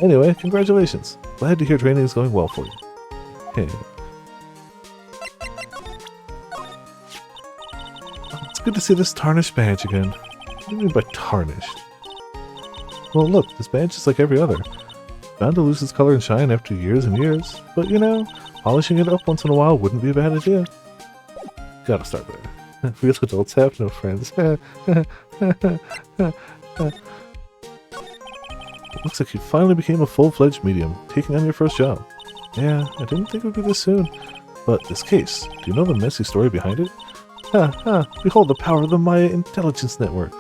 Anyway, congratulations. Glad to hear training is going well for you. Hey. It's good to see this tarnished badge again. What do you mean by tarnished? Well, look, this badge is like every other. Bound to lose its color and shine after years and years. But, you know, polishing it up once in a while wouldn't be a bad idea. Gotta start there. Real adults have no friends. Looks like you finally became a full-fledged medium, taking on your first job. Yeah, I didn't think it would be this soon. But this case, do you know the messy story behind it? Behold the power of the Maya Intelligence Network.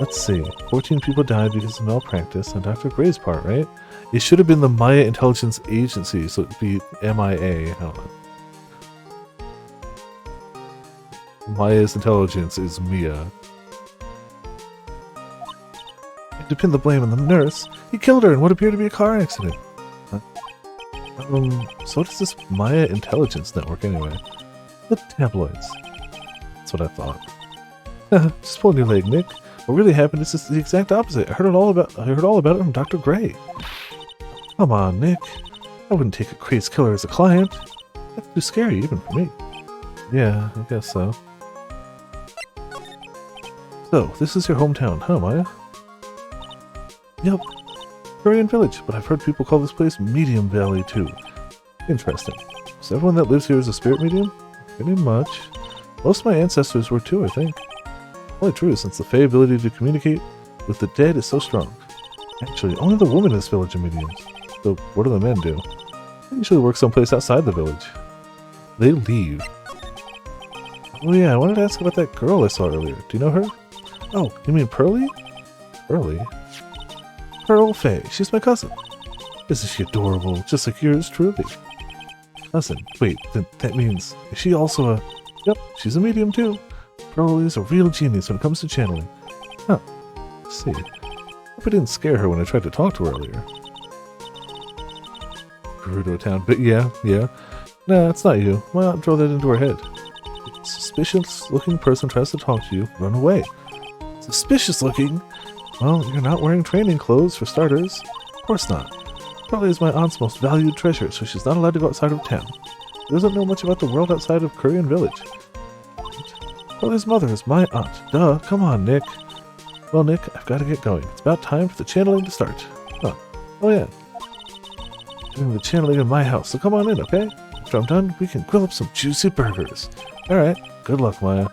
Let's see, 14 people died because of malpractice on Dr. Gray's part, right? It should have been the Maya Intelligence Agency, so it'd be MIA, I don't know. Maya's intelligence is Mia. To pin the blame on the nurse, he killed her in what appeared to be a car accident. So what is this Maya Intelligence Network anyway? The tabloids. That's what I thought. Just pulling your leg, Nick. What really happened is just the exact opposite. I heard all about it from Dr. Gray. Come on, Nick. I wouldn't take a crazed killer as a client. That's too scary, even for me. Yeah, I guess so. So, this is your hometown, huh, Maya? Yep. Korean Village, but I've heard people call this place Medium Valley, too. Interesting. So everyone that lives here is a spirit medium? Pretty much. Most of my ancestors were too, I think. Only true, since the Fae ability to communicate with the dead is so strong. Actually, only the women in this village are mediums. So what do the men do? They usually work someplace outside the village. They leave. Oh yeah, I wanted to ask about that girl I saw earlier. Do you know her? Oh, you mean Pearly? Pearly? Pearl Faye. She's my cousin. Isn't she adorable? Just like yours truly. Cousin. Wait, that means... Is she also a... Yep, she's a medium too. Pearl is a real genius when it comes to channeling. Huh. Let's see. Hope I didn't scare her when I tried to talk to her earlier. Gerudo Town. But yeah. Nah, it's not you. Why not throw that into her head? Suspicious looking person tries to talk to you. Run away. Suspicious looking? Well, you're not wearing training clothes, for starters. Of course not. Pearly is my aunt's most valued treasure, so she's not allowed to go outside of town. She doesn't know much about the world outside of Korean Village. Pearly's mother is my aunt. Duh, come on, Nick. Well, Nick, I've got to get going. It's about time for the channeling to start. Huh. Oh, yeah. Doing the channeling in my house, so come on in, okay? After I'm done, we can grill up some juicy burgers. Alright, good luck, Maya.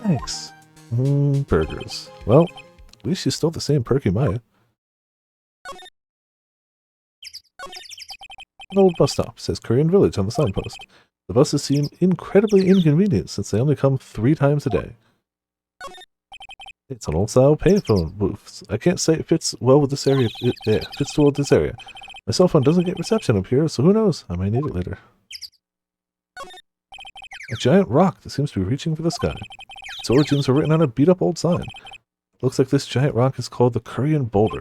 Thanks. Burgers. Well... At least she's still the same perky Maya. An old bus stop says Korean Village on the signpost. The buses seem incredibly inconvenient since they only come 3 times a day. It's an old-style payphone booth. I can't say it fits well with this area. It fits well with this area. My cell phone doesn't get reception up here, so who knows? I may need it later. A giant rock that seems to be reaching for the sky. Its origins are written on a beat-up old sign. Looks like this giant rock is called the Korean Boulder.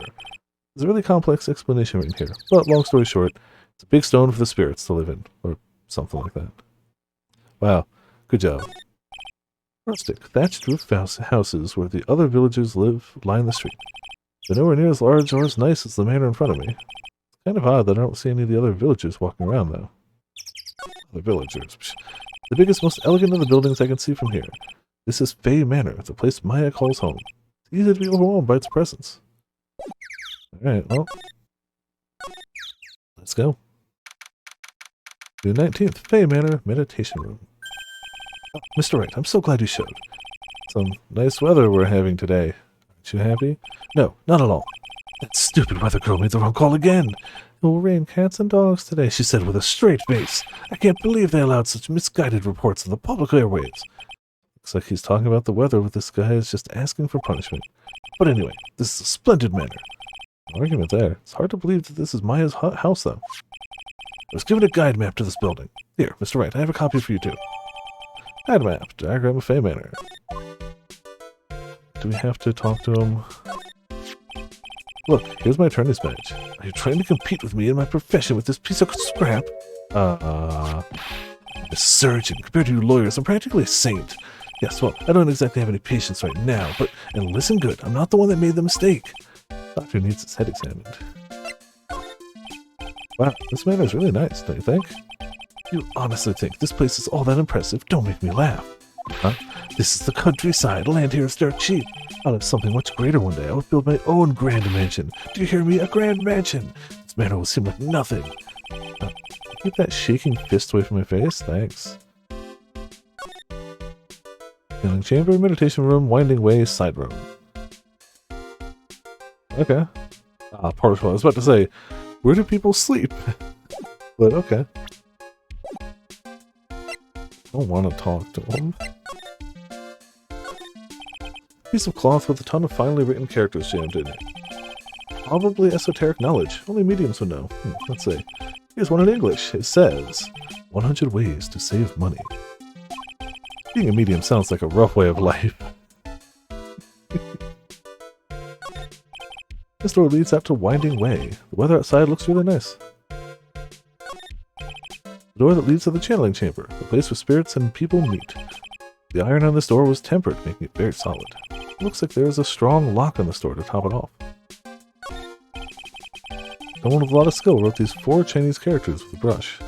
There's a really complex explanation right here, but long story short, it's a big stone for the spirits to live in, or something like that. Wow, good job. Rustic, thatched roof houses where the other villagers live line the street. They're nowhere near as large or as nice as the manor in front of me. It's kind of odd that I don't see any of the other villagers walking around, though. Other villagers. The biggest, most elegant of the buildings I can see from here. This is Fae Manor, the place Maya calls home. It's easy to be overwhelmed by its presence. Alright, well. Let's go. June 19th, Fae Manor Meditation Room. Oh, Mr. Wright, I'm so glad you showed. Some nice weather we're having today. Aren't you happy? No, not at all. That stupid weather girl made the wrong call again. It will rain cats and dogs today, she said with a straight face. I can't believe they allowed such misguided reports on the public airwaves. Looks like he's talking about the weather with this guy is just asking for punishment. But anyway, this is a splendid manor. No argument there. It's hard to believe that this is Maya's house, though. I was given a guide map to this building. Here, Mr. Wright, I have a copy for you, too. Guide map, diagram of Fae Manor. Do we have to talk to him? Look, here's my attorney's badge. Are you trying to compete with me in my profession with this piece of scrap? I'm a surgeon. Compared to you lawyers, I'm practically a saint. Yes, well, I don't exactly have any patience right now, but, and listen good, I'm not the one that made the mistake. Doctor needs his head examined. Wow, this manor is really nice, don't you think? You honestly think this place is all that impressive? Don't make me laugh. Huh? This is the countryside. Land here is dirt cheap. I'll have something much greater one day. I will build my own grand mansion. Do you hear me? A grand mansion! This manor will seem like nothing. keep that shaking fist away from my face? Thanks. Healing chamber, meditation room, winding way, side room. Okay. Ah, partial. I was about to say, where do people sleep? But okay. I don't want to talk to them. Piece of cloth with a ton of finely written characters jammed in it. Probably esoteric knowledge. Only mediums would know. Let's see. Here's one in English. It says, 100 ways to save money. Being a medium sounds like a rough way of life. This door leads out to Winding Way. The weather outside looks really nice. The door that leads to the channeling chamber, the place where spirits and people meet. The iron on this door was tempered, making it very solid. It looks like there is a strong lock on this door to top it off. Someone with a lot of skill wrote these 4 Chinese characters with a brush.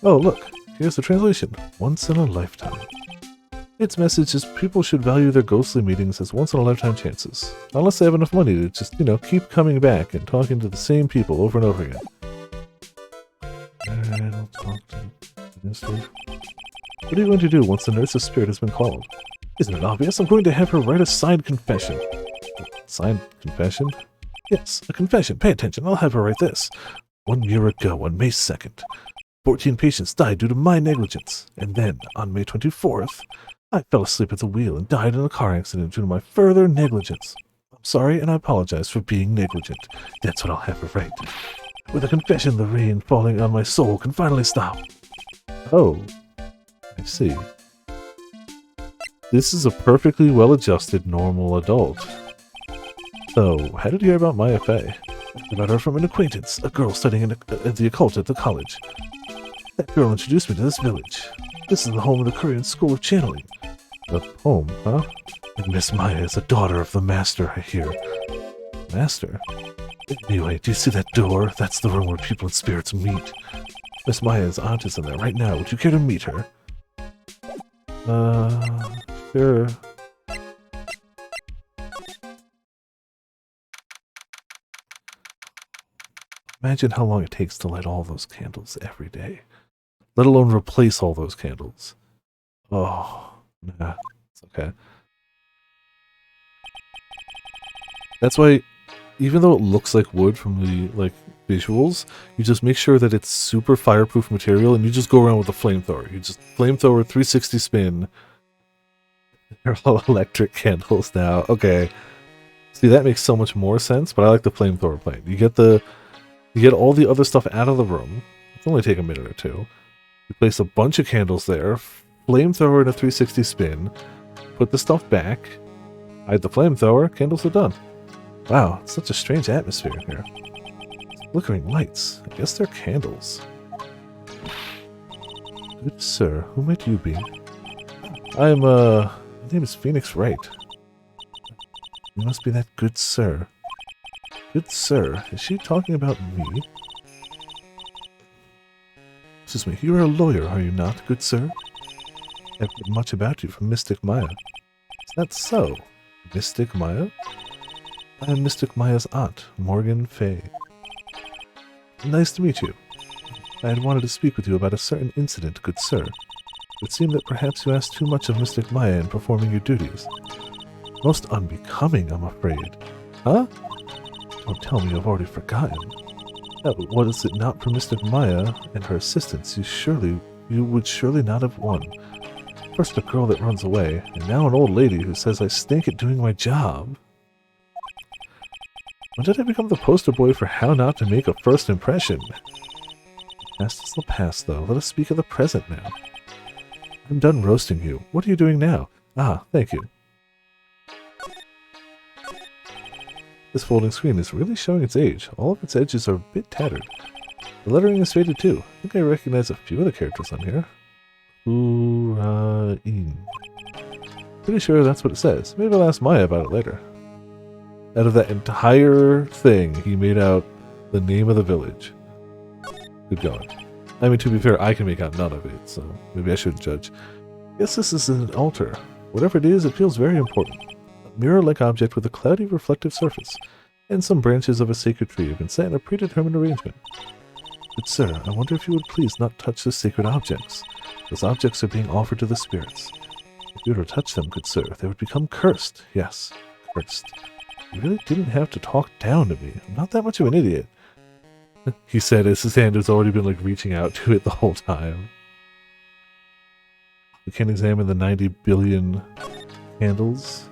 Oh, look! Here's the translation. Once in a lifetime. Its message is people should value their ghostly meetings as once-in-a-lifetime chances. Unless they have enough money to just, keep coming back and talking to the same people over and over again. Alright, I'll talk to the minister. What are you going to do once the nurse's spirit has been called? Isn't it obvious? I'm going to have her write a signed confession. Signed confession? Yes, a confession. Pay attention. I'll have her write this. 1 year ago, on May 2nd, 14 patients died due to my negligence. And then, on May 24th, I fell asleep at the wheel and died in a car accident due to my further negligence. I'm sorry, and I apologize for being negligent. That's what I'll have her write. With a confession, the rain falling on my soul can finally stop. Oh, I see. This is a perfectly well-adjusted, normal adult. So, how did you hear about Maya Fey? About her from an acquaintance, a girl studying the occult at the college. That girl introduced me to this village. This is the home of the Korean School of Channeling. The home, huh? And Miss Maya is a daughter of the Master, I hear. Master? Anyway, do you see that door? That's the room where people and spirits meet. Miss Maya's aunt is in there right now. Would you care to meet her? Sure. Imagine how long it takes to light all those candles every day. Let alone replace all those candles. Oh, nah, it's okay. That's why, even though it looks like wood from the, visuals, you just make sure that it's super fireproof material, and you just go around with a flamethrower. You just flamethrower 360 spin. They're all electric candles now. Okay. See, that makes so much more sense, but I like the flamethrower plan. You get all the other stuff out of the room. It'll only take a minute or two. You place a bunch of candles there, flamethrower in a 360 spin, put the stuff back, hide the flamethrower, candles are done. Wow, it's such a strange atmosphere in here. Flickering lights. I guess they're candles. Good sir, who might you be? My name is Phoenix Wright. You must be that good sir. Good sir, is she talking about me? Excuse me, you are a lawyer, are you not, good sir? I've heard much about you from Mystic Maya. Is that so? Mystic Maya? I am Mystic Maya's aunt, Morgan Fay. Nice to meet you. I had wanted to speak with you about a certain incident, good sir. It seemed that perhaps you asked too much of Mystic Maya in performing your duties. Most unbecoming, I'm afraid. Huh? Don't tell me you've already forgotten. What is it not for Mystic Maya and her assistants? You would surely not have won. First a girl that runs away, and now an old lady who says I stink at doing my job. When did I become the poster boy for how not to make a first impression? The past is the past, though. Let us speak of the present now. I'm done roasting you. What are you doing now? Ah, thank you. This folding screen is really showing its age. All of its edges are a bit tattered. The lettering is faded too. I think I recognize a few of the characters on here. Urain. Pretty sure that's what it says. Maybe I'll ask Maya about it later. Out of that entire thing, he made out the name of the village. Good going. I mean, to be fair, I can make out none of it, so maybe I shouldn't judge. Guess this is an altar. Whatever it is, it feels very important. A mirror-like object with a cloudy reflective surface. and some branches of a sacred tree have been set in a predetermined arrangement. Good sir, I wonder if you would please not touch the sacred objects. Those objects are being offered to the spirits. If you were to touch them, good sir, they would become cursed. Yes, cursed. You really didn't have to talk down to me. I'm not that much of an idiot. He said as his hand has already been like reaching out to it the whole time. We can examine the 90 billion candles.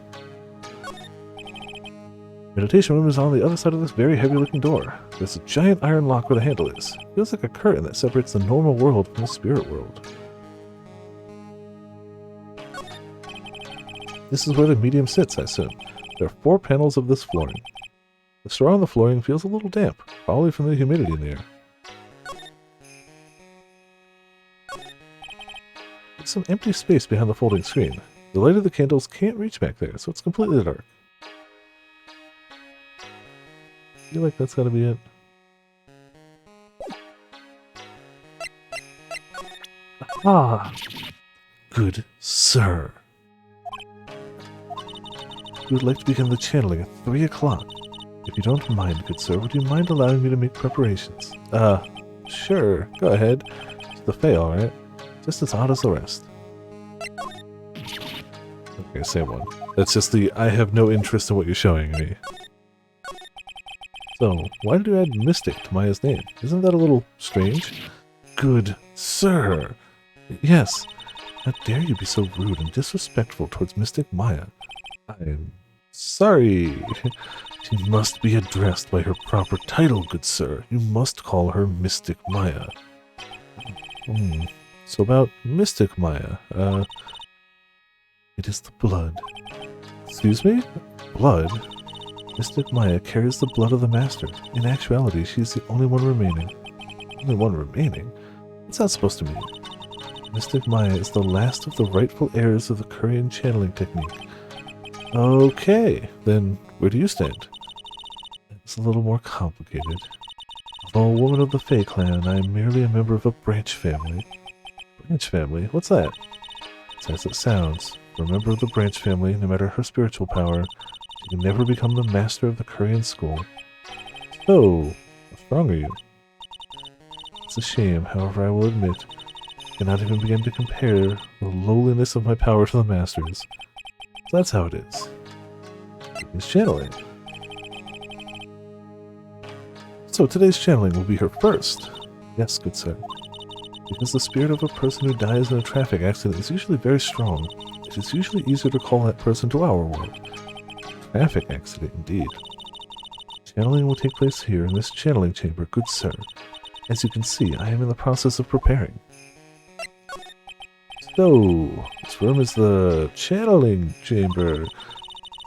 Meditation room is on the other side of this very heavy looking door. There's a giant iron lock where the handle is. It feels like a curtain that separates the normal world from the spirit world. This is where the medium sits, I assume. There are 4 panels of this flooring. The straw on the flooring feels a little damp, probably from the humidity in the air. There's some empty space behind the folding screen. The light of the candles can't reach back there, so it's completely dark. I feel like that's gotta be it. Ah! Good sir. We would like to begin the channeling at 3 o'clock. If you don't mind, good sir, would you mind allowing me to make preparations? Sure, go ahead. It's the Fae, alright? Just as odd as the rest. Okay, same one. That's just the, I have no interest in what you're showing me. So, why did you add Mystic to Maya's name? Isn't that a little strange? Good sir! Yes, how dare you be so rude and disrespectful towards Mystic Maya? I'm sorry. She must be addressed by her proper title, good sir. You must call her Mystic Maya. So about Mystic Maya, it is the blood. Excuse me? Blood? Mystic Maya carries the blood of the Master. In actuality, she is the only one remaining. Only one remaining? What's that supposed to mean? Mystic Maya is the last of the rightful heirs of the Korean channeling technique. Okay, then where do you stand? It's a little more complicated. Although a woman of the Fae clan, I am merely a member of a branch family. Branch family? What's that? It's as it sounds. For a member of the branch family, no matter her spiritual power, she can never become the master of the Korean school. So, how strong are you? It's a shame, however I will admit, I cannot even begin to compare the lowliness of my power to the master's. So that's how it is. It's channeling. So today's channeling will be her first. Yes, good sir. Because the spirit of a person who dies in a traffic accident is usually very strong, it is usually easier to call that person to our world. Traffic accident, indeed. Channeling will take place here in this channeling chamber, good sir. As you can see, I am in the process of preparing. So, this room is the channeling chamber,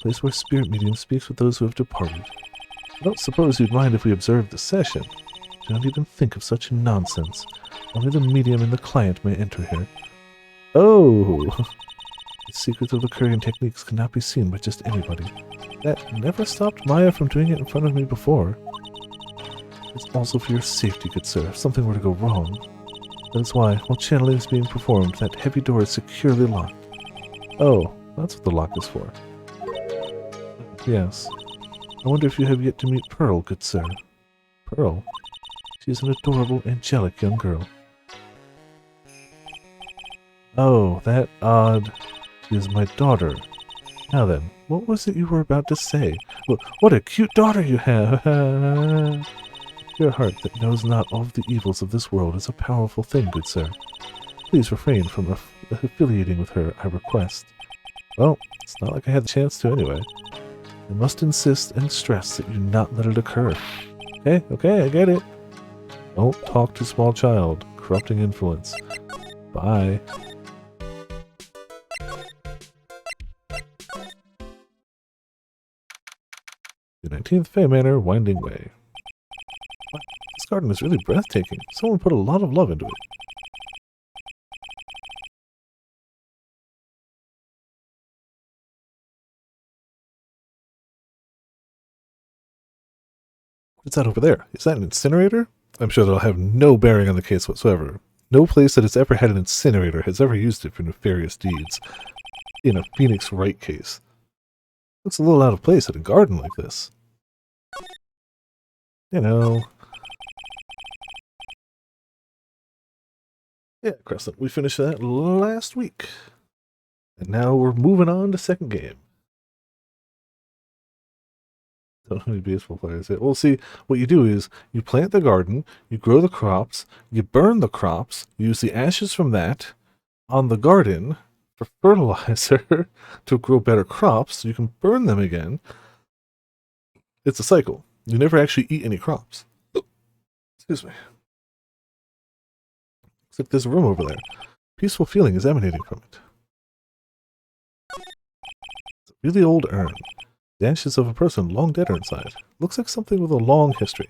place where spirit medium speaks with those who have departed. I don't suppose you'd mind if we observed the session. Don't even think of such nonsense. Only the medium and the client may enter here. Oh! The secrets of the Korean techniques cannot be seen by just anybody. That never stopped Maya from doing it in front of me before. It's also for your safety, good sir, if something were to go wrong. That is why, while channeling is being performed, that heavy door is securely locked. Oh, that's what the lock is for. Yes. I wonder if you have yet to meet Pearl, good sir. Pearl? She is an adorable, angelic young girl. Oh, that odd. She is my daughter. Now then, what was it you were about to say? What a cute daughter you have! Your heart that knows not all of the evils of this world is a powerful thing, good sir. Please refrain from affiliating with her, I request. Well, it's not like I had the chance to anyway. I must insist and stress that you not let it occur. Okay, I get it. Don't talk to small child. Corrupting influence. Bye. The 19th Fae Manor, Winding Way. Wow, this garden is really breathtaking. Someone put a lot of love into it. What's that over there? Is that an incinerator? I'm sure that'll have no bearing on the case whatsoever. No place that has ever had an incinerator has ever used it for nefarious deeds. In a Phoenix Wright case. Looks a little out of place at a garden like this. you know. Yeah, Crescent. We finished that last week. And now we're moving on to second game. Don't have any baseball players yet. Well, see, what you do is you plant the garden, you grow the crops, you burn the crops, use the ashes from that on the garden for fertilizer to grow better crops, so you can burn them again. It's a cycle. You never actually eat any crops. Excuse me. Looks like there's a room over there. Peaceful feeling is emanating from it. It's a really old urn. The ashes of a person long dead are inside. Looks like something with a long history.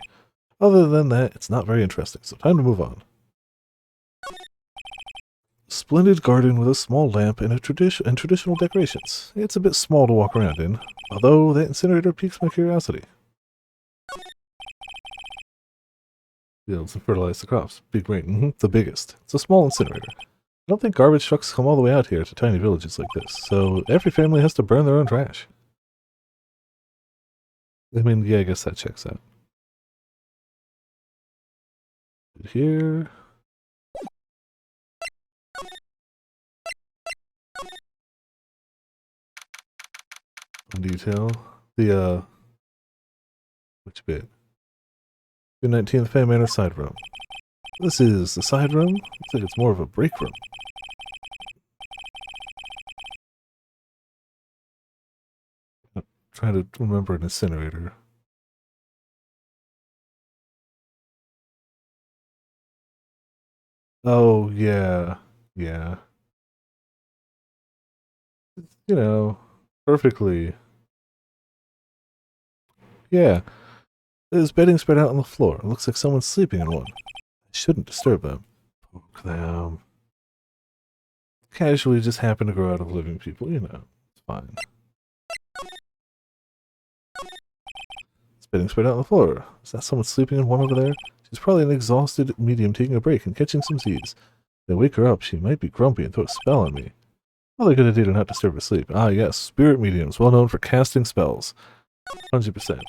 Other than that, it's not very interesting, so time to move on. Splendid garden with a small lamp and traditional decorations. It's a bit small to walk around in, although that incinerator piques my curiosity. Fields and fertilize the crops. Big rain. The biggest. It's a small incinerator. I don't think garbage trucks come all the way out here to tiny villages like this, so every family has to burn their own trash. I mean, yeah, I guess that checks out. Here. Detail. The, which bit? The 19th Fan Manor side room. This is the side room. Looks like it's more of a break room. I'm trying to remember an incinerator. Oh, yeah. Yeah. You know, perfectly. Yeah. There's bedding spread out on the floor. It looks like someone's sleeping in one. I shouldn't disturb them. Poke them. Casually just happen to grow out of living people, you know. It's fine. It's bedding spread out on the floor. Is that someone sleeping in one over there? She's probably an exhausted medium taking a break and catching some Z's. If I wake her up, she might be grumpy and throw a spell on me. Probably a good idea to not disturb her sleep. Ah, yes, spirit mediums, well known for casting spells. 100%. It's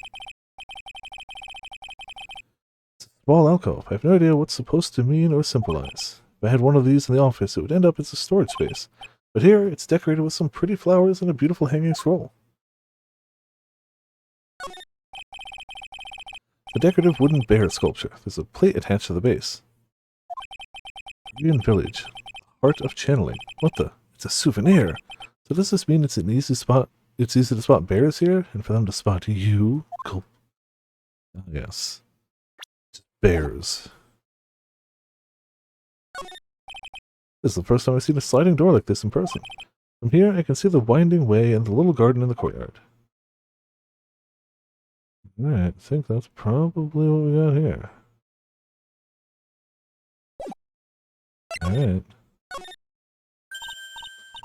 a small alcove. I have no idea what's supposed to mean or symbolize. If I had one of these in the office, it would end up as a storage space. But here, it's decorated with some pretty flowers and a beautiful hanging scroll. A decorative wooden bear sculpture. There's a plate attached to the base. Korean village. Heart of channeling. What the? It's a souvenir. So does this mean it's an easy spot? It's easy to spot bears here, and for them to spot you? Gulp. Oh, yes. Just bears. This is the first time I've seen a sliding door like this in person. From here, I can see the winding way and the little garden in the courtyard. Alright, I think that's probably what we got here. Alright.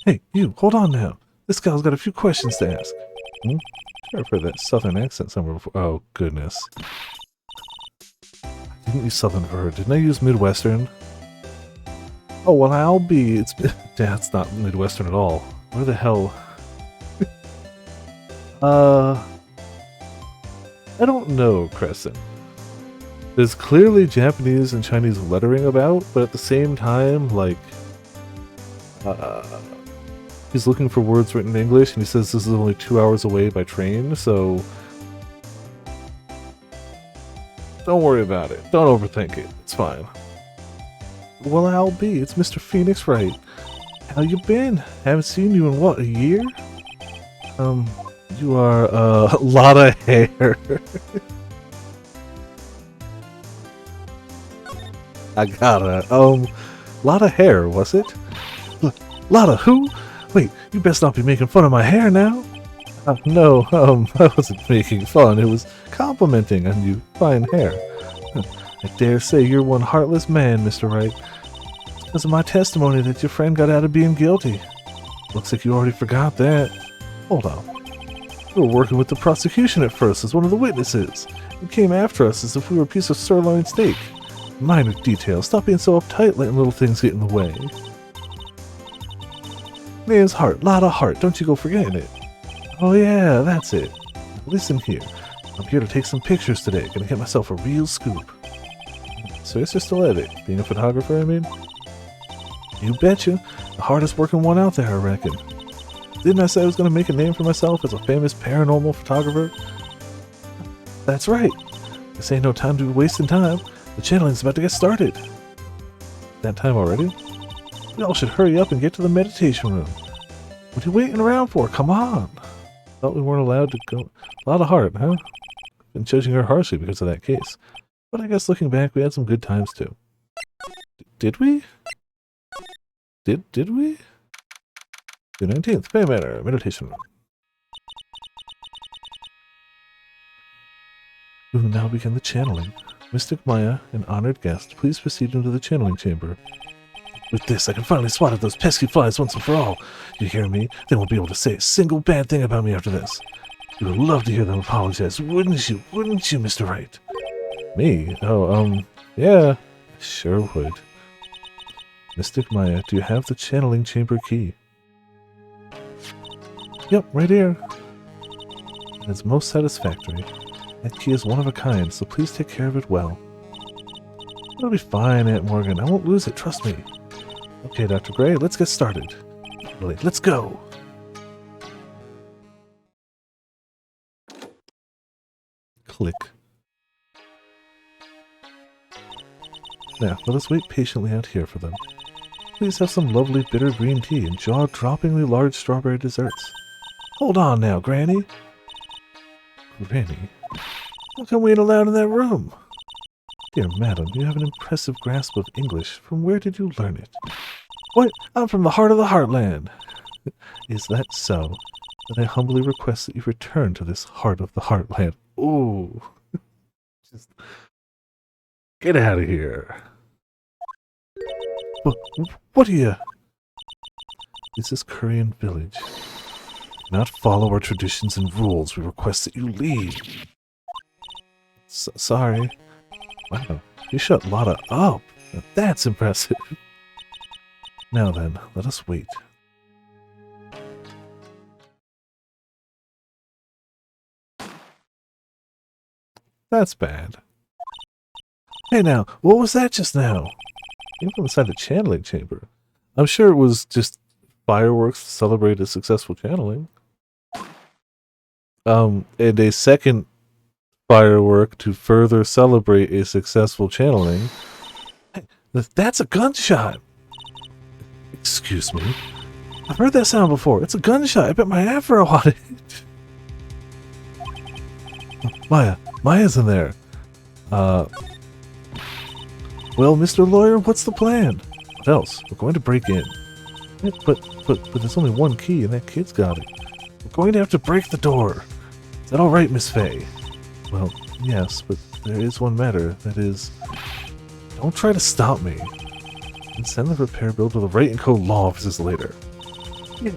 Hey, you, hold on now. This gal's got a few questions to ask. Sure, I've heard that southern accent somewhere before. Oh, goodness. I didn't use southern for her. Didn't I use midwestern? Oh, well, I'll be. That's not midwestern at all. Where the hell? I don't know, Crescent. There's clearly Japanese and Chinese lettering about, but at the same time, like, he's looking for words written in English, and he says this is only 2 hours away by train, so don't worry about it. Don't overthink it. It's fine. Well, I'll be. It's Mr. Phoenix Wright. How you been? Haven't seen you in, what, a year? You are, a lot of hair. I gotta, lot of hair, was it? Lot of who? Wait, you best not be making fun of my hair now. No, I wasn't making fun. It was complimenting on your fine hair. I dare say you're one heartless man, Mr. Wright. It's because of my testimony that your friend got out of being guilty. Looks like you already forgot that. Hold on. You were working with the prosecution at first as one of the witnesses. You came after us as if we were a piece of sirloin steak. Minor details. Stop being so uptight, letting little things get in the way. Man's heart, lot of heart. Don't you go forgetting it. Oh yeah, that's it. Listen here. I'm here to take some pictures today. Gonna get myself a real scoop. So you're still at it? Being a photographer, I mean? You betcha. The hardest working one out there, I reckon. Didn't I say I was gonna make a name for myself as a famous paranormal photographer? That's right. This ain't no time to be wasting time. The channeling's about to get started. That time already? Y'all should hurry up and get to the meditation room. What are you waiting around for? Come on. Thought we weren't allowed to go. A lot of heart, huh? Been judging her harshly because of that case. But I guess looking back, we had some good times too. Did we? Did we? June 19th, Bay Manor, meditation room. We will now begin the channeling. Mystic Maya, an honored guest, please proceed into the channeling chamber. With this, I can finally swat at those pesky flies once and for all. You hear me? They won't be able to say a single bad thing about me after this. You would love to hear them apologize, wouldn't you? Wouldn't you, Mr. Wright? Me? Oh, yeah. Sure would. Mystic Maya, do you have the channeling chamber key? Yep, right here. And it's most satisfactory. That key is one of a kind, so please take care of it well. It'll be fine, Aunt Morgan. I won't lose it, trust me. Okay, Dr. Gray, let's get started. Really, let's go! Click. Now, let us wait patiently out here for them. Please have some lovely bitter green tea and jaw-droppingly large strawberry desserts. Hold on now, Granny. Granny? How come we ain't allowed in that room? Dear madam, you have an impressive grasp of English. From where did you learn it? What? I'm from the heart of the heartland. Is that so? Then I humbly request that you return to this heart of the heartland. Ooh. Just get out of here. What are you? This is Korean village. Do not follow our traditions and rules. We request that you leave. Sorry. Wow, you shut Lotta up. Now that's impressive. Now then, let us wait. That's bad. Hey now, what was that just now? Came from inside the channeling chamber. I'm sure it was just fireworks to celebrate a successful channeling. And a second firework to further celebrate a successful channeling. Hey, that's a gunshot! Excuse me? I've heard that sound before. It's a gunshot. I bet my afro on it. Maya's in there. Well, Mr. Lawyer, what's the plan? What else? We're going to break in. But there's only one key and that kid's got it. We're going to have to break the door. Is that alright, Miss Faye? Well, yes, but there is one matter. That is, don't try to stop me. And send the repair bill to the Wright & Co. law offices later. Yeah,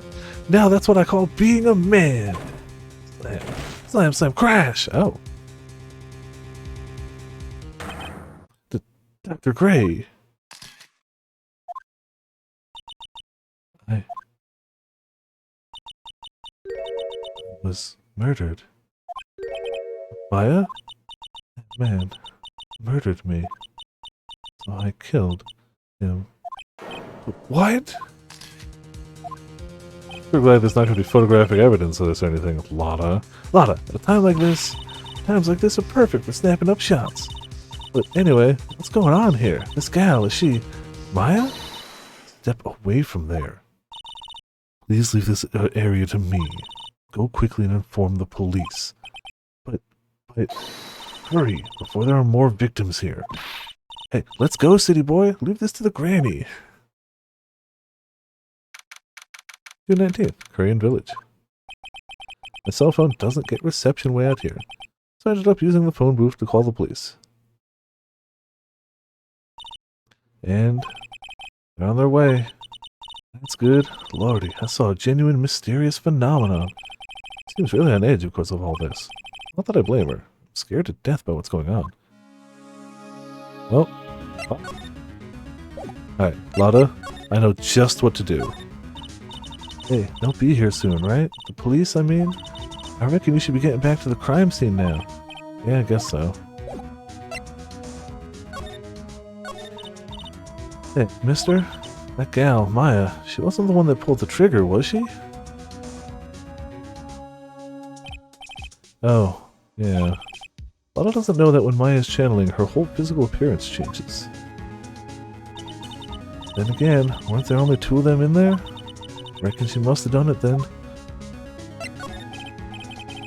now that's what I call being a man. Slam, slam, slam, crash! Oh. Dr. Gray. I was murdered. Maya? That man murdered me. So I killed him. What? We're glad there's not going to be photographic evidence of this or anything. Lotta, at a time like this, times like this are perfect for snapping up shots. But anyway, what's going on here? This gal, is she Maya? Step away from there. Please leave this area to me. Go quickly and inform the police. But hurry, before there are more victims here. Hey, let's go, city boy. Leave this to the granny. June 19th, Korean village. My cell phone doesn't get reception way out here, so I ended up using the phone booth to call the police. And they're on their way. That's good. Lordy, I saw a genuine mysterious phenomenon. Seems really on edge because of all this. Not that I blame her. I'm scared to death by what's going on. Well, alright, Lotta, I know just what to do. Hey, they'll be here soon, right? The police, I mean? I reckon you should be getting back to the crime scene now. Yeah, I guess so. Hey, mister? That gal, Maya, she wasn't the one that pulled the trigger, was she? Oh, yeah. Lana doesn't know that when Maya's channeling, her whole physical appearance changes. Then again, weren't there only 2 of them in there? Reckon she must have done it then.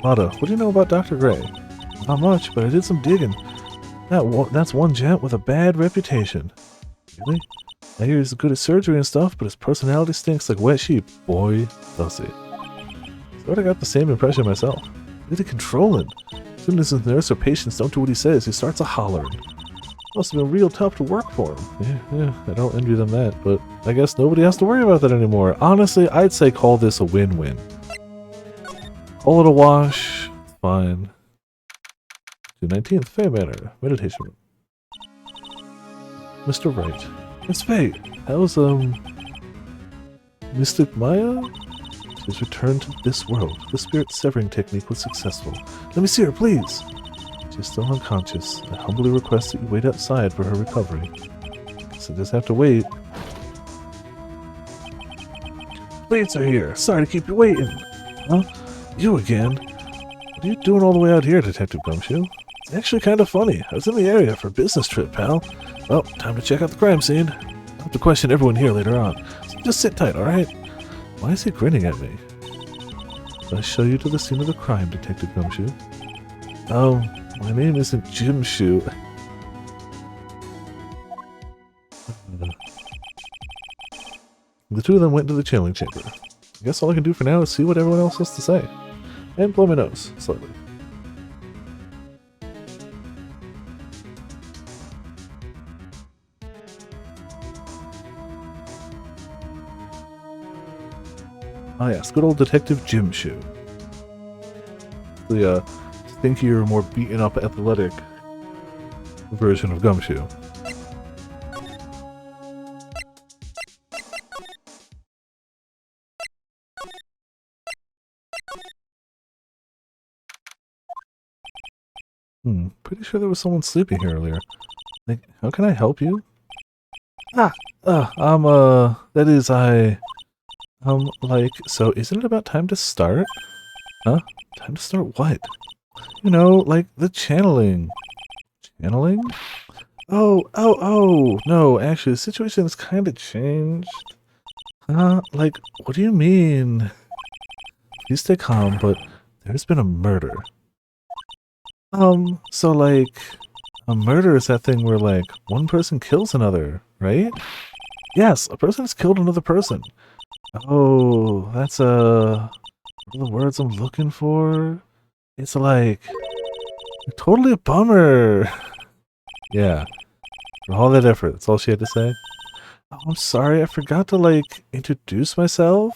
Lada, what do you know about Dr. Gray? Not much, but I did some digging. That's one gent with a bad reputation. Really? I hear he's good at surgery and stuff, but his personality stinks like wet sheep. Boy, does it. Sort of got the same impression myself. Really controlling. As soon as his nurse or patients don't do what he says, he starts a hollering. Must have been real tough to work for him. Yeah, I don't envy them that, but I guess nobody has to worry about that anymore. Honestly, I'd say call this a win-win. Call it a wash. Fine. 219th, Faye Manor. Meditation room. Mr. Wright. It's Faye. How's, Mystic Maya? She's returned to this world. The spirit severing technique was successful. Let me see her, please! She's still unconscious. I humbly request that you wait outside for her recovery. Guess I just have to wait. Plates are here. Sorry to keep you waiting. Huh? You again? What are you doing all the way out here, Detective Gumshoe? It's actually kind of funny. I was in the area for a business trip, pal. Well, time to check out the crime scene. I'll have to question everyone here later on. So just sit tight, alright? Why is he grinning at me? I'll show you to the scene of the crime, Detective Gumshoe. Oh, my name isn't Jim Shoe. The 2 of them went to the channeling chamber. I guess all I can do for now is see what everyone else has to say. And blow my nose, slightly. Ah yes, good old Detective Jim Shoe. The stinkier, more beaten up athletic version of Gumshoe. Pretty sure there was someone sleeping here earlier. Like, how can I help you? That is, like, so isn't it about time to start? Huh? Time to start what? You know, like the channeling. Channeling? Oh, no, actually, the situation has kind of changed. Like, what do you mean? Please stay calm, but there's been a murder. So like, a murder is that thing where like, one person kills another, right? Yes, a person has killed another person. Oh, that's what are the words I'm looking for? It's like, totally a bummer. Yeah, for all that effort, that's all she had to say. Oh, I'm sorry, I forgot to like, introduce myself.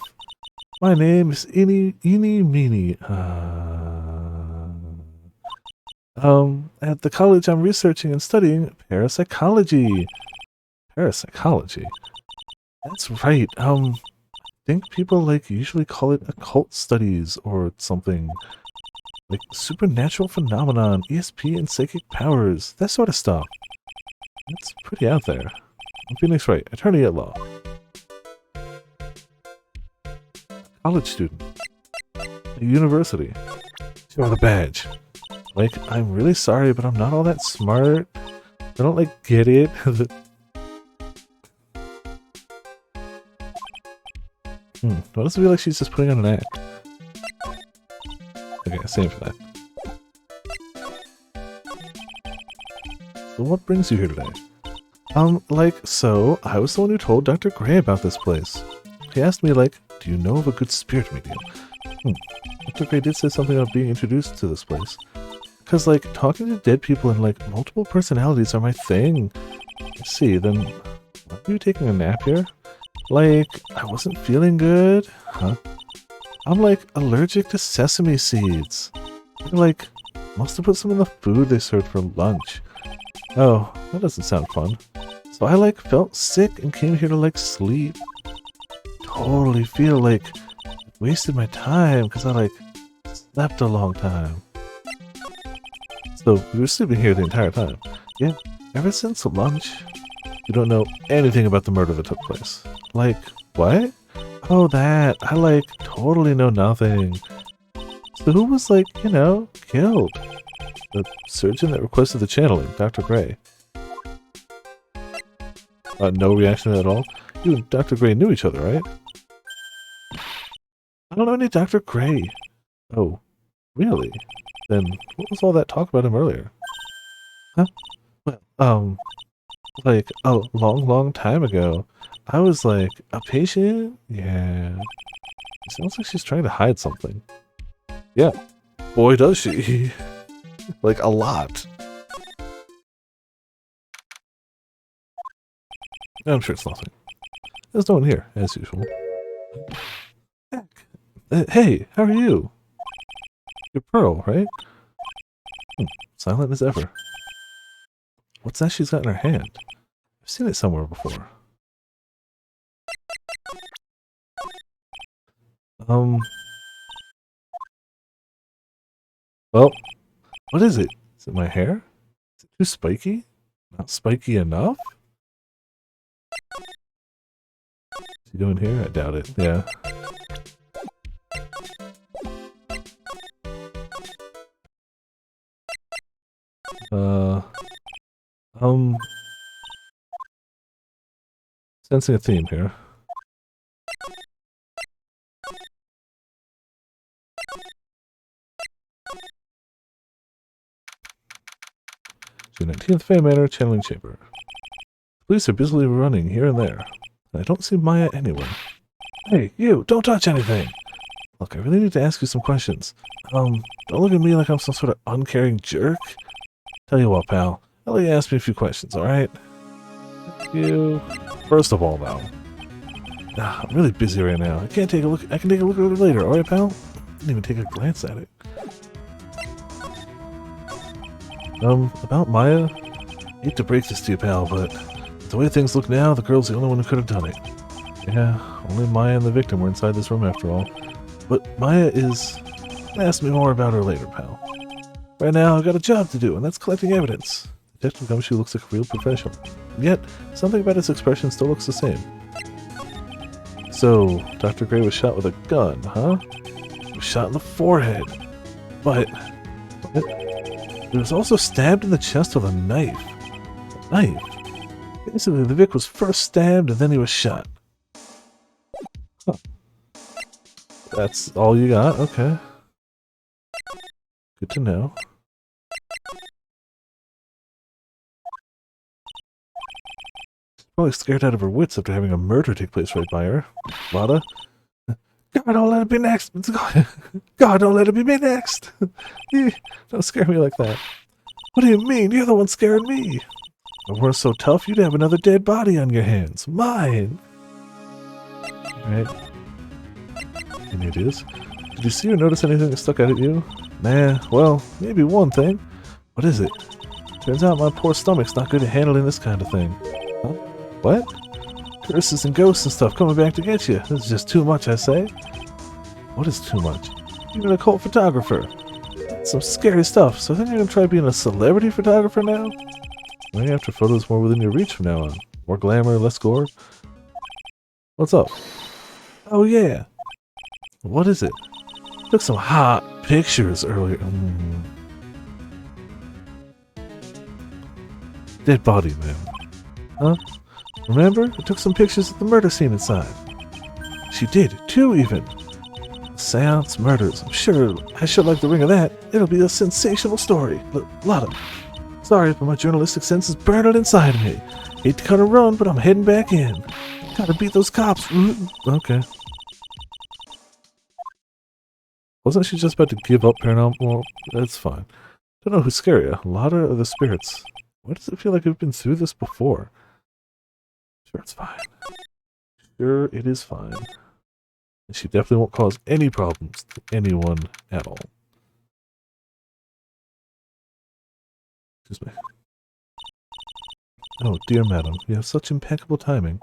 My name is Eeny Meeny. At the college I'm researching and studying parapsychology. Parapsychology? That's right, I think people like usually call it occult studies or something. Like supernatural phenomenon, ESP and psychic powers, that sort of stuff. That's pretty out there. I'm Phoenix Wright, attorney at law. College student. A university. Show the badge. Like, I'm really sorry, but I'm not all that smart. I don't, like, get it. Why does it feel like she's just putting on an act? Okay, same for that. So what brings you here today? So, I was the one who told Dr. Gray about this place. He asked me, like, do you know of a good spirit medium? Dr. Gray did say something about being introduced to this place. Because, like, talking to dead people and, like, multiple personalities are my thing. Let's see, then, why are you taking a nap here? Like, I wasn't feeling good? Huh? I'm, like, allergic to sesame seeds. They, like, must have put some in the food they served for lunch. Oh, that doesn't sound fun. So I, like, felt sick and came here to, like, sleep. Totally feel like I wasted my time because I, like, slept a long time. So, you were sleeping here the entire time? Yeah, ever since lunch. You don't know anything about the murder that took place. Like, what? Oh, that. I, like, totally know nothing. So who was, like, you know, killed? The surgeon that requested the channeling, Dr. Gray. No reaction at all? You and Dr. Gray knew each other, right? I don't know any Dr. Gray. Oh, really? Then what was all that talk about him earlier? Huh? Well, like a long time ago, I was like a patient? Yeah. It sounds like she's trying to hide something. Yeah. Boy, does she. Like a lot. I'm sure it's nothing. There's no one here, as usual. Heck. Hey, how are you? You're Pearl, right? Silent as ever. What's that she's got in her hand? I've seen it somewhere before. Well, what is it? Is it my hair? Is it too spiky? Not spiky enough? What's he doing here? I doubt it. Yeah. Sensing a theme here. June 19th, Fan Manor, Channeling Chamber. Police are busily running here and there. And I don't see Maya anywhere. Hey, you! Don't touch anything! Look, I really need to ask you some questions. Don't look at me like I'm some sort of uncaring jerk. Tell you what, pal. I'll let you ask me a few questions, alright? Thank you. First of all, though. I'm really busy right now. I can't take a look. I can take a look at it later, alright, pal? Didn't even take a glance at it. About Maya? Hate to break this to you, pal, but the way things look now, the girl's the only one who could have done it. Yeah, only Maya and the victim were inside this room after all. But Maya is... Ask me more about her later, pal. Right now, I've got a job to do, and that's collecting evidence. Detective Gumshoe looks like a real professional. And yet, something about his expression still looks the same. So, Dr. Gray was shot with a gun, huh? He was shot in the forehead. But... He was also stabbed in the chest with a knife. A knife? Basically, the Vic was first stabbed and then he was shot. Huh. That's all you got? Okay. Good to know. She's probably scared out of her wits after having a murder take place right by her. Lotta? God, don't let it be next! God, don't let it be me next! Don't scare me like that. What do you mean? You're the one scaring me! If I weren't so tough, you'd have another dead body on your hands. Mine! Right. And it is. Did you see or notice anything that stuck out at you? Nah, well, maybe one thing. What is it? Turns out my poor stomach's not good at handling this kind of thing. Huh? What? Curses and ghosts and stuff coming back to get you. This is just too much, I say. What is too much? Even a cult photographer. That's some scary stuff, so I think I'm gonna try being a celebrity photographer now? Maybe after photos more within your reach from now on. More glamour, less gore. What's up? Oh yeah. What is it? Took some hot pictures earlier. Dead body, man. Huh? Remember? I took some pictures of the murder scene inside. She did, two even. Seance murders. I'm sure I should like the ring of that. It'll be a sensational story. Lotta. Sorry, but my journalistic sense is burning inside of me. Hate to cut a run, but I'm heading back in. Gotta beat those cops. Okay. Wasn't she just about to give up paranormal? Well, that's fine. Don't know who's scarier, Lotta or the spirits. Why does it feel like we've been through this before? Sure, it's fine. Sure, it is fine. And she definitely won't cause any problems to anyone at all. Excuse me. Oh, dear madam, you have such impeccable timing.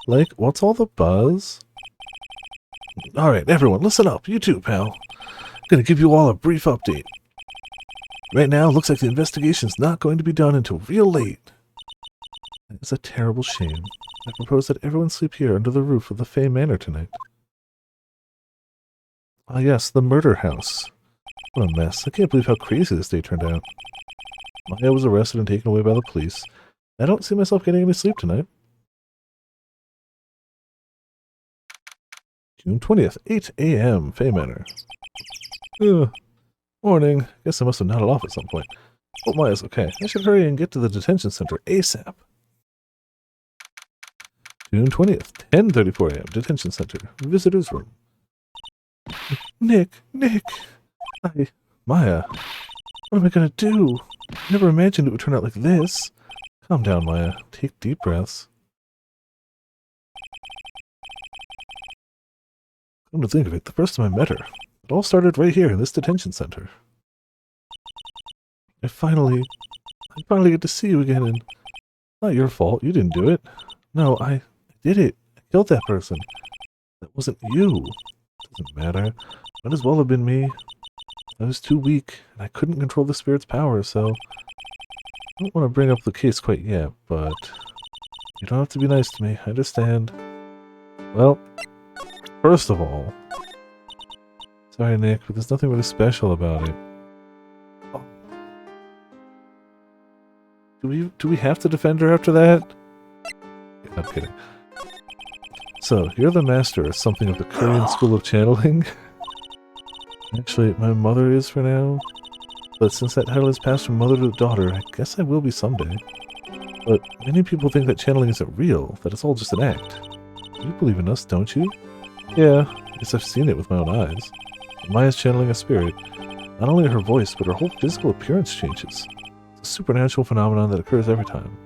Like, what's all the buzz? Alright, everyone, listen up. You too, pal. I'm gonna give you all a brief update. Right now, it looks like the investigation's not going to be done until real late. It's a terrible shame. I propose that everyone sleep here under the roof of the Fey Manor tonight. Ah yes, the murder house. What a mess. I can't believe how crazy this day turned out. Maya was arrested and taken away by the police. I don't see myself getting any sleep tonight. June 20th, 8 a.m., Fey Manor. Ugh. Morning. Guess I must have nodded off at some point. Oh, Maya's okay. I should hurry and get to the detention center ASAP. June 20th, 10:34 a.m., detention center, visitor's room. Nick! Maya, what am I gonna do? I never imagined it would turn out like this. Calm down, Maya. Take deep breaths. Come to think of it, the first time I met her, it all started right here in this detention center. I finally get to see you again, and not your fault. You didn't do it. No, I did it. I killed that person. That wasn't you. Doesn't matter. Might as well have been me. I was too weak, and I couldn't control the spirit's power, so I don't want to bring up the case quite yet, but you don't have to be nice to me. I understand. Well, first of all, sorry, Nick, but there's nothing really special about it. Oh. Do we have to defend her after that? Yeah, I'm kidding. So, you're the master of something of the Korean school of channeling? Actually, my mother is for now. But since that title has passed from mother to daughter, I guess I will be someday. But many people think that channeling isn't real, that it's all just an act. You believe in us, don't you? Yeah, I guess I've seen it with my own eyes. Maya's channeling a spirit. Not only her voice, but her whole physical appearance changes. It's a supernatural phenomenon that occurs every time.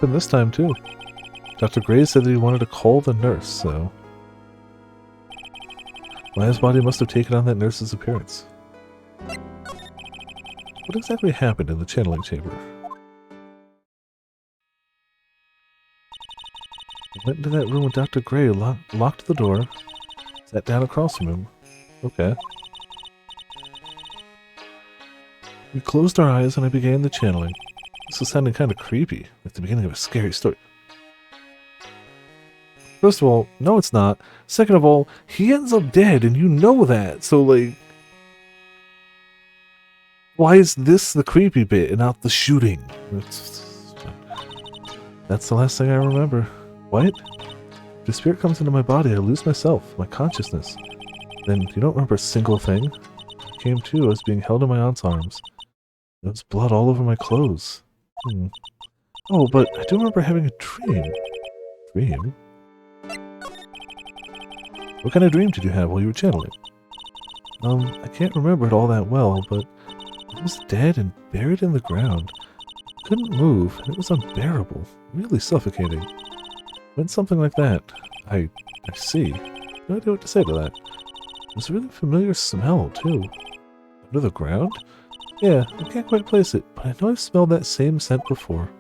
And this time, too. Dr. Gray said that he wanted to call the nurse, so... Maya's body must have taken on that nurse's appearance. What exactly happened in the channeling chamber? I went into that room with Dr. Gray, locked the door, sat down across from him. Okay. We closed our eyes and I began the channeling. This was sounding kind of creepy, like the beginning of a scary story. First of all, no it's not. Second of all, he ends up dead and you know that, so like... Why is this the creepy bit and not the shooting? That's the last thing I remember. What? If the spirit comes into my body, I lose myself, my consciousness. Then you don't remember a single thing? I came to, I was being held in my aunt's arms. There was blood all over my clothes. Oh, but I do remember having a dream. Dream? What kind of dream did you have while you were channeling? I can't remember it all that well, but I was dead and buried in the ground. I couldn't move, and it was unbearable, really suffocating. Went something like that. I see. No idea what to say to that. It was a really familiar smell, too. Under the ground? Yeah, I can't quite place it, but I know I've smelled that same scent before.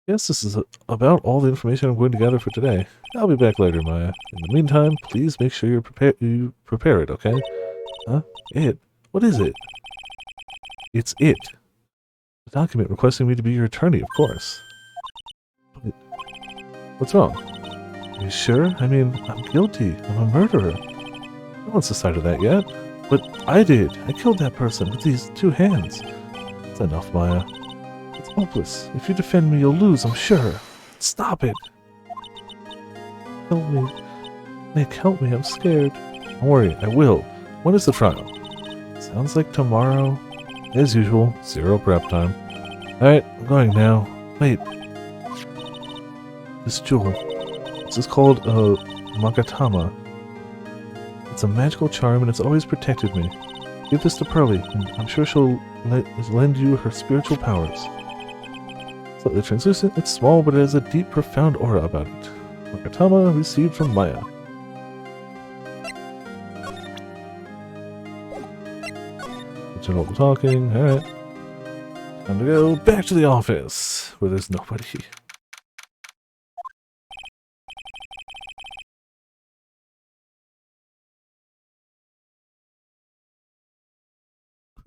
Guess this is about all the information I'm going to gather for today. I'll be back later, Maya. In the meantime, please make sure you prepare it, okay? Huh? It? What is it? It's it. The document requesting me to be your attorney, of course. But what's wrong? Are you sure? I mean, I'm guilty. I'm a murderer. No one's decided that yet. But I did. I killed that person with these 2 hands. That's enough, Maya. It's hopeless. If you defend me, you'll lose, I'm sure. Stop it. Help me. Nick, help me. I'm scared. Don't worry, I will. When is the trial? Sounds like tomorrow. As usual, 0 prep time. Alright, I'm going now. Wait. This jewel. This is called a Magatama. It's a magical charm and it's always protected me. Give this to Pearly, and I'm sure she'll lend you her spiritual powers. Slightly translucent, it's small, but it has a deep, profound aura about it. Magatama received from Maya. General talking, alright. Time to go back to the office, where there's nobody.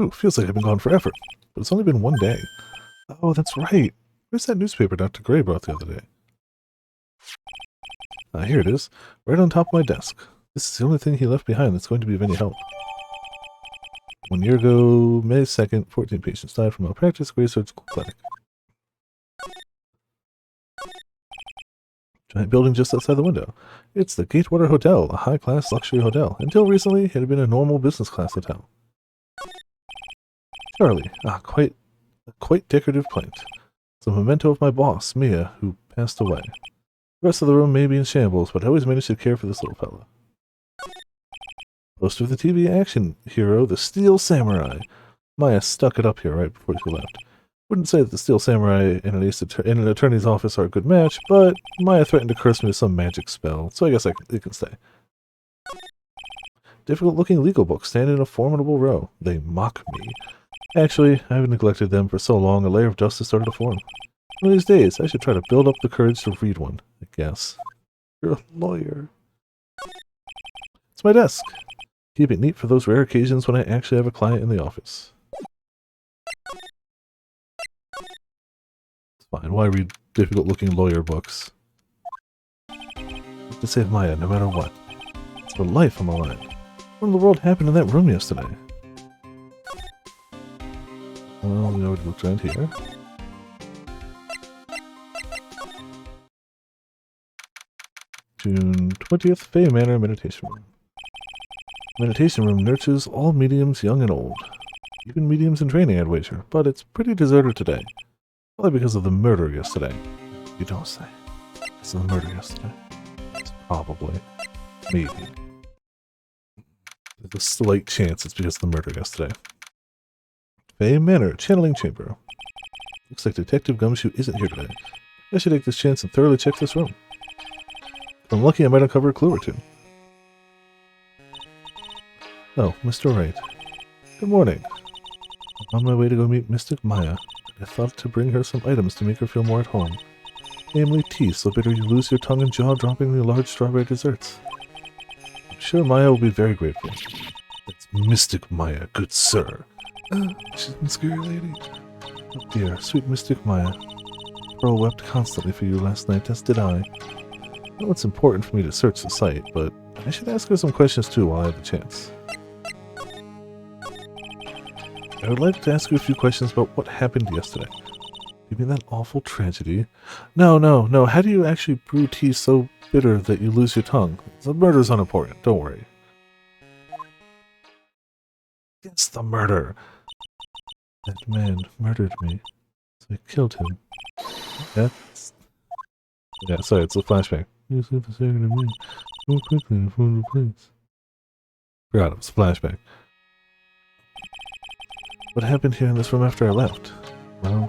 Ooh, feels like I've been gone forever. But it's only been one day. Oh, that's right. Where's that newspaper Dr. Gray brought the other day? Ah, here it is. Right on top of my desk. This is the only thing he left behind that's going to be of any help. 1 year ago, May 2nd, 14 patients died from malpractice, Gray Surgical Clinic. Giant building just outside the window. It's the Gatewater Hotel, a high-class luxury hotel. Until recently, it had been a normal business-class hotel. Charlie, a quite decorative plant. It's a memento of my boss, Mia, who passed away. The rest of the room may be in shambles, but I always managed to care for this little fella. Poster of the TV action hero, the Steel Samurai. Maya stuck it up here right before she left. Wouldn't say that the Steel Samurai and an attorney's office are a good match, but Maya threatened to curse me with some magic spell, so I guess it can stay. Difficult-looking legal books stand in a formidable row. They mock me. Actually, I've neglected them for so long, a layer of justice started to form. One of these days, I should try to build up the courage to read one, I guess. You're a lawyer. It's my desk. Keep it neat for those rare occasions when I actually have a client in the office. It's fine. Why read difficult-looking lawyer books? I have to save Maya no matter what. It's her life on the line. What in the world happened in that room yesterday? Well, we already looked around here. June 20th, Fay Manor Meditation Room. Meditation room nurtures all mediums, young and old. Even mediums in training, I'd wager, but it's pretty deserted today. Probably because of the murder yesterday. You don't say. Because of the murder yesterday. It's probably. Maybe. There's a slight chance it's because of the murder yesterday. Fay Manor, Channeling Chamber. Looks like Detective Gumshoe isn't here today. I should take this chance and thoroughly check this room. If I'm lucky, I might uncover a clue or two. Oh, Mr. Wright. Good morning. I'm on my way to go meet Mystic Maya. I thought to bring her some items to make her feel more at home. Namely tea, so bitter you lose your tongue and jaw dropping the large strawberry desserts. I'm sure Maya will be very grateful. It's Mystic Maya, good sir. She's a scary lady. Oh dear, sweet Mystic Maya. Pearl wept constantly for you last night, as did I. I know it's important for me to search the site, but I should ask her some questions too while I have the chance. I would like to ask you a few questions about what happened yesterday. You mean that awful tragedy? No. How do you actually brew tea so bitter that you lose your tongue? The murder's unimportant, don't worry. It's the murder. That man murdered me, so I killed him. Yeah, sorry, it's a flashback. You said the second to me. Move quickly and phone the police. Forgot it was a flashback. What happened here in this room after I left? Well,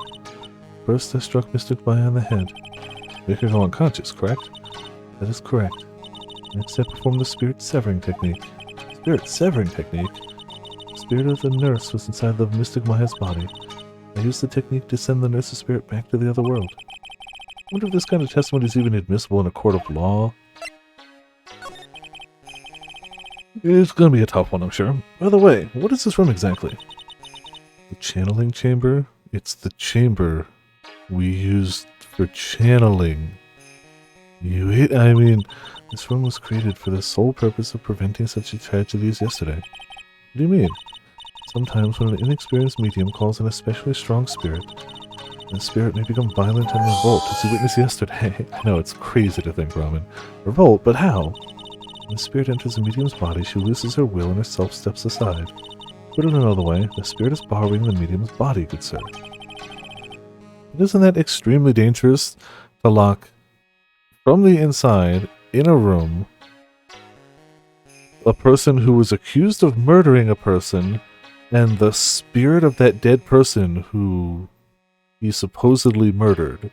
first I struck Mystic Maya on the head. Make her go unconscious, correct? That is correct. Next I performed the spirit severing technique. Spirit severing technique? The spirit of the nurse was inside the Mystic Maya's body. I used the technique to send the nurse's spirit back to the other world. I wonder if this kind of testimony is even admissible in a court of law. It's gonna be a tough one, I'm sure. By the way, what is this room exactly? The channeling chamber? It's the chamber we used for channeling. I mean, this room was created for the sole purpose of preventing such a tragedy as yesterday. What do you mean? Sometimes when an inexperienced medium calls in a especially strong spirit, the spirit may become violent and revolt, as you witnessed yesterday. I know, it's crazy to think, Ramen. Revolt, but how? When the spirit enters a medium's body, she loses her will and herself steps aside. Put it another way, the spirit is borrowing the medium's body, good sir. But isn't that extremely dangerous to lock from the inside, in a room, a person who was accused of murdering a person, and the spirit of that dead person who he supposedly murdered?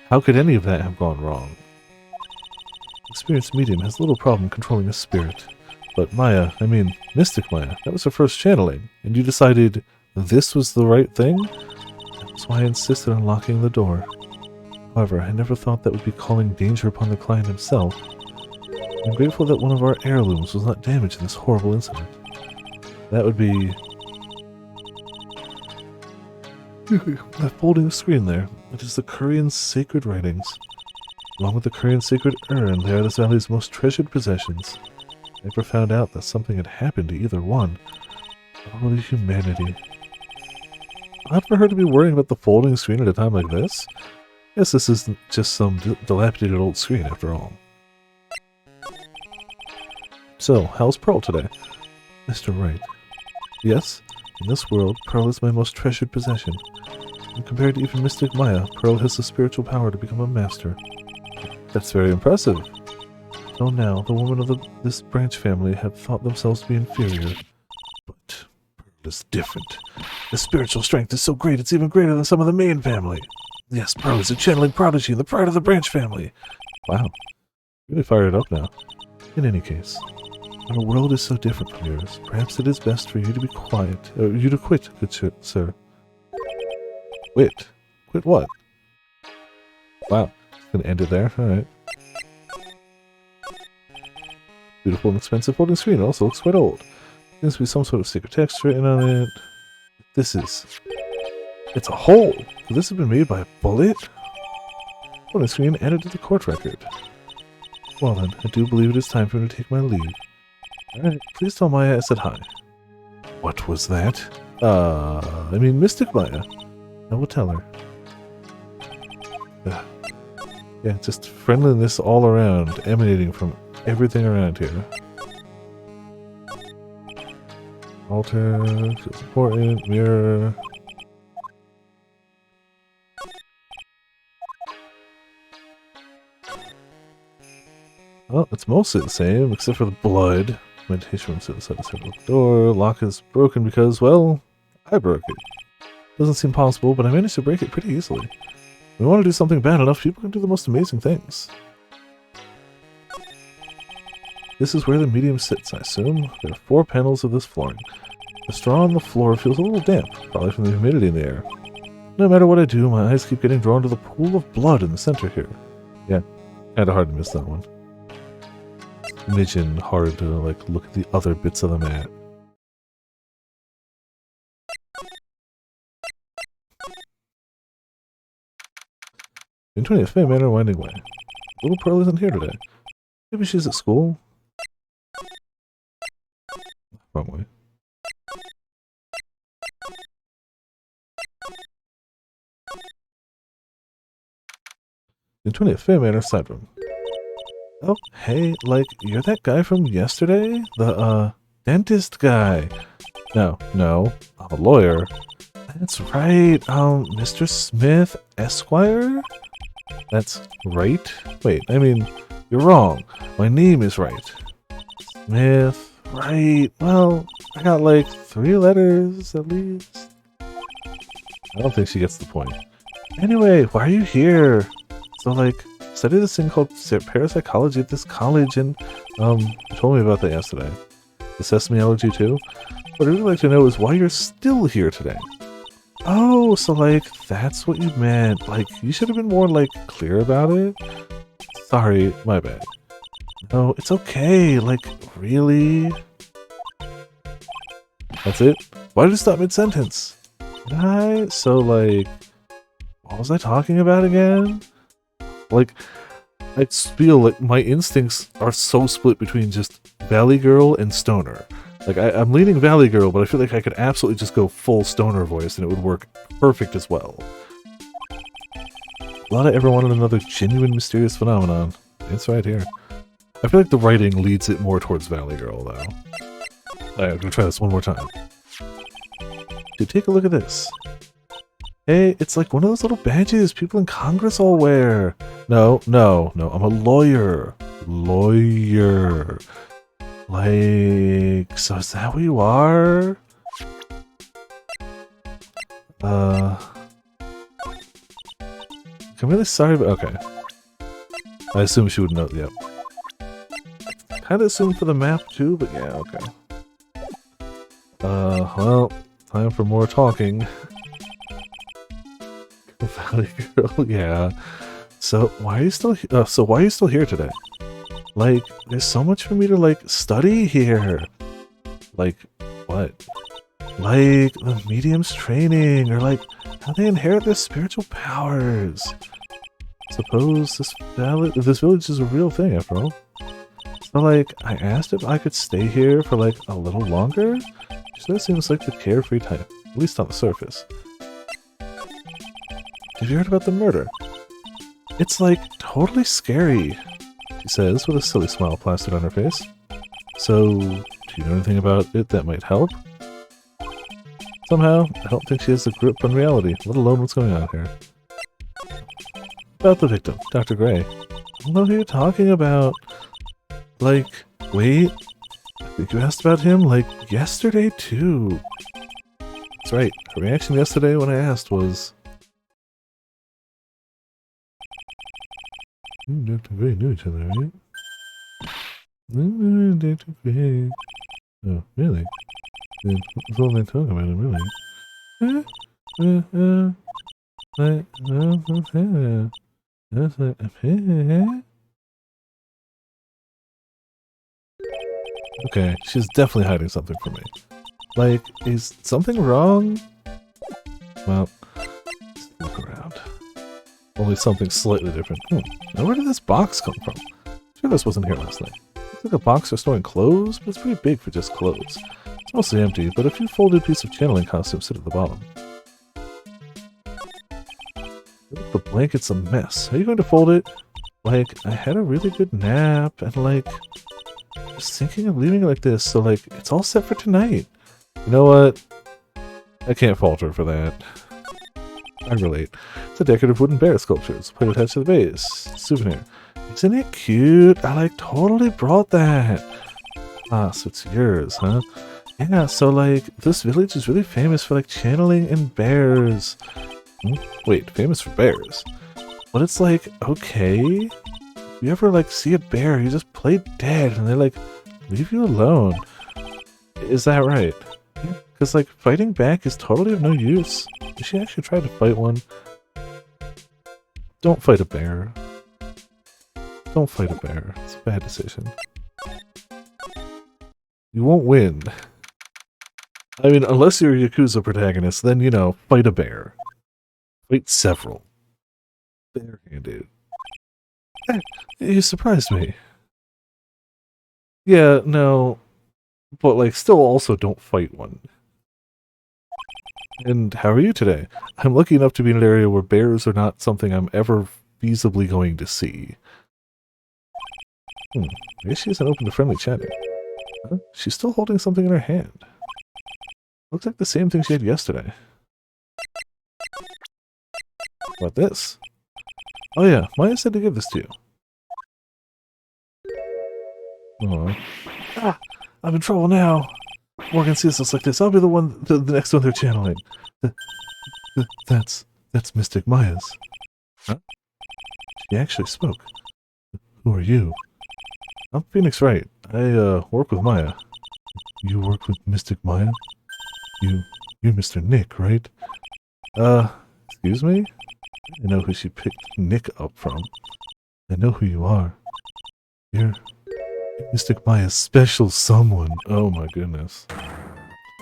How could any of that have gone wrong? Experienced medium has little problem controlling a spirit. But Maya, I mean, Mystic Maya, that was her first channeling, and you decided this was the right thing? That's why I insisted on locking the door. However, I never thought that would be calling danger upon the client himself. I'm grateful that one of our heirlooms was not damaged in this horrible incident. That would be That folding screen there, it is the Korean sacred writings. Along with the Korean sacred urn, they are this valley's most treasured possessions. I never found out that something had happened to either one. Oh, the humanity. Odd for her to be worrying about the folding screen at a time like this. Guess this isn't just some dilapidated old screen after all. So, how's Pearl today? Mr. Wright. Yes, in this world, Pearl is my most treasured possession. And compared to even Mystic Maya, Pearl has the spiritual power to become a master. That's very impressive. Till now, the women of this branch family have thought themselves to be inferior. But Pearl is different. The spiritual strength is so great it's even greater than some of the main family. Yes, Pearl is a channeling prodigy and the pride of the branch family. Wow. Really fired up now. In any case, our world is so different from yours. Perhaps it is best for you to be quiet. You to quit, good sir. Quit? Quit what? Wow. Gonna end it there? Alright. Beautiful and expensive folding screen. It also looks quite old. Seems to be some sort of secret text written on it. This is... It's a hole! Could this have been made by a bullet? Folding screen added to the court record. Well then, I do believe it is time for me to take my leave. Alright, please tell Maya I said hi. What was that? I mean Mystic Maya. I will tell her. Yeah, just friendliness all around, emanating from everything around here. Altar, feels important, mirror. Well, it's mostly the same, except for the blood. Meditation room sits outside the door. Lock is broken because, well, I broke it. Doesn't seem possible, but I managed to break it pretty easily. When we want to do something bad enough, people can do the most amazing things. This is where the medium sits, I assume. There are 4 panels of this flooring. The straw on the floor feels a little damp, probably from the humidity in the air. No matter what I do, my eyes keep getting drawn to the pool of blood in the center here. Yeah, kinda hard to miss that one. Midgen hard to, like, look at the other bits of the mat. In 20th May Manor winding way. Little Pearl isn't here today. Maybe she's at school? Wrong way. In 20th Fair Manor side room. Oh, hey, like, you're that guy from yesterday? The, dentist guy. No, I'm a lawyer. That's right, Mr. Smith, Esquire? That's right? Wait, I mean, you're wrong. My name is Wright. Smith, right. Well, I got like 3 letters at least. I don't think she gets the point. Anyway, why are you here? So like, study this thing called parapsychology at this college and, you told me about that yesterday. The sesame allergy too? What I'd really like to know is why you're still here today. Oh, so like, that's what you meant. Like, you should have been more, like, clear about it. Sorry, my bad. No, it's okay. Like, really? That's it? Why did you stop mid-sentence? So, like, what was I talking about again? Like, I feel like my instincts are so split between just Valley Girl and Stoner. Like, I'm leaning Valley Girl, but I feel like I could absolutely just go full Stoner voice and it would work perfect as well. A lot of ever wanted another genuine mysterious phenomenon. It's right here. I feel like the writing leads it more towards Valley Girl, though. Alright, I'm gonna try this one more time. Dude, take a look at this. Hey, it's like one of those little badges people in Congress all wear. No, I'm a lawyer. Lawyer. Like, so is that what you are? I'm really sorry, but okay. I assume she would know, yep. Kinda assumed for the map too, but yeah, okay. Well, time for more talking. Valley Girl, yeah. So, why are you still here today? Like, there's so much for me to, like, study here. Like, what? Like, the medium's training, or like, how they inherit their spiritual powers. Suppose this village is a real thing after all. So like, I asked if I could stay here for like a little longer. She that seems like the carefree type, at least on the surface. Have you heard about the murder? It's like totally scary, she says with a silly smile plastered on her face. So, do you know anything about it that might help? Somehow, I don't think she has a grip on reality, let alone what's going on here. About the victim, Dr. Gray. I don't know who you're talking about. Like, wait, I think you asked about him, like, yesterday too. That's right, her reaction yesterday when I asked was... Dr. Gray knew each other, right? Dr. Gray. Oh, really? Then what's all they talk about him, really? Okay, she's definitely hiding something from me. Like, is something wrong? Well, let's look around. Only something slightly different. Now where did this box come from? Sure this wasn't here last night. It's like a box for storing clothes, but it's pretty big for just clothes. It's mostly empty, but a few folded pieces of channeling costumes sit at the bottom. The blanket's a mess. Are you going to fold it? Like, I had a really good nap, and like, just thinking of leaving it like this, so like, it's all set for tonight. You know what? I can't fault her for that. I relate. It's a decorative wooden bear sculpture. It's plate attached to the base. Souvenir. Isn't it cute? I like totally brought that. Ah, so it's yours, huh? Yeah, so like, this village is really famous for like channeling and bears. Wait, famous for bears? But it's like, okay. If you ever like see a bear, you just play dead and they like leave you alone. Is that right? Because like fighting back is totally of no use. You should actually try to fight one. Don't fight a bear. Don't fight a bear. It's a bad decision. You won't win. I mean, unless you're a Yakuza protagonist, then, you know, fight a bear. Fight several. Barehanded. Hey, you surprised me. Yeah, no. But, like, still also don't fight one. And how are you today? I'm lucky enough to be in an area where bears are not something I'm ever feasibly going to see. Maybe she isn't open to friendly chatting. Huh? She's still holding something in her hand. Looks like the same thing she had yesterday. What, this? Oh yeah, Maya said to give this to you. Oh. Ah! I'm in trouble now! Morgan sees us like this. I'll be the next one they're channeling. That's Mystic Maya's. Huh? She actually spoke. Who are you? I'm Phoenix Wright. I work with Maya. You work with Mystic Maya? You're Mr. Nick, right? Excuse me? I know who she picked Nick up from. I know who you are. You're Mystic Maya's special someone. Oh my goodness.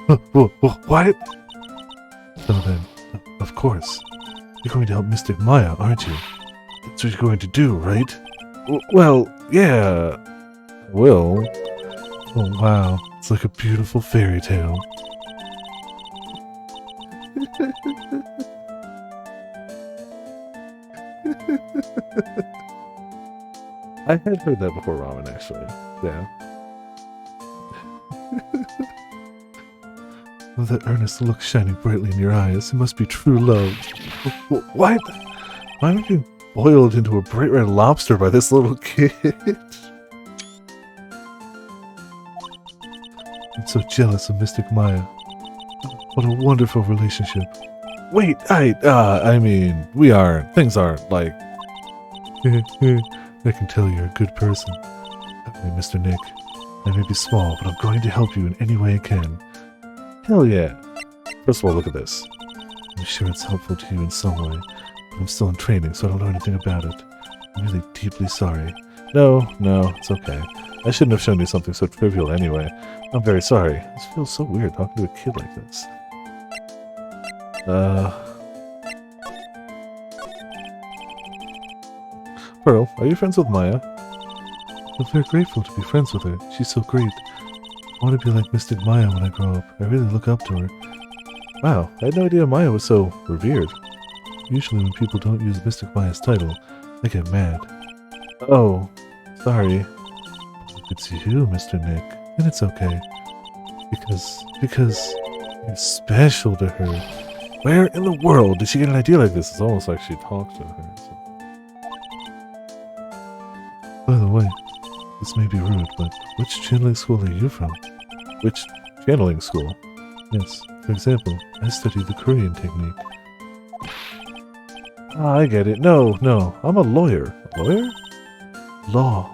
What? So then, of course, you're going to help Mystic Maya, aren't you? That's what you're going to do, right? Well, yeah, I will. Oh wow, it's like a beautiful fairy tale. I had heard that before ramen, actually. Yeah. With that earnest look shining brightly in your eyes, it must be true love. What? Why am I being boiled into a bright red lobster by this little kid? I'm so jealous of Mystic Maya. What a wonderful relationship. Wait, I mean, we aren't. Things aren't like... I can tell you're a good person. Hey, Mr. Nick. I may be small, but I'm going to help you in any way I can. Hell yeah. First of all, look at this. I'm sure it's helpful to you in some way, but I'm still in training, so I don't know anything about it. I'm really deeply sorry. No, it's okay. I shouldn't have shown you something so trivial anyway. I'm very sorry. This feels so weird talking to a kid like this. Pearl, are you friends with Maya? I'm very grateful to be friends with her. She's so great. I want to be like Mystic Maya when I grow up. I really look up to her. Wow, I had no idea Maya was so revered. Usually when people don't use Mystic Maya's title, I get mad. Oh, sorry. It's you, Mr. Nick, and it's okay. Because you're special to her. Where in the world did she get an idea like this? It's almost like she talked to her. So. By the way, this may be rude, but which channeling school are you from? Which channeling school? Yes, for example, I studied the Korean technique. Ah, I get it. No, I'm a lawyer. A lawyer? Law.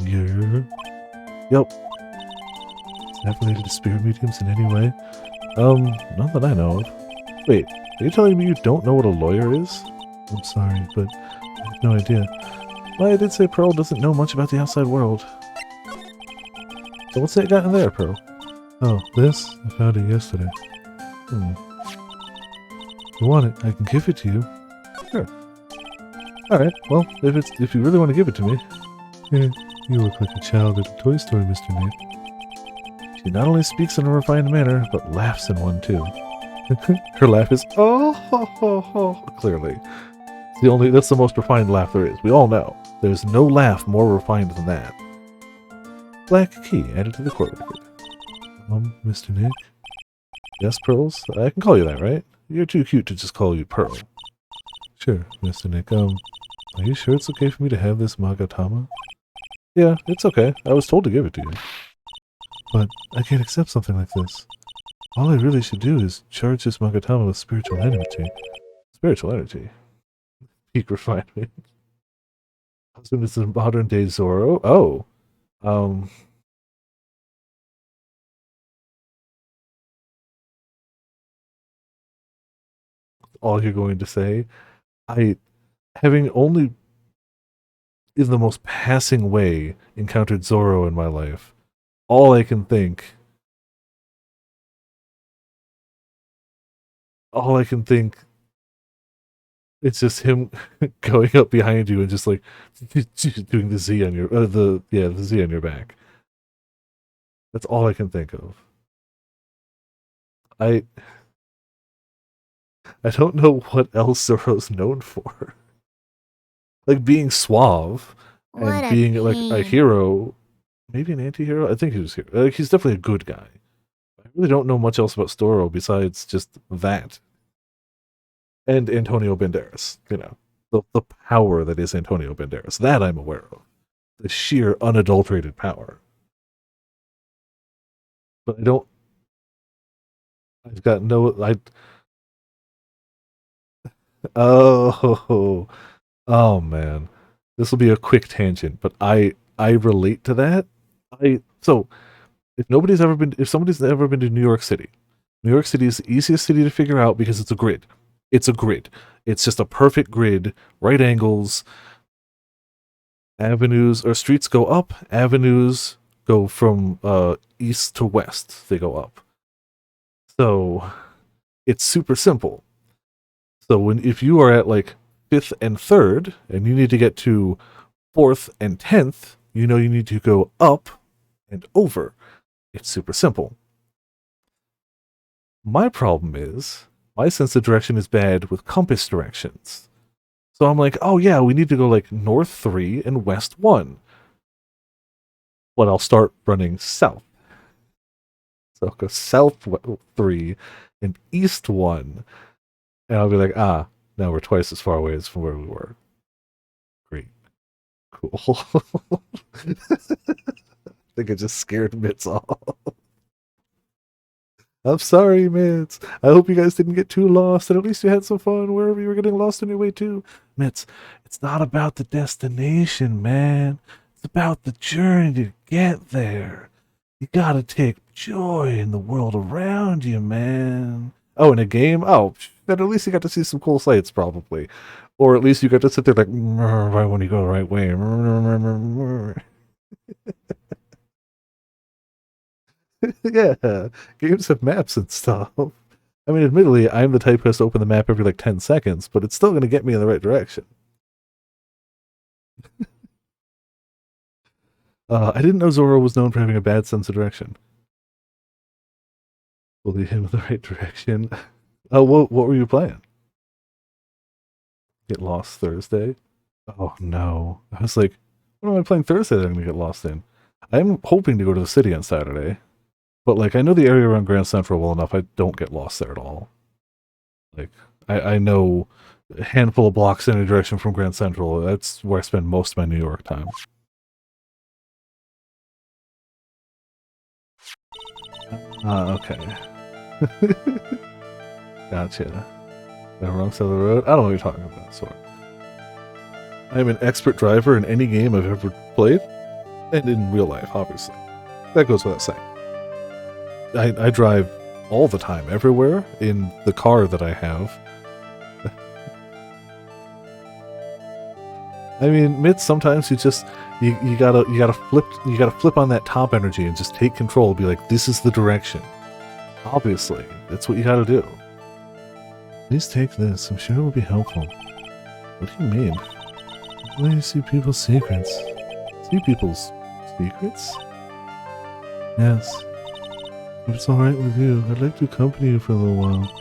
Yeah. Yep. Is that related to spirit mediums in any way? Not that I know of. Wait, are you telling me you don't know what a lawyer is? I'm sorry, but I have no idea. Well, I did say Pearl doesn't know much about the outside world. So what's that got in there, Pearl? Oh, this? I found it yesterday. If you want it, I can give it to you. Sure. Alright, well, if you really want to give it to me. Yeah, you look like a child at a toy store, Mr. Nick. She not only speaks in a refined manner, but laughs in one too. Her laugh is oh ho ho ho. Clearly, that's the most refined laugh there is. We all know there's no laugh more refined than that. Black key added to the court record. Mr. Nick. Yes, Pearls. I can call you that, right? You're too cute to just call you Pearl. Sure, Mr. Nick. Are you sure it's okay for me to have this Magatama? Yeah, it's okay. I was told to give it to you. But I can't accept something like this. All I really should do is charge this Magatama with spiritual energy. Spiritual energy? Peak refinement. Husband is a modern day Zoro. Oh. All you're going to say. Having only in the most passing way encountered Zoro in my life, all I can think it's just him going up behind you and just like doing the Z on your the Z on your back. That's all I can think of. I don't know what else Zoro's known for. Like being suave and being like a hero, maybe an anti-hero. I think he was here. Like he's definitely a good guy. I really don't know much else about Zoro besides just that. And Antonio Banderas, you know, the power that is Antonio Banderas. That I'm aware of. The sheer unadulterated power. But I've got no, oh man. This will be a quick tangent, but I relate to that. So if somebody's ever been to New York City is the easiest city to figure out because it's a grid. It's a grid. It's just a perfect grid, right angles, avenues or streets go up, avenues go from east to west. They go up. So it's super simple. So if you are at like 5th and 3rd, and you need to get to 4th and 10th, you know you need to go up and over. It's super simple. My problem is, my sense of direction is bad with compass directions. So I'm like, oh yeah, we need to go like north 3 and west 1. But I'll start running south. So I'll go south 3 and east 1. And I'll be like, now we're twice as far away as from where we were. Great. Cool. I think I just scared Mitz off. I'm sorry, Mitz. I hope you guys didn't get too lost, and at least you had some fun wherever you were getting lost on your way to. Mitz, it's not about the destination, man. It's about the journey to get there. You gotta take joy in the world around you, man. Oh, in a game? Oh, then at least you got to see some cool sights, probably. Or at least you got to sit there like, right when you go the right way. Yeah, games have maps and stuff. I mean, admittedly, I'm the type who has to open the map every like 10 seconds, but it's still going to get me in the right direction. I didn't know Zoro was known for having a bad sense of direction. Will lead him in the right direction. Oh, what were you playing? Get lost Thursday? Oh no. I was like, what am I playing Thursday that I'm gonna get lost in? I'm hoping to go to the city on Saturday. But like I know the area around Grand Central well enough, I don't get lost there at all. Like I know a handful of blocks in a direction from Grand Central. That's where I spend most of my New York time. Okay. Gotcha. The wrong side of the road? I don't know what you're talking about, sorry. I'm an expert driver in any game I've ever played, and in real life, obviously. That goes without saying. I drive all the time, everywhere, in the car that I have. I mean, Mitch, sometimes you just you gotta flip on that top energy and just take control. Be like, this is the direction. Obviously, that's what you gotta do. Please take this. I'm sure it will be helpful. What do you mean? When you see people's secrets. See people's secrets? Yes. If it's alright with you, I'd like to accompany you for a little while.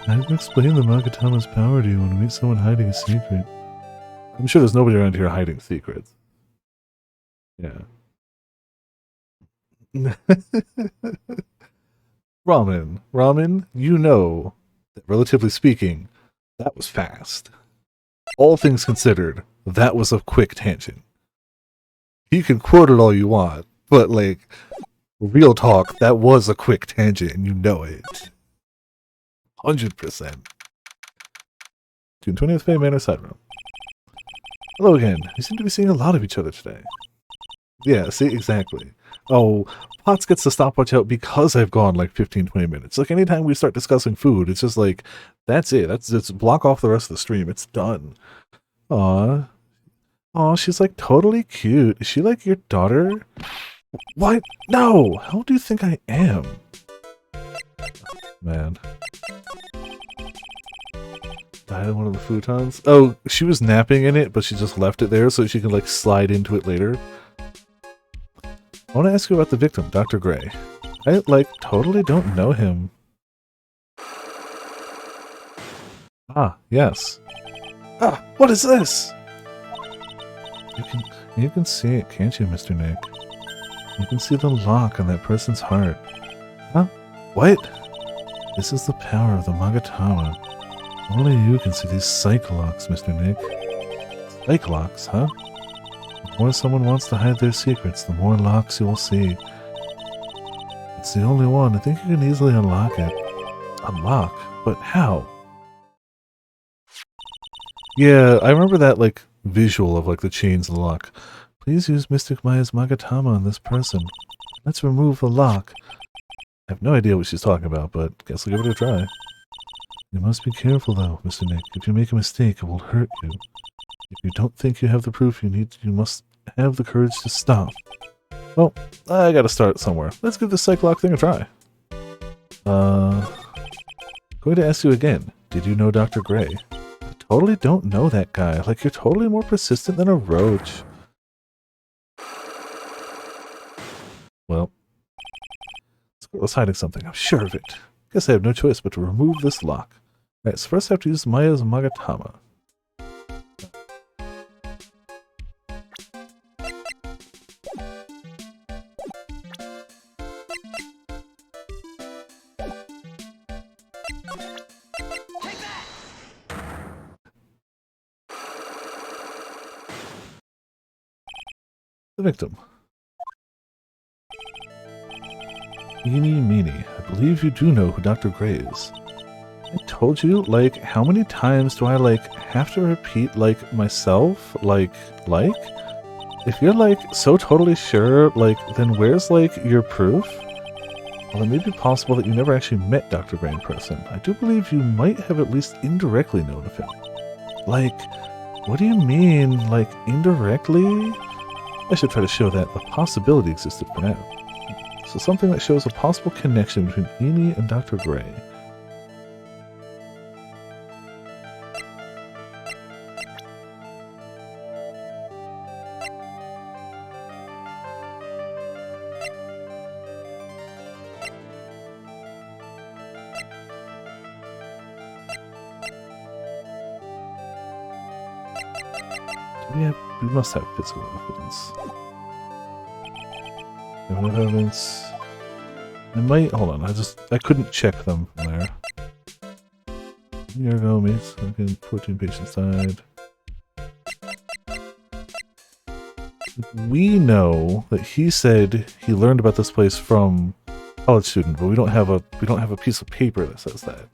I can explain the Magatama's power to you when we meet someone hiding a secret. I'm sure there's nobody around here hiding secrets. Yeah. Ramen, you know that relatively speaking, that was fast. All things considered, that was a quick tangent. You can quote it all you want, but like, real talk, that was a quick tangent and you know it. 100%. June 20th, Bay Manor Side Room. Hello again. We seem to be seeing a lot of each other today. Yeah, see, exactly. Oh, Potts gets the stopwatch out because I've gone like 15-20 minutes. Like anytime we start discussing food, it's just like, that's it. It's block off the rest of the stream. It's done. Aw. Aw, she's like totally cute. Is she like your daughter? What? No! How do you think I am? Man. Died in one of the futons? Oh, she was napping in it, but she just left it there so she can like slide into it later. I want to ask you about the victim, Dr. Gray. I like totally don't know him. Ah, yes. Ah, what is this? You can see it, can't you, Mr. Nick? You can see the lock on that person's heart. Huh? What? This is the power of the Magatama. Only you can see these psych locks, Mr. Nick. Psych locks, huh? The more someone wants to hide their secrets, the more locks you will see. It's the only one. I think you can easily unlock it. Unlock? But how? Yeah, I remember that, like, visual of, like, the chains and the lock. Please use Mystic Maya's Magatama on this person. Let's remove the lock. I have no idea what she's talking about, but guess I'll give it a try. You must be careful, though, Mr. Nick. If you make a mistake, it will hurt you. If you don't think you have the proof you need, you must have the courage to stop. Well, I gotta start somewhere. Let's give this psych lock thing a try. Going to ask you again. Did you know Dr. Gray? I totally don't know that guy. Like, you're totally more persistent than a roach. Well, this girl is hiding something. I'm sure of it. Guess I have no choice but to remove this lock. Alright, so first I have to use Maya's Magatama. The victim. Eeny meeny, I believe you do know who Dr. Gray is. I told you, like, how many times do I, like, have to repeat, like, myself? Like? If you're, like, so totally sure, like, then where's, like, your proof? Well, it may be possible that you never actually met Dr. Gray in person. I do believe you might have at least indirectly known of him. Like, what do you mean, like, indirectly? I should try to show that the possibility existed for now. So something that shows a possible connection between Amy and Dr. Gray. Yeah, we must have physical evidence. We have evidence. I might, hold on, I couldn't check them from there. A year ago, May 2nd, 14 patients died. We know that he said he learned about this place from a college student, but we don't have a piece of paper that says that.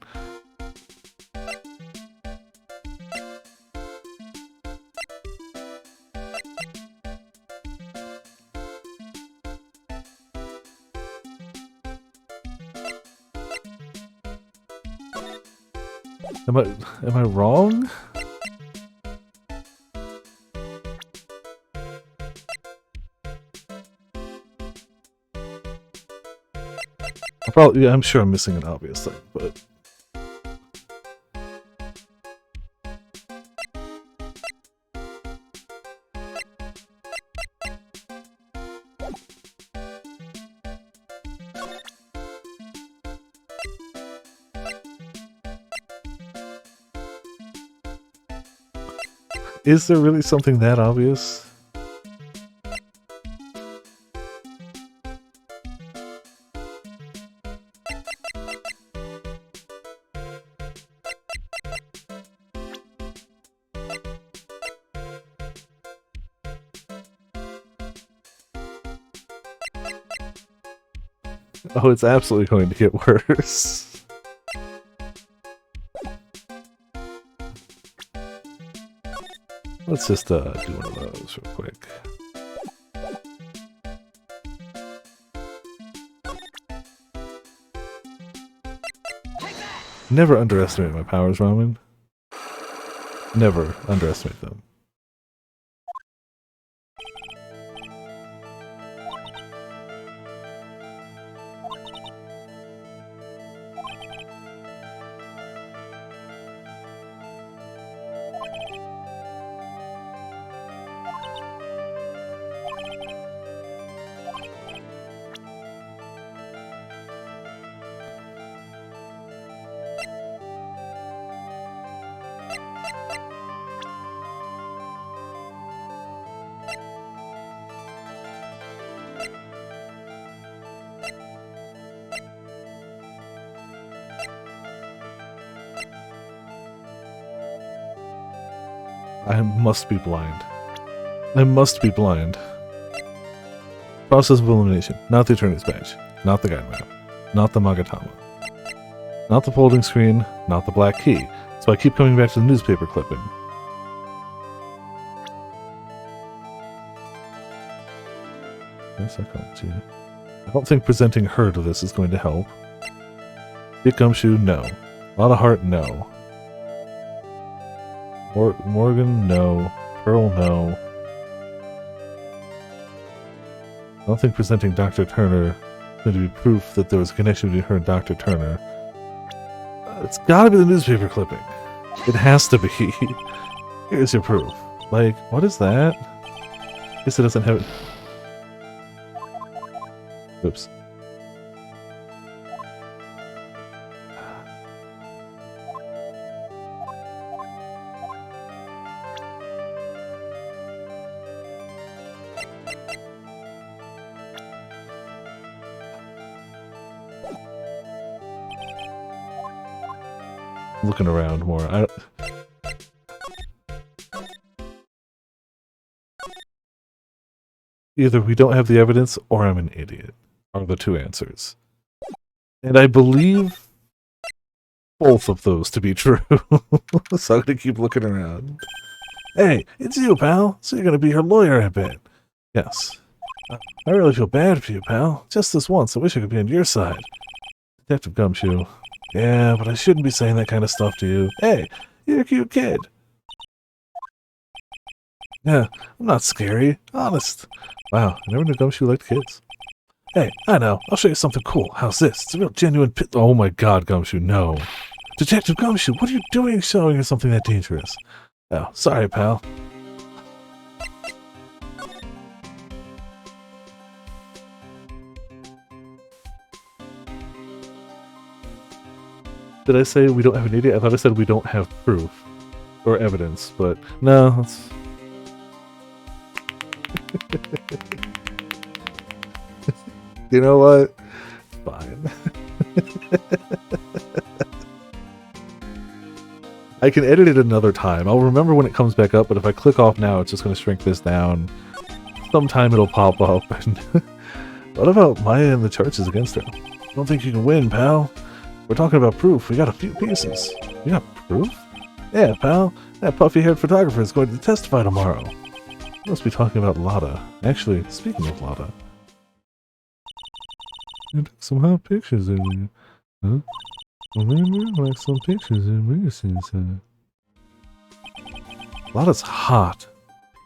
Am I wrong? I'm sure I'm missing an obvious thing, but is there really something that obvious? Oh, it's absolutely going to get worse. Let's just do one of those real quick. Never underestimate my powers, Ramen. Never underestimate them. I must be blind. I must be blind. Process of elimination. Not the attorney's badge. Not the guide map. Not the Magatama. Not the folding screen. Not the black key. So I keep coming back to the newspaper clipping. I don't think presenting her to this is going to help. Big Gumshoe, no. A lot of heart, no. Morgan, no. Pearl, no. I don't think presenting Dr. Turner is going to be proof that there was a connection between her and Dr. Turner. It's gotta be the newspaper clipping. It has to be. Here's your proof. Like, what is that? I guess it doesn't have it. Oops. Looking around more. Either we don't have the evidence or I'm an idiot are the two answers. And I believe both of those to be true. So I'm going to keep looking around. Hey, it's you, pal. So you're going to be her lawyer, I bet. Yes. I really feel bad for you, pal. Just this once, I wish I could be on your side. Detective Gumshoe. Yeah, but I shouldn't be saying that kind of stuff to you. Hey, you're a cute kid. Yeah, I'm not scary. Honest. Wow, I never knew Gumshoe liked kids. Hey, I know. I'll show you something cool. How's this? It's a real genuine pit. Oh my god, Gumshoe, no. Detective Gumshoe, what are you doing showing her something that dangerous? Oh, sorry, pal. Did I say we don't have an idiot? I thought I said we don't have proof or evidence, but no, that's... You know what? Fine. I can edit it another time. I'll remember when it comes back up, but if I click off now, it's just going to shrink this down. Sometime it'll pop up. And what about Maya and the charges against her? I don't think you can win, pal. We're talking about proof. We got a few pieces. You got proof? Yeah, pal. That puffy-haired photographer is going to testify tomorrow. You must be talking about Lotta. Actually, speaking of Lotta. You took some hot pictures earlier. Huh? Remember? Like some pictures in Marison's Lotta's hot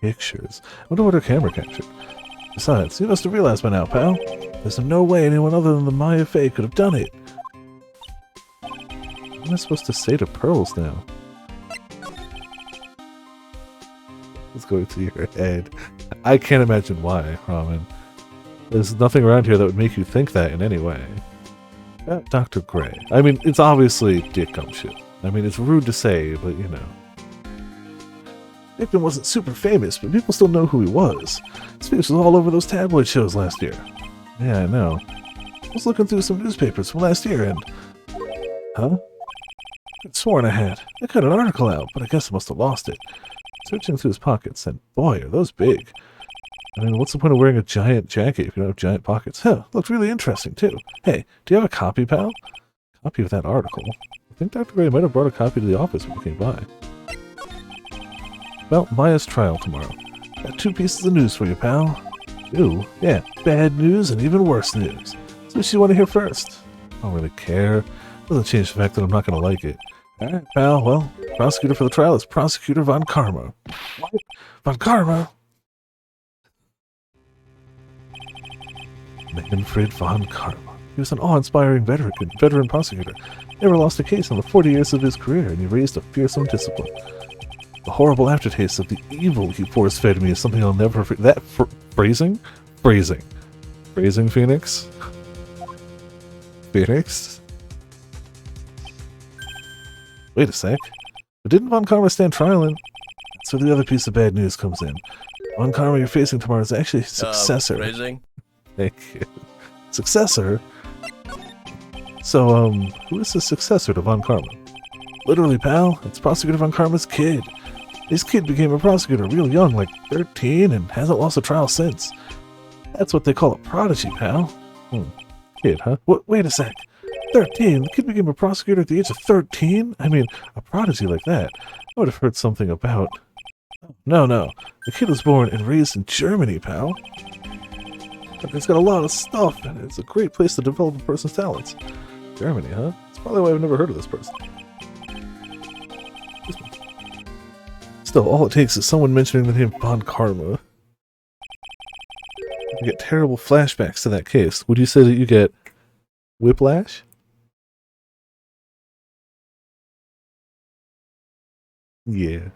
pictures. I wonder what her camera captured. Besides, you must have realized by now, pal. There's no way anyone other than the Maya Faye could have done it. What am I supposed to say to Pearls now? Let's go to your head. I can't imagine why, Ramen. There's nothing around here that would make you think that in any way. Dr. Gray. I mean, it's obviously dick gum shit. I mean, it's rude to say, but you know. Victim wasn't super famous, but people still know who he was. His face was all over those tabloid shows last year. Yeah, I know. I was looking through some newspapers from last year and... Huh? I'd sworn I had. I cut an article out, but I guess I must have lost it. Searching through his pockets, and boy, are those big. I mean, what's the point of wearing a giant jacket if you don't have giant pockets? Huh, looked really interesting, too. Hey, do you have a copy, pal? Copy of that article? I think Dr. Gray might have brought a copy to the office when we came by. Well, Maya's trial tomorrow. Got 2 pieces of news for you, pal. Ooh, yeah, bad news and even worse news. So which you want to hear first? I don't really care. Doesn't change the fact that I'm not going to like it. Alright, pal, well, prosecutor for the trial is Prosecutor Von Karma. What? Von Karma? Manfred von Karma. He was an awe-inspiring veteran prosecutor. Never lost a case in the 40 years of his career, and he raised a fearsome discipline. The horrible aftertaste of the evil he force-fed me is something I'll never forget. That phrasing? Phrasing. Phrasing, Phoenix? Phoenix? Wait a sec. But didn't Von Karma stand trial in? That's where the other piece of bad news comes in. Von Karma you're facing tomorrow is actually his successor. Phrasing? Thank you. Successor? So, who is the successor to Von Karma? Literally, pal, it's Prosecutor Von Karma's kid. His kid became a prosecutor real young, like 13, and hasn't lost a trial since. That's what they call a prodigy, pal. Kid, huh? Wait a sec. 13? The kid became a prosecutor at the age of 13? I mean, a prodigy like that. I would have heard something about... No. The kid was born and raised in Germany, pal. It's got a lot of stuff, and it's a great place to develop a person's talents. Germany, huh? That's probably why I've never heard of this person. Still, all it takes is someone mentioning the name Von Karma. You get terrible flashbacks to that case. Would you say that you get whiplash? Yeah.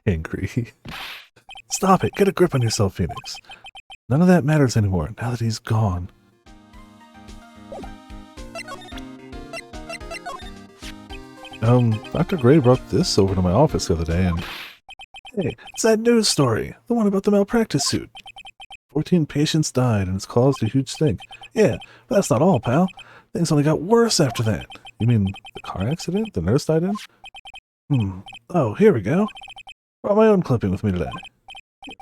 Angry. Stop it. Get a grip on yourself, Phoenix. None of that matters anymore now that he's gone. Dr. Gray brought this over to my office the other day and... Hey, it's that news story. The one about the malpractice suit. 14 patients died and it's caused a huge stink. Yeah, but that's not all, pal. Things only got worse after that. You mean the car accident the nurse died in? Oh, here we go. Brought my own clipping with me today.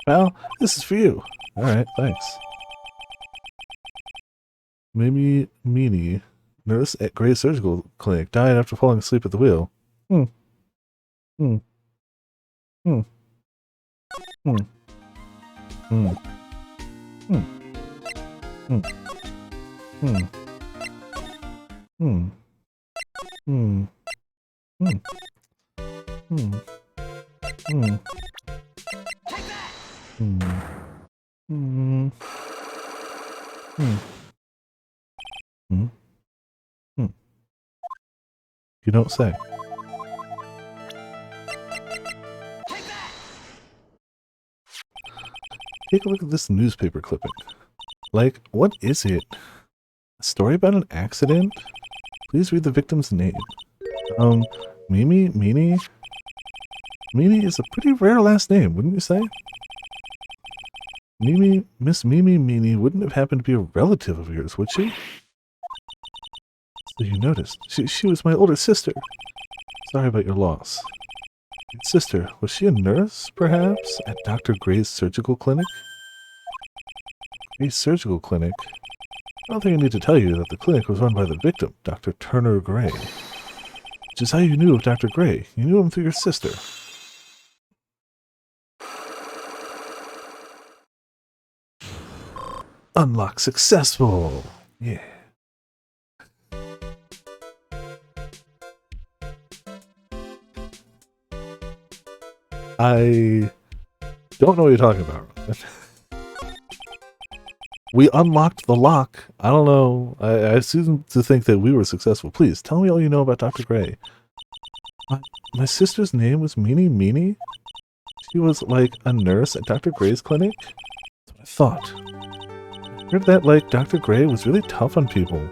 Pal, this is for you. Alright, thanks. Maybe Meanie, nurse at Gray Surgical Clinic, died after falling asleep at the wheel. You don't say. Take a look at this newspaper clipping. Like, what is it? A story about an accident? Please read the victim's name. Mimi? Meanie? Meanie is a pretty rare last name, wouldn't you say? Miss Mimi Meanie wouldn't have happened to be a relative of yours, would she? So you noticed. She was my older sister. Sorry about your loss. Your sister, was she a nurse, perhaps, at Dr. Gray's surgical clinic? Gray's surgical clinic? I don't think I need to tell you that the clinic was run by the victim, Dr. Turner Gray. Which is how you knew of Dr. Gray. You knew him through your sister. Unlock successful! Yeah. I don't know what you're talking about. We unlocked the lock. I don't know. I seem to think that we were successful. Please, tell me all you know about Dr. Gray. My sister's name was Meanie? She was, like, a nurse at Dr. Gray's clinic? That's what I thought. I heard that, like, Dr. Gray was really tough on people.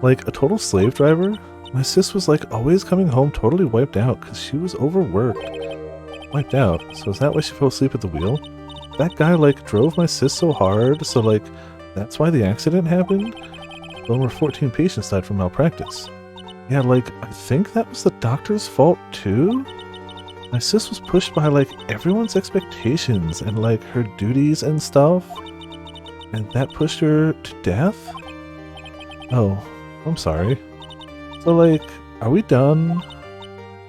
Like, a total slave driver? My sis was, like, always coming home totally wiped out because she was overworked. Wiped out? So is that why she fell asleep at the wheel? That guy, like, drove my sis so hard, so, like, that's why the accident happened? Over 14 patients died from malpractice. Yeah, like, I think that was the doctor's fault, too? My sis was pushed by, like, everyone's expectations and, like, her duties and stuff. And that pushed her to death? Oh, I'm sorry. So, like, are we done?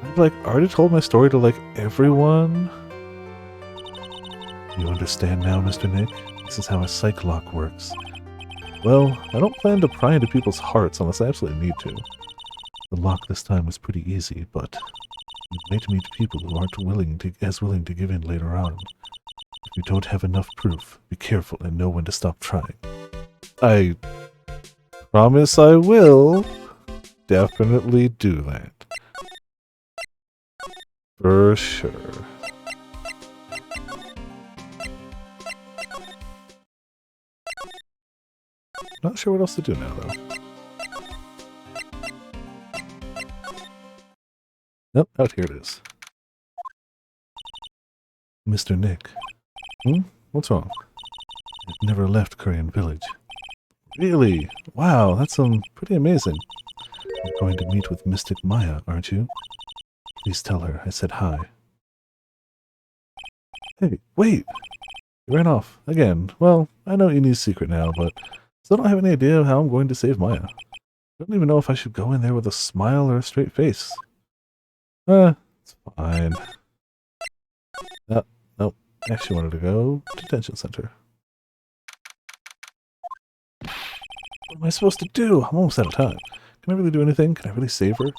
I've, like, already told my story to, like, everyone. You understand now, Mr. Nick? This is how a psych lock works. Well, I don't plan to pry into people's hearts unless I absolutely need to. The lock this time was pretty easy, but you might meet people who aren't willing to give in later on. If you don't have enough proof, be careful and know when to stop trying. I promise I will definitely do that. For sure. Not sure what else to do now, though. Nope, out here it is. Mr. Nick. What's wrong? I've never left Korean Village. Really? Wow, that's pretty amazing. You're going to meet with Mystic Maya, aren't you? Please tell her I said hi. Hey, wait! You ran off. Again. Well, I know Inu's secret now, but still don't have any idea how I'm going to save Maya. I don't even know if I should go in there with a smile or a straight face. It's fine. Nope. I actually wanted to go to detention center. What am I supposed to do? I'm almost out of time. Can I really do anything? Can I really save her?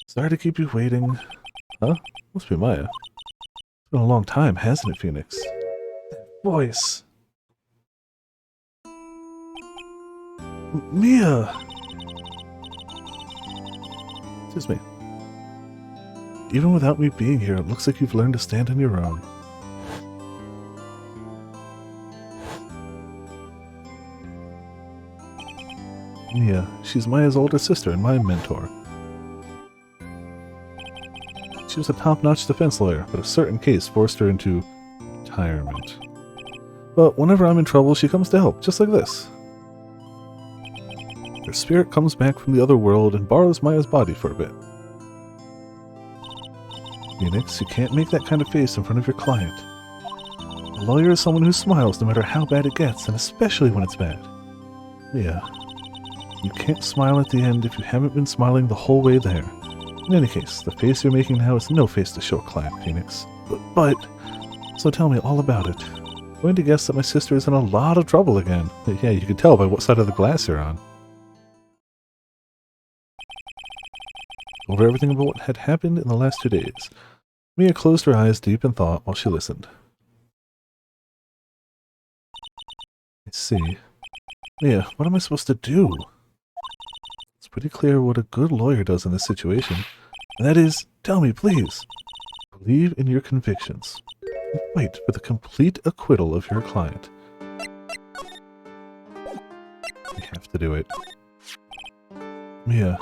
Sorry to keep you waiting. Huh? Must be Maya. It's been a long time, hasn't it, Phoenix? That voice. Mia! Excuse me. Even without me being here, it looks like you've learned to stand on your own. Mia, she's Maya's older sister and my mentor. She was a top-notch defense lawyer, but a certain case forced her into retirement. But whenever I'm in trouble, she comes to help, just like this. Her spirit comes back from the other world and borrows Maya's body for a bit. Phoenix, you can't make that kind of face in front of your client. A lawyer is someone who smiles no matter how bad it gets, and especially when it's bad. Mia, you can't smile at the end if you haven't been smiling the whole way there. In any case, the face you're making now is no face to show a client, Phoenix. But so tell me all about it. I'm going to guess that my sister is in a lot of trouble again. Yeah, you can tell by what side of the glass you're on. Over everything about what had happened in the last 2 days. Mia closed her eyes deep in thought while she listened. I see. Mia, what am I supposed to do? It's pretty clear what a good lawyer does in this situation. And that is, tell me, please. Believe in your convictions. And fight for the complete acquittal of your client. We have to do it. Mia.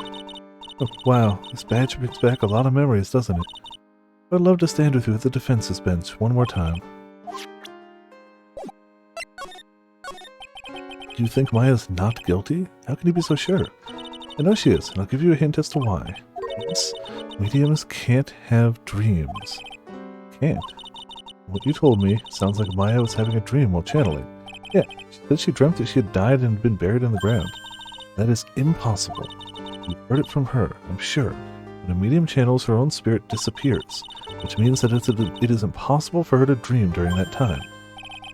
Oh, wow, this badge brings back a lot of memories, doesn't it? I'd love to stand with you at the defense's bench one more time. You think Maya's not guilty? How can you be so sure? I know she is, and I'll give you a hint as to why. Yes, mediums can't have dreams. Can't? What you told me sounds like Maya was having a dream while channeling. Yeah, she said she dreamt that she had died and been buried in the ground. That is impossible. You heard it from her, I'm sure. When a medium channels, her own spirit disappears, which means that it is impossible for her to dream during that time.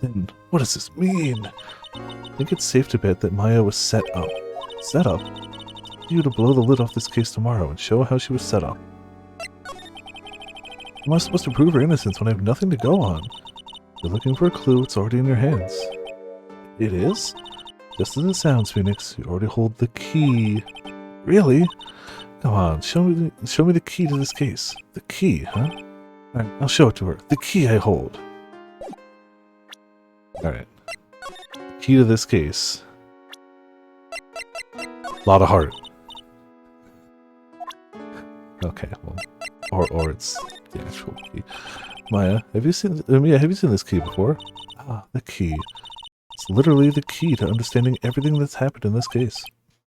Then, what does this mean? I think it's safe to bet that Maya was set up. Set up? You to blow the lid off this case tomorrow and show how she was set up. How am I supposed to prove her innocence when I have nothing to go on? If you're looking for a clue, it's already in your hands. It is? Just as it sounds, Phoenix. You already hold the key. Really? Come on, show me the key to this case. The key, huh? Alright, I'll show it to her. The key I hold. Alright. Key to this case. Lot of heart. Okay, well, or it's the actual key. Maya, have you seen this key before? Ah, the key. It's literally the key to understanding everything that's happened in this case.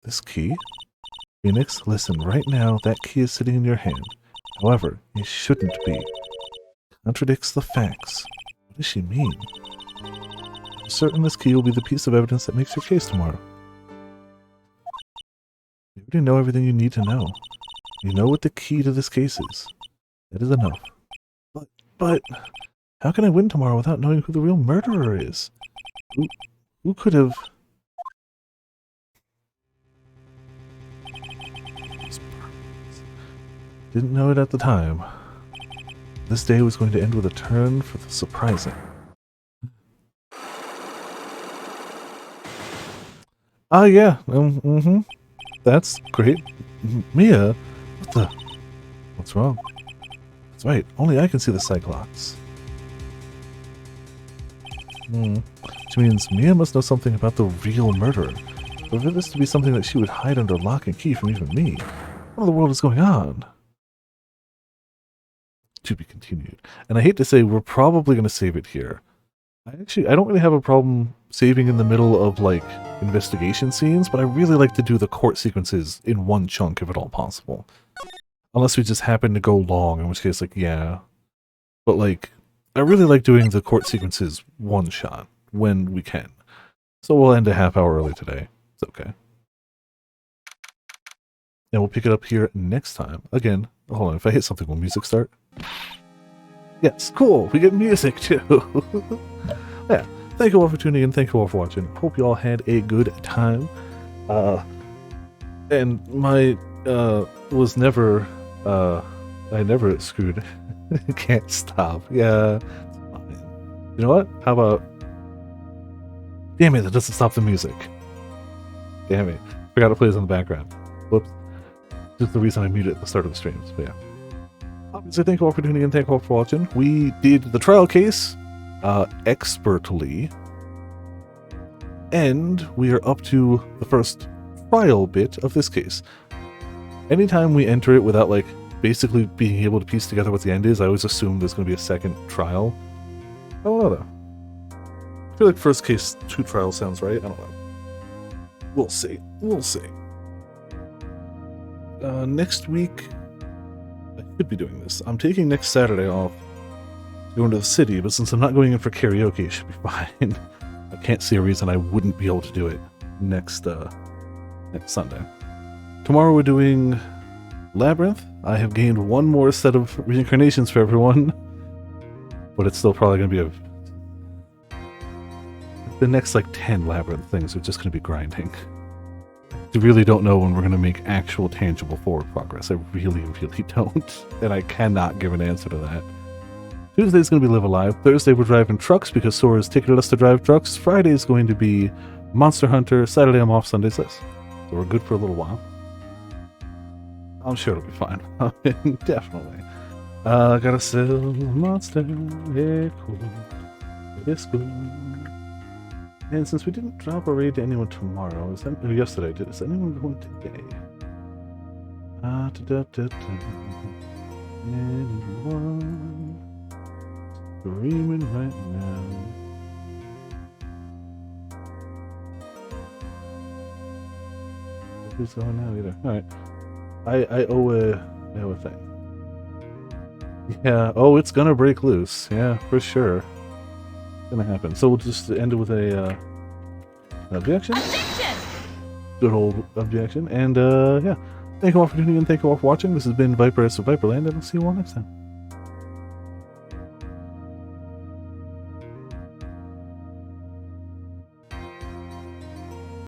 This key? Phoenix, listen, right now, that key is sitting in your hand. However, it shouldn't be. Contradicts the facts. What does she mean? I'm certain this key will be the piece of evidence that makes your case tomorrow. You already know everything you need to know. You know what the key to this case is. That is enough. But, how can I win tomorrow without knowing who the real murderer is? Who could have... Didn't know it at the time. This day was going to end with a turn for the surprising. Ah, yeah. That's great. Mia? What the... What's wrong? That's right. Only I can see the Cyclops. Which means Mia must know something about the real murderer. But for this to be something that she would hide under lock and key from even me, what in the world is going on? To be continued. And I hate to say, we're probably going to save it here. I don't really have a problem saving in the middle of, like, investigation scenes, but I really like to do the court sequences in one chunk if at all possible. Unless we just happen to go long, in which case, like, yeah. But, like, I really like doing the court sequences one shot when we can. So we'll end a half hour early today. It's okay. And we'll pick it up here next time. Again, hold on, if I hit something, will music start? Yes, cool, we get music too. Yeah, thank you all for tuning in, thank you all for watching. Hope you all had a good time. And my, was never, I never screwed. Can't stop. Yeah, it's fine. You know what? How about... Damn it, that doesn't stop the music. Damn it. Forgot to play this in the background. Whoops. Just the reason I muted at the start of the streams, but yeah. Obviously, thank you all for tuning in, thank you all for watching. We did the trial case expertly, and we are up to the first trial bit of this case. Anytime we enter it without, like, basically being able to piece together what the end is, I always assume there's going to be a second trial. I don't know, though. I feel like first case, 2 trials sounds right. I don't know. We'll see. We'll see. Next week, I could be doing this. I'm taking next Saturday off, going to the city, but since I'm not going in for karaoke, it should be fine. I can't see a reason I wouldn't be able to do it next Sunday. Tomorrow we're doing Labyrinth. I have gained 1 more set of reincarnations for everyone, but it's still probably going to be the next, like, 10 Labyrinth things are just going to be grinding. I really don't know when we're going to make actual tangible forward progress. I really, really don't. And I cannot give an answer to that. Tuesday's going to be Live Alive. Thursday we're driving trucks because Sora's ticketed us to drive trucks. Friday's going to be Monster Hunter. Saturday I'm off, Sunday's this. So we're good for a little while. I'm sure it'll be fine. Definitely. Gotta sell a monster. Yeah, cool. It is cool. And since we didn't drop a raid to anyone tomorrow, or yesterday, is anyone going today? Anyone streaming right now? who's going now either. Alright. I owe a thing. Yeah, oh, it's gonna break loose. Yeah, for sure. It's gonna happen. So we'll just end it with a, an objection? Good old objection. And, yeah. Thank you all for tuning in. Thank you all for watching. This has been Viper S of Viperland, and I'll see you all next time.